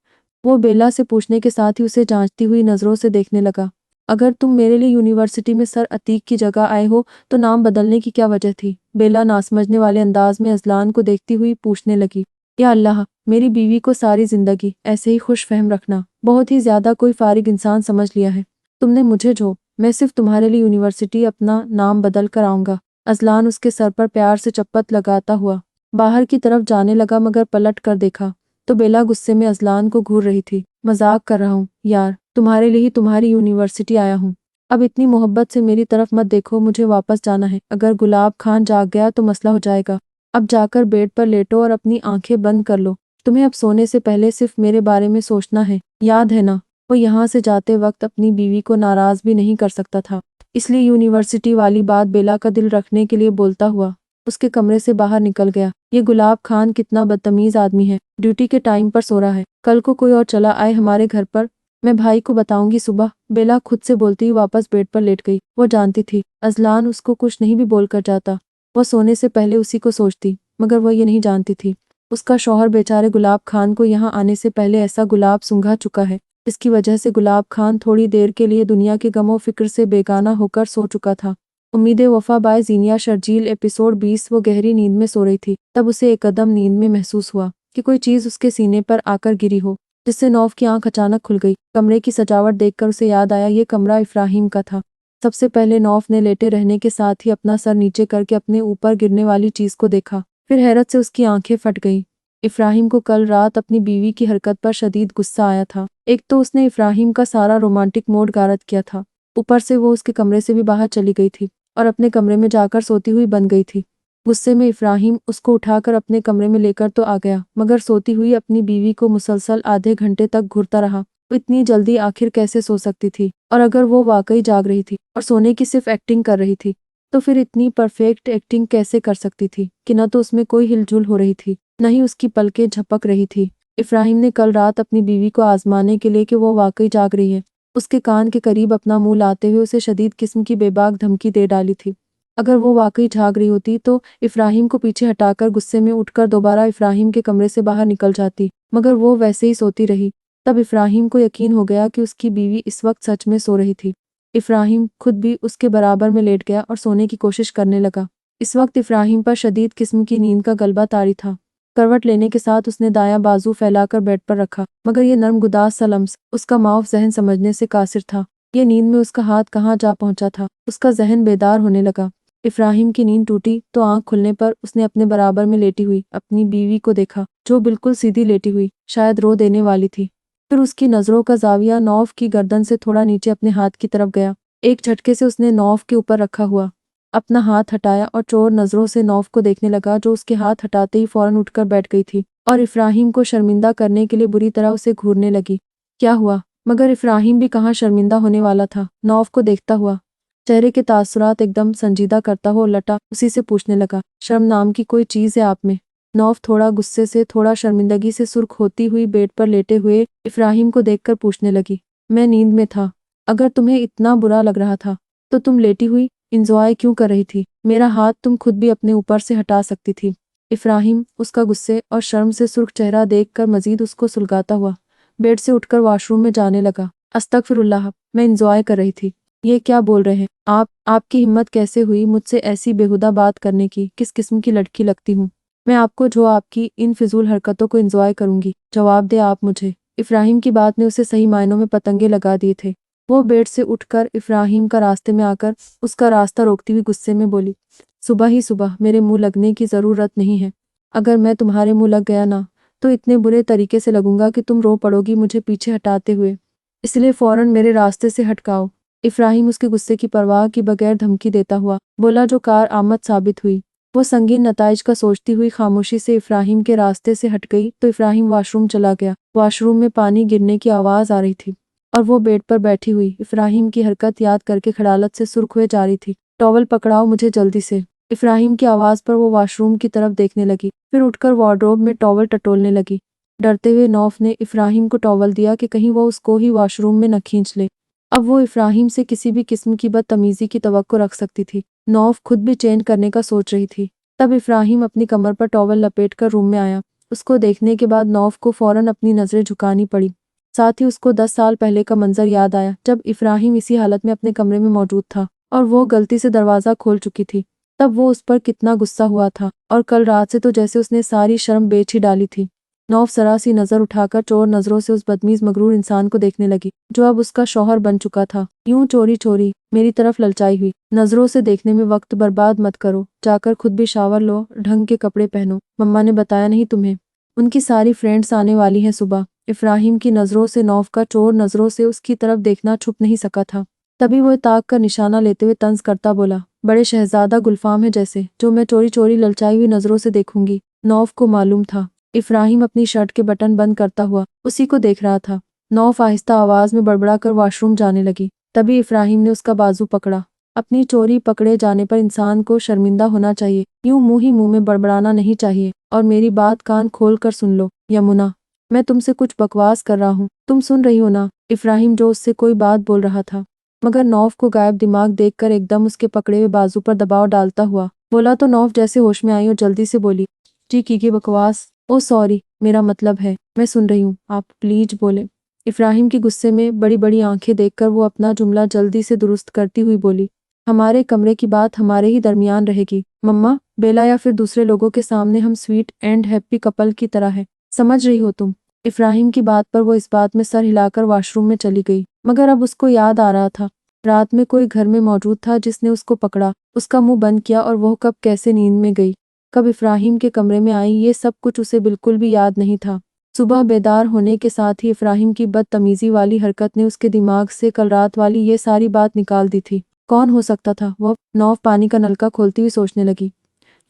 वो बेला से पूछने के साथ ही उसे जांचती हुई नजरों से देखने लगा। अगर तुम मेरे लिए यूनिवर्सिटी में सर अतीक की जगह आए हो तो नाम बदलने की क्या वजह थी? बेला नासमझने वाले अंदाज में अज़लान को देखती हुई पूछने लगी। या अल्लाह, मेरी बीवी को सारी जिंदगी ऐसे ही खुश फहम रखना बहुत ही ज्यादा कोई फारिग इंसान समझ लिया है। तुमने मुझे जो, मैं सिर्फ तुम्हारे लिए यूनिवर्सिटी अपना नाम बदल कर आऊंगा। अज़लान उसके सर पर प्यार से चप्पत लगाता हुआ बाहर की तरफ जाने लगा, मगर पलट कर देखा तो बेला गुस्से में अज़लान को घूर रही थी। मजाक कर रहा हूँ यार, तुम्हारे लिए ही तुम्हारी यूनिवर्सिटी आया हूँ। अब इतनी मोहब्बत से मेरी तरफ मत देखो, मुझे वापस जाना है। अगर गुलाब खान जाग गया तो मसला हो जाएगा। अब जाकर बेड पर लेटो और अपनी आंखें बंद कर लो। तुम्हें अब सोने से पहले सिर्फ मेरे बारे में सोचना है, याद है ना? वो यहाँ से जाते वक्त अपनी बीवी को नाराज भी नहीं कर सकता था, इसलिए यूनिवर्सिटी वाली बात बेला का दिल रखने के लिए बोलता हुआ उसके कमरे से बाहर निकल गया। ये गुलाब खान कितना बदतमीज आदमी है, ड्यूटी के टाइम पर सो रहा है। कल को कोई और चला आए हमारे घर पर, मैं भाई को बताऊंगी सुबह। बेला खुद से बोलती ही वापस बेड पर लेट गई। वो जानती थी अज़लान उसको कुछ नहीं भी बोल कर जाता, वो सोने से पहले उसी को सोचती, मगर वो ये नहीं जानती थी उसका शौहर बेचारे गुलाब खान को यहाँ आने से पहले ऐसा गुलाब सूंघा चुका है जिसकी वजह से गुलाब खान थोड़ी देर के लिए दुनिया के गमों फिक्र से बेगाना होकर सो चुका था। उम्मीदें वफा बाय ज़ीनिया शर्जील एपिसोड 20। वो गहरी नींद में सो रही थी, तब उसे एक कदम नींद में महसूस हुआ कि कोई चीज़ उसके सीने पर आकर गिरी हो, जिससे नौफ की आंख अचानक खुल गई। कमरे की सजावट देखकर उसे याद आया ये कमरा इफ्राहिम का था। सबसे पहले नौफ ने लेटे रहने के साथ ही अपना सर नीचे करके अपने ऊपर गिरने वाली चीज़ को देखा, फिर हैरत से उसकी आंखें फट गईं। इफ्राहिम को कल रात अपनी बीवी की हरकत पर शदीद गुस्सा आया था। एक तो उसने इफ्राहिम का सारा रोमांटिक मूड गारत किया था, ऊपर से वो उसके कमरे से भी बाहर चली गई थी और अपने कमरे में जाकर सोती हुई बन गई थी। गुस्से में इफ्राहिम उसको उठाकर अपने कमरे में लेकर तो आ गया, मगर सोती हुई अपनी बीवी को मुसलसल आधे घंटे तक घूरता रहा। वो इतनी जल्दी आखिर कैसे सो सकती थी? और अगर वो वाकई जाग रही थी और सोने की सिर्फ एक्टिंग कर रही थी, तो फिर इतनी परफेक्ट एक्टिंग कैसे कर सकती थी कि न तो उसमें कोई हिलजुल हो रही थी, न ही उसकी पलकें झपक रही थी। इफ्राहिम ने कल रात अपनी बीवी को आजमाने के लिए कि वो वाकई जाग रही है, उसके कान के करीब अपना मुंह लाते हुए उसे शदीद किस्म की बेबाक धमकी दे डाली थी। अगर वो वाकई जाग रही होती तो इफ्राहिम को पीछे हटाकर गुस्से में उठकर दोबारा इफ्राहिम के कमरे से बाहर निकल जाती, मगर वो वैसे ही सोती रही। तब इफ्राहिम को यकीन हो गया कि उसकी बीवी इस वक्त सच में सो रही थी। इफ्राहिम खुद भी उसके बराबर में लेट गया और सोने की कोशिश करने लगा। इस वक्त इफ्राहिम पर शदीद किस्म की नींद का गलबा तारी था। करवट लेने के साथ उसने दायां बाजू फैलाकर बेड पर रखा, मगर ये नर्म गुदास सा लम्स उसका माऊफ जहन समझने से कासिर था। ये नींद में उसका हाथ कहाँ जा पहुंचा था? उसका जहन बेदार होने लगा। इफ्राहिम की नींद टूटी तो आंख खुलने पर उसने अपने बराबर में लेटी हुई अपनी बीवी को देखा, जो बिल्कुल सीधी लेटी हुई शायद रो देने वाली थी। फिर उसकी नजरों का जाविया नौफ की गर्दन से थोड़ा नीचे अपने हाथ की तरफ गया। एक झटके से उसने नौफ के ऊपर रखा हुआ अपना हाथ हटाया और चोर नजरों से नौफ को देखने लगा, जो उसके हाथ हटाते ही फौरन उठकर बैठ गई थी और इफ्राहिम को शर्मिंदा करने के लिए बुरी तरह उसे घूरने लगी। क्या हुआ? मगर इफ्राहिम भी कहाँ शर्मिंदा होने वाला था। नौफ को देखता हुआ, चेहरे के तासुरात एकदम संजीदा करता हुआ लटा उसी से पूछने लगा, शर्म नाम की कोई चीज है आप में? नौफ थोड़ा गुस्से से थोड़ा शर्मिंदगी से सुर्ख होती हुई बेड पर लेटे हुए इफ्राहिम को देखकर पूछने लगी, मैं नींद में था। अगर तुम्हें इतना बुरा लग रहा था तो तुम लेटी हुई इंजॉय क्यों कर रही थी? मेरा हाथ तुम खुद भी अपने ऊपर से हटा सकती थी। इफ्राहिम उसका गुस्से और शर्म से सुर्ख चेहरा देखकर मजीद उसको सुलगाता हुआ बेड से उठकर वॉशरूम में जाने लगा। अस्तगफिरुल्लाह, मैं इंजॉय कर रही थी। ये क्या बोल रहे हैं आप? आपकी हिम्मत कैसे हुई मुझसे ऐसी बेहुदा बात करने की? किस किस्म की लड़की लगती हूँ मैं आपको जो आपकी इन फिजूल हरकतों को एंजॉय करूंगी? जवाब दे आप मुझे। इफ्राहिम की बात ने उसे सही मायनों में पतंगे लगा दिए थे। वो बेड से उठकर इफ्राहिम का रास्ते में आकर उसका रास्ता रोकती हुई गुस्से में बोली, सुबह ही सुबह मेरे मुंह लगने की जरूरत नहीं है। अगर मैं तुम्हारे मुंह लग गया ना, तो इतने बुरे तरीके से लगूंगा कि तुम रो पड़ोगी मुझे पीछे हटाते हुए। इसलिए फौरन मेरे रास्ते से हटकाओ। इफ्राहिम उसके गुस्से की परवाह की बगैर धमकी देता हुआ बोला, जो कार आमद साबित हुई। वो संगीन नताइज का सोचती हुई खामोशी से इफ्राहिम के रास्ते से हट गई तो इफ्राहिम वॉशरूम चला गया। वॉशरूम में पानी गिरने की आवाज़ आ रही थी और वो बेड पर बैठी हुई इफ्राहिम की हरकत याद करके खड़ालत से सुर्ख हुए जा रही थी। टॉवल पकड़ाओ मुझे जल्दी से। इफ्राहिम की आवाज़ पर वो वॉशरूम की तरफ देखने लगी, फिर उठकर वार्डरोब में टॉवल टटोलने लगी। डरते हुए नौफ ने इफ्राहिम को टॉवल दिया कि कहीं वो उसको ही वॉशरूम में न खींच ले। अब वो इफ्राहिम से किसी भी किस्म की बदतमीजी की तवक्को रख सकती थी। नौफ खुद भी चेंज करने का सोच रही थी। तब इफ्राहिम अपनी कमर पर टॉवल लपेटकर रूम में आया। उसको देखने के बाद नौफ को फौरन अपनी नजरें झुकानी पड़ी। साथ ही उसको 10 साल पहले का मंजर याद आया, जब इफ्राहिम इसी हालत में अपने कमरे में मौजूद था और वो गलती से दरवाज़ा खोल चुकी थी। तब वो उस पर कितना गुस्सा हुआ था और कल रात से तो जैसे उसने सारी शर्म बेच ही डाली थी। नौफ सरासी नजर उठाकर चोर नजरों से उस बदमीज मगरूर इंसान को देखने लगी, जो अब उसका शौहर बन चुका था। यूं चोरी चोरी मेरी तरफ ललचाई हुई नजरों से देखने में वक्त बर्बाद मत करो। जाकर खुद भी शावर लो, ढंग के कपड़े पहनो। मम्मा ने बताया नहीं तुम्हें? उनकी सारी फ्रेंड्स आने वाली हैं सुबह। इफ्राहिम की नजरों से नौफ का चोर नजरों से उसकी तरफ देखना छुप नहीं सका था। तभी वो ताक का निशाना लेते हुए तंज करता बोला, बड़े शहजादा गुलफाम है जैसे, जो मैं चोरी चोरी ललचाई हुई नजरों से देखूंगी। नौफ को मालूम था। इफ्राहिम अपनी शर्ट के बटन बंद करता हुआ उसी को देख रहा था। नौफ आहिस्ता आवाज में बड़बड़ाकर वॉशरूम जाने लगी। तभी इफ्राहिम ने उसका बाजू पकड़ा। अपनी चोरी पकड़े जाने पर इंसान को शर्मिंदा होना चाहिए, यूं मुंह ही मुंह में बड़बड़ाना नहीं चाहिए। और मेरी बात कान खोल कर सुन लो यमुना, मैं तुमसे कुछ बकवास कर रहा हूँ, तुम सुन रही हो ना? इफ्राहिम जो उससे कोई बात बोल रहा था, मगर नौफ को गायब दिमाग देखकर एकदम उसके पकड़े हुए बाजू पर दबाव डालता हुआ बोला तो नौफ जैसे होश में आई और जल्दी से बोली, जी कीजिए बकवास। ओ सॉरी, मेरा मतलब है मैं सुन रही हूँ, आप प्लीज बोले। इफ्राहिम की गुस्से में बड़ी बड़ी आंखें देखकर वो अपना जुमला जल्दी से दुरुस्त करती हुई बोली, हमारे कमरे की बात हमारे ही दरमियान रहेगी मम्मा। बेला या फिर दूसरे लोगों के सामने हम स्वीट एंड हैप्पी कपल की तरह है, समझ रही हो तुम? इफ्राहिम की बात पर वो इस बात में सर हिलाकर वॉशरूम में चली गई। मगर अब उसको याद आ रहा था, रात में कोई घर में मौजूद था जिसने उसको पकड़ा, उसका मुंह बंद किया और वह कब कैसे नींद में गई, कब इफ्राहिम के कमरे में आई, ये सब कुछ उसे बिल्कुल भी याद नहीं था। सुबह बेदार होने के साथ ही इफ्राहिम की बदतमीजी वाली हरकत ने उसके दिमाग से कल रात वाली ये सारी बात निकाल दी थी। कौन हो सकता था वह? नौफ पानी का नलका खोलती हुई सोचने लगी।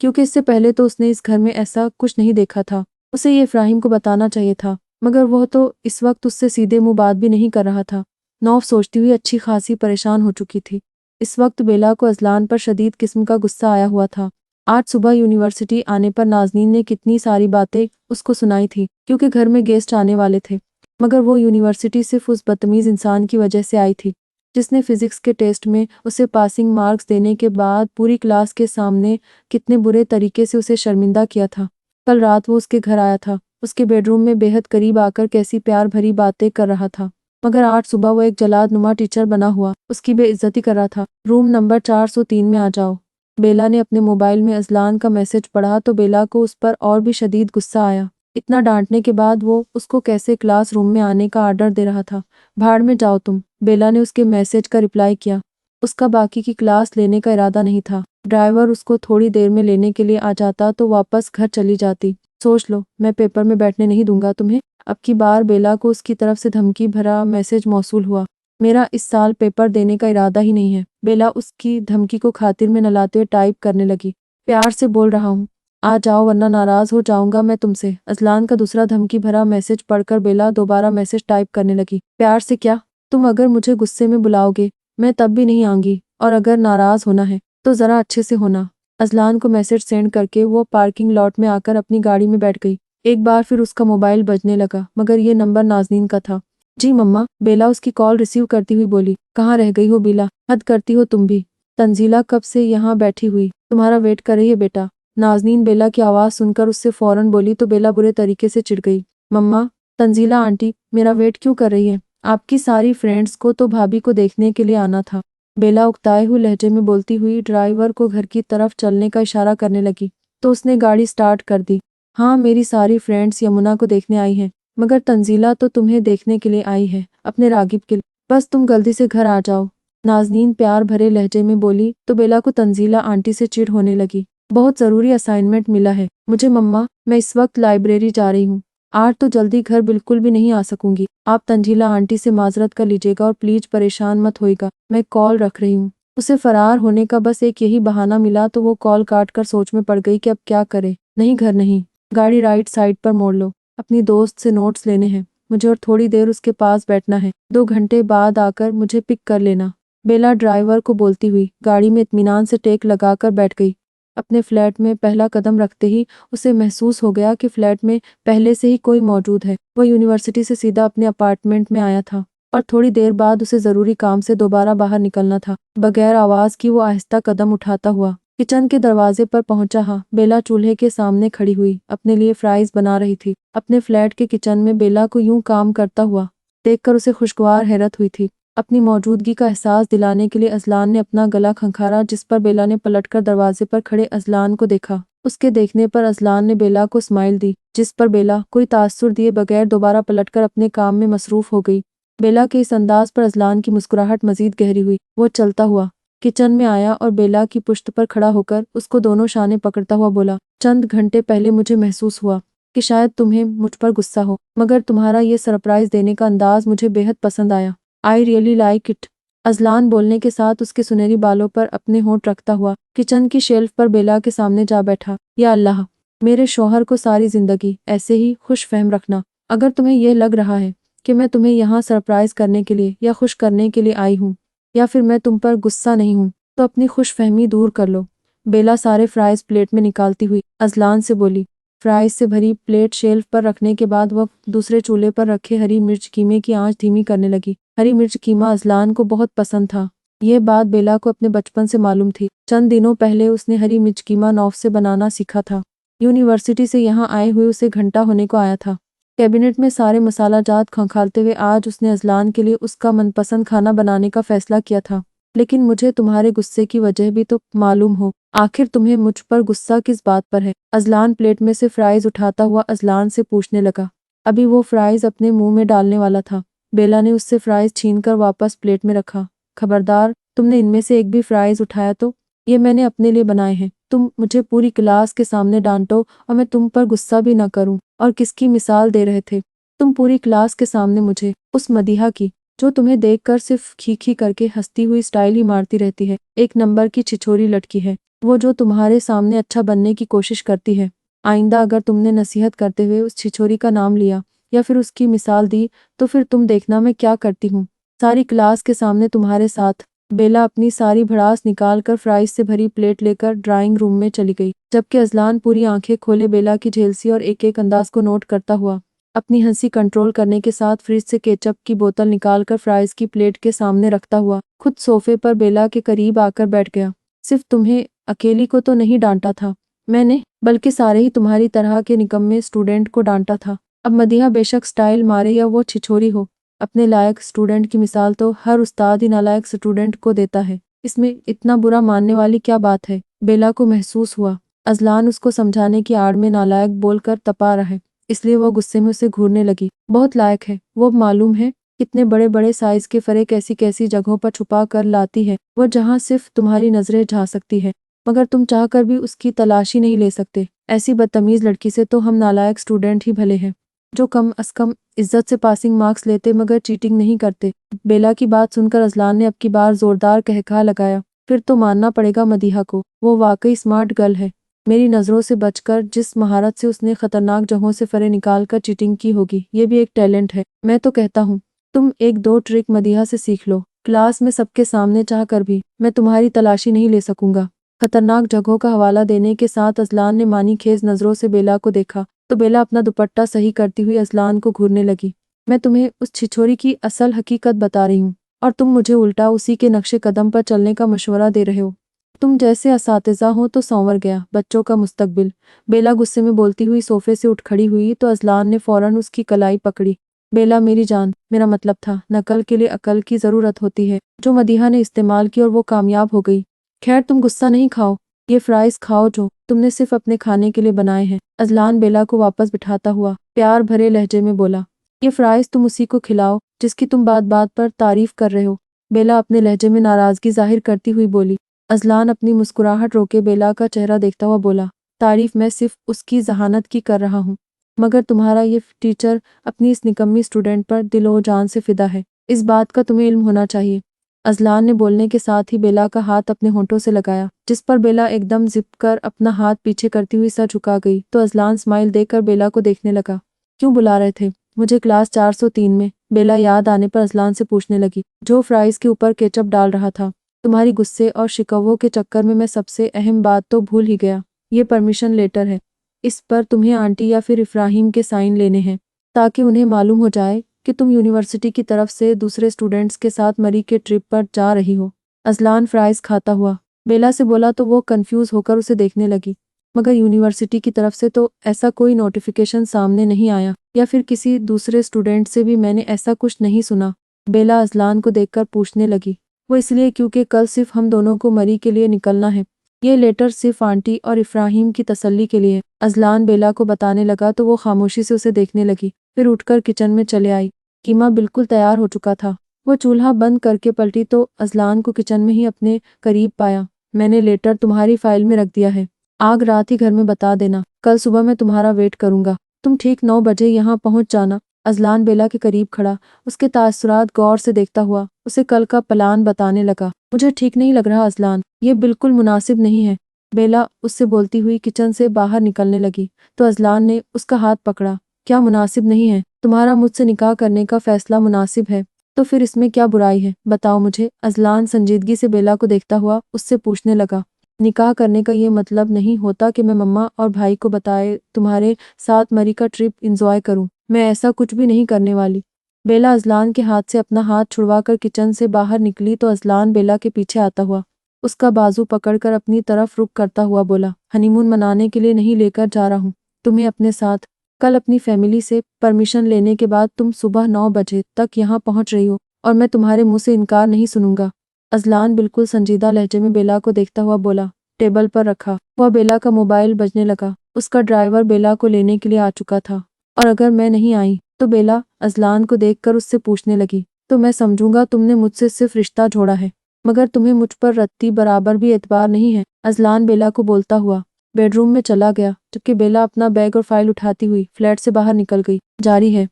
क्योंकि इससे पहले तो उसने इस घर में ऐसा कुछ नहीं देखा था। उसे ये इब्राहिम को बताना चाहिए था, मगर वह तो इस वक्त उससे सीधे मुंह बात भी नहीं कर रहा था। नौफ सोचती हुई अच्छी खासी परेशान हो चुकी थी। इस वक्त बेला को अजलान पर शदीद किस्म का गुस्सा आया हुआ था। आज सुबह यूनिवर्सिटी आने पर नाज़नीन ने कितनी सारी बातें उसको सुनाई थी, क्योंकि घर में गेस्ट आने वाले थे। मगर वो यूनिवर्सिटी सिर्फ उस बदतमीज़ इंसान की वजह से आई थी, जिसने फिजिक्स के टेस्ट में उसे पासिंग मार्क्स देने के बाद पूरी क्लास के सामने कितने बुरे तरीके से उसे शर्मिंदा किया था। कल रात वो उसके घर आया था, उसके बेडरूम में बेहद करीब आकर कैसी प्यार भरी बातें कर रहा था, मगर आज सुबह वो एक जलादनुमा टीचर बना हुआ उसकी बेइज्जती कर रहा था। रूम नंबर 403 में आ जाओ। बेला ने अपने मोबाइल में अजलान का मैसेज पढ़ा तो बेला को उस पर और भी शदीद गुस्सा आया। इतना डांटने के बाद वो उसको कैसे क्लास रूम में आने का आर्डर दे रहा था। भाड़ में जाओ तुम, बेला ने उसके मैसेज का रिप्लाई किया। उसका बाकी की क्लास लेने का इरादा नहीं था। ड्राइवर उसको थोड़ी देर में लेने के लिए आ जाता तो वापस घर चली जाती। सोच लो, मैं पेपर में बैठने नहीं दूंगा तुम्हें। अब की बार बेला को उसकी तरफ से धमकी भरा मैसेज मौसूल हुआ। मेरा इस साल पेपर देने का इरादा ही नहीं है। बेला उसकी धमकी को खातिर में न लाते हुए टाइप करने लगी। प्यार से बोल रहा हूँ, आ जाओ वरना नाराज हो जाऊंगा मैं तुमसे। अजलान का दूसरा धमकी भरा मैसेज पढ़कर बेला दोबारा मैसेज टाइप करने लगी। प्यार से क्या? तुम अगर मुझे गुस्से में बुलाओगे मैं तब भी नहीं आऊंगी, और अगर नाराज होना है तो जरा अच्छे से होना। अजलान को मैसेज सेंड करके वो पार्किंग लॉट में आकर अपनी गाड़ी में बैठ गई। एक बार फिर उसका मोबाइल बजने लगा, मगर ये नंबर नाज़नीन का था। जी मम्मा, बेला उसकी कॉल रिसीव करती हुई बोली। कहाँ रह गई हो बेला, हद करती हो तुम भी। तंजीला कब से यहाँ बैठी हुई तुम्हारा वेट कर रही है बेटा। नाज़नीन बेला की आवाज़ सुनकर उससे फौरन बोली तो बेला बुरे तरीके से चिढ़ गई। मम्मा, तंजीला आंटी मेरा वेट क्यों कर रही है? आपकी सारी फ्रेंड्स को तो भाभी को देखने के लिए आना था। बेला उकताए हुए लहजे में बोलती हुई ड्राइवर को घर की तरफ चलने का इशारा करने लगी, तो उसने गाड़ी स्टार्ट कर दी। हाँ, मेरी सारी फ्रेंड्स यमुना को देखने आई हैं, मगर तंजीला तो तुम्हें देखने के लिए आई है, अपने रागिब के लिए। बस तुम जल्दी से घर आ जाओ। नाज़नीन प्यार भरे लहजे में बोली तो बेला को तंजीला आंटी से चिढ़ होने लगी। बहुत ज़रूरी असाइनमेंट मिला है मुझे मम्मा, मैं इस वक्त लाइब्रेरी जा रही हूँ। आज तो जल्दी घर बिल्कुल भी नहीं आ सकूंगी। आप तंजीला आंटी से माजरत कर लीजिएगा और प्लीज परेशान मत होइएगा, मैं कॉल रख रही हूँ। उसे फरार होने का बस एक यही बहाना मिला तो वो कॉल काट कर सोच में पड़ गई कि अब क्या करे। नहीं, घर नहीं, गाड़ी राइट साइड पर मोड़ लो, अपनी दोस्त से नोट्स लेने हैं मुझे और थोड़ी देर उसके पास बैठना है। 2 घंटे बाद आकर मुझे पिक कर लेना। बेला ड्राइवर को बोलती हुई गाड़ी में इत्मीनान से टेक लगाकर बैठ गई। अपने फ्लैट में पहला कदम रखते ही उसे महसूस हो गया कि फ्लैट में पहले से ही कोई मौजूद है। वह यूनिवर्सिटी से सीधा अपने अपार्टमेंट में आया था और थोड़ी देर बाद उसे ज़रूरी काम से दोबारा बाहर निकलना था। बगैर आवाज़ की वो आहिस्ता कदम उठाता हुआ किचन के दरवाजे पर पहुंचा। हाँ, बेला चूल्हे के सामने खड़ी हुई अपने लिए फ्राइज बना रही थी। अपने फ्लैट के किचन में बेला को यूं काम करता हुआ देखकर उसे खुशगवार हैरत हुई थी। अपनी मौजूदगी का एहसास दिलाने के लिए अजलान ने अपना गला खंखारा, जिस पर बेला ने पलटकर दरवाजे पर खड़े अजलान को देखा। उसके देखने पर अजलान ने बेला को स्माइल दी, जिस पर बेला कोई तासुर दिए बगैर दोबारा पलटकर अपने काम में मसरूफ हो गई। बेला के इस अंदाज पर अजलान की मुस्कुराहट मजीद गहरी हुई। वो चलता हुआ किचन में आया और बेला की पुश्त पर खड़ा होकर उसको दोनों शाने पकड़ता हुआ बोला, चंद घंटे पहले मुझे महसूस हुआ कि शायद तुम्हें मुझ पर गुस्सा हो, मगर तुम्हारा ये सरप्राइज देने का अंदाज मुझे बेहद पसंद आया। I really like it. Azlan बोलने के साथ उसके सुनहरी बालों पर अपने होंठ रखता हुआ किचन की शेल्फ पर बेला के सामने जा बैठा। या अल्लाह, मेरे शौहर को सारी जिंदगी ऐसे ही खुश फहम रखना। अगर तुम्हें यह लग रहा है कि मैं तुम्हें यहाँ सरप्राइज करने के लिए या खुश करने के लिए आई हूँ, या फिर मैं तुम पर गुस्सा नहीं हूँ, तो अपनी खुश फहमी दूर कर लो। बेला सारे फ्राइज प्लेट में निकालती हुई अजलान से बोली। फ्राइज से भरी प्लेट शेल्फ पर रखने के बाद वह दूसरे चूल्हे पर रखे हरी मिर्च कीमे की आंच धीमी करने लगी। हरी मिर्च कीमा अजलान को बहुत पसंद था। यह बात बेला को अपने बचपन से मालूम थी। चंद दिनों पहले उसने हरी मिर्च कीमा नौफ से बनाना सीखा था। यूनिवर्सिटी से यहाँ आए हुए उसे घंटा होने को आया था। कैबिनेट में सारे मसाला जात खंगालते हुए आज उसने अजलान के लिए उसका मनपसंद खाना बनाने का फैसला किया था। लेकिन मुझे तुम्हारे गुस्से की वजह भी तो मालूम हो। आखिर तुम्हें मुझ पर गुस्सा किस बात पर है? अजलान प्लेट में से फ्राइज उठाता हुआ अजलान से पूछने लगा। अभी वो फ्राइज अपने मुंह में डालने वाला था। बेला ने उससे फ्राइज छीनकर वापस प्लेट में रखा। खबरदार, तुमने इनमें से एक भी फ्राइज उठाया तो ये मैंने अपने लिए बनाए हैं। तुम मुझे पूरी क्लास के सामने डांटो और मैं तुम पर गुस्सा भी न करूं। और किसकी मिसाल दे रहे थे तुम पूरी क्लास के सामने मुझे? उस मदीहा की जो तुम्हें देखकर सिर्फ खी खी करके हंसती हुई स्टाइल ही मारती रहती है। एक नंबर की छिछोरी लड़की है। वो जो तुम्हारे सामने अच्छा बनने की कोशिश करती है। आइंदा अगर तुमने नसीहत करते हुए उस छिछोरी का नाम लिया या फिर उसकी मिसाल दी तो फिर तुम देखना मैं क्या करती हूँ। सारी क्लास के सामने तुम्हारे साथ। बेला अपनी सारी भड़ास निकाल कर फ्राइज से भरी प्लेट लेकर ड्राइंग रूम में चली गई, जबकि अजलान पूरी आंखें खोले बेला की झेलसी और एक एक अंदाज को नोट करता हुआ अपनी हंसी कंट्रोल करने के साथ फ्रिज से केचप की बोतल निकालकर फ्राइज की प्लेट के सामने रखता हुआ खुद सोफे पर बेला के करीब आकर बैठ गया। सिर्फ तुम्हें अकेली को तो नहीं डांटा था मैंने, बल्कि सारे ही तुम्हारी तरह के निकम्मे स्टूडेंट को डांटा था। अब मदीहा बेशक स्टाइल मारे या वो छिछोरी हो, अपने लायक स्टूडेंट की मिसाल तो हर उस्ताद ही नालायक स्टूडेंट को देता है। इसमें इतना बुरा मानने वाली क्या बात है। बेला को महसूस हुआ अजलान उसको समझाने की आड़ में नालायक बोलकर तपा रहा है, इसलिए वो गुस्से में उसे घूरने लगी। बहुत लायक है वो, मालूम है कितने बड़े बड़े साइज के फरे कैसी कैसी जगहों पर छुपा कर लाती है वो, जहाँ सिर्फ तुम्हारी नजरें जा सकती है, मगर तुम चाहकर भी उसकी तलाशी नहीं ले सकते। ऐसी बदतमीज लड़की से तो हम नालायक स्टूडेंट ही भले हैं, जो कम अज कम इज्जत से पासिंग मार्क्स लेते मगर चीटिंग नहीं करते। बेला की बात सुनकर अजलान ने अब की बार जोरदार कहका लगाया। फिर तो मानना पड़ेगा मदीहा को, वो वाकई स्मार्ट गर्ल है। मेरी नज़रों से बचकर जिस महारत से उसने खतरनाक जगहों से फरे निकाल कर चीटिंग की होगी, ये भी एक टैलेंट है। मैं तो कहता हूँ तुम एक दो ट्रिक मदीहा से सीख लो, क्लास में सबके सामने चाह कर भी मैं तुम्हारी तलाशी नहीं ले सकूंगा। खतरनाक जगहों का हवाला देने के साथ अजलान ने मानी खेज नजरों से बेला को देखा तो बेला अपना दुपट्टा सही करती हुई अजलान को घूरने लगी। मैं तुम्हें उस छिछोरी की असल हकीकत बता रही हूँ और तुम मुझे उल्टा उसी के नक्शे कदम पर चलने का मशवरा दे रहे हो। तुम जैसे असातिज़ा हो तो संवर गया बच्चों का मुस्तकबिल। बेला गुस्से में बोलती हुई सोफे से उठ खड़ी हुई तो अजलान ने फौरन उसकी कलाई पकड़ी। बेला मेरी जान, मेरा मतलब था नकल के लिए अकल की ज़रूरत होती है, जो मदीहा ने इस्तेमाल की और वो कामयाब हो गई। खैर तुम गुस्सा नहीं खाओ, ये फ्राइज खाओ जो तुमने सिर्फ अपने खाने के लिए बनाए हैं। अजलान बेला को वापस बिठाता हुआ प्यार भरे लहजे में बोला। ये फ्राइज तुम उसी को खिलाओ जिसकी तुम बात बात पर तारीफ कर रहे हो। बेला अपने लहजे में नाराजगी जाहिर करती हुई बोली। अजलान अपनी मुस्कुराहट रोके बेला का चेहरा देखता हुआ बोला, तारीफ मैं सिर्फ उसकी जहानत की कर रहा हूँ, मगर तुम्हारा ये टीचर अपनी इस निकम्मी स्टूडेंट पर दिलो जान से फिदा है, इस बात का तुम्हें इल्म होना चाहिए। अजलान ने बोलने के साथ ही बेला का हाथ अपने होंठों से लगाया, जिस पर बेला एकदम जिप कर अपना हाथ पीछे करती हुई सर झुका गई तो अजलान स्माइल देकर बेला को देखने लगा। क्यों बुला रहे थे मुझे क्लास 403 में? बेला याद आने पर अजलान से पूछने लगी, जो फ्राइज के ऊपर केचप डाल रहा था। तुम्हारी गुस्से और शिकवों के चक्कर में मैं सबसे अहम बात तो भूल ही गया, ये परमिशन लेटर है। इस पर तुम्हें आंटी या फिर इफ्राहिम के साइन लेने हैं, ताकि उन्हें मालूम हो जाए कि तुम यूनिवर्सिटी की तरफ से दूसरे स्टूडेंट्स के साथ मरी के ट्रिप पर जा रही हो। अजलान फ्राइज खाता हुआ बेला से बोला तो वो कंफ्यूज होकर उसे देखने लगी, मगर यूनिवर्सिटी की तरफ से तो ऐसा कोई नोटिफिकेशन सामने नहीं आया, या फिर किसी दूसरे स्टूडेंट से भी मैंने ऐसा कुछ नहीं सुना। बेला अजलान को देखकर पूछने लगी, वो इसलिए क्योंकि कल सिर्फ हम दोनों को मरी के लिए निकलना है, ये लेटर सिर्फ आंटी और इफ्राहिम की तसल्ली के लिए। अजलान बेला को बताने लगा तो वो खामोशी से उसे देखने लगी, फिर उठकर किचन में चले आई। कीमा बिल्कुल तैयार हो चुका था। वो चूल्हा बंद करके पलटी तो अजलान को किचन में ही अपने करीब पाया। मैंने लेटर तुम्हारी फाइल में रख दिया है, आग रात ही घर में बता देना, कल सुबह मैं तुम्हारा वेट करूंगा। तुम ठीक 9 बजे यहाँ पहुंच जाना। अजलान बेला के करीब खड़ा उसके तासुरात गौर से देखता हुआ उसे कल का प्लान बताने लगा। मुझे ठीक नहीं लग रहा अजलान, ये बिल्कुल मुनासिब नहीं है। बेला उससे बोलती हुई किचन से बाहर निकलने लगी तो अजलान ने उसका हाथ पकड़ा। क्या मुनासिब नहीं है? तुम्हारा मुझसे निकाह करने का फैसला मुनासिब है, तो फिर इसमें क्या बुराई है, बताओ मुझे। अजलान संजीदगी से बेला को देखता हुआ उससे पूछने लगा। निकाह करने का ये मतलब नहीं होता कि मैं मम्मा और भाई को बताए तुम्हारे साथ मरी का ट्रिप एंजॉय करूं, मैं ऐसा कुछ भी नहीं करने वाली। बेला अजलान के हाथ से अपना हाथ छुड़वाकर किचन से बाहर निकली तो अजलान बेला के पीछे आता हुआ उसका बाजू पकड़कर अपनी तरफ रुख करता हुआ बोला, हनीमून मनाने के लिए नहीं लेकर जा रहा हूँ तुम्हें अपने साथ। कल अपनी फैमिली से परमिशन लेने के बाद तुम सुबह 9 बजे तक यहाँ पहुँच रही हो और मैं तुम्हारे मुंह से इनकार नहीं सुनूंगा। अजलान बिल्कुल संजीदा लहजे में बेला को देखता हुआ बोला। टेबल पर रखा हुआ बेला का मोबाइल बजने लगा। उसका ड्राइवर बेला को लेने के लिए आ चुका था। और अगर मैं नहीं आई तो बेला अजलान को देखकर उससे पूछने लगी, तो मैं समझूंगा तुमने मुझसे सिर्फ रिश्ता जोड़ा है, मगर तुम्हें मुझ पर रत्ती बराबर भी एतबार नहीं है। अजलान बेला को बोलता हुआ बेडरूम में चला गया, जबकि बेला अपना बैग और फाइल उठाती हुई फ्लैट से बाहर निकल गई। जारी है।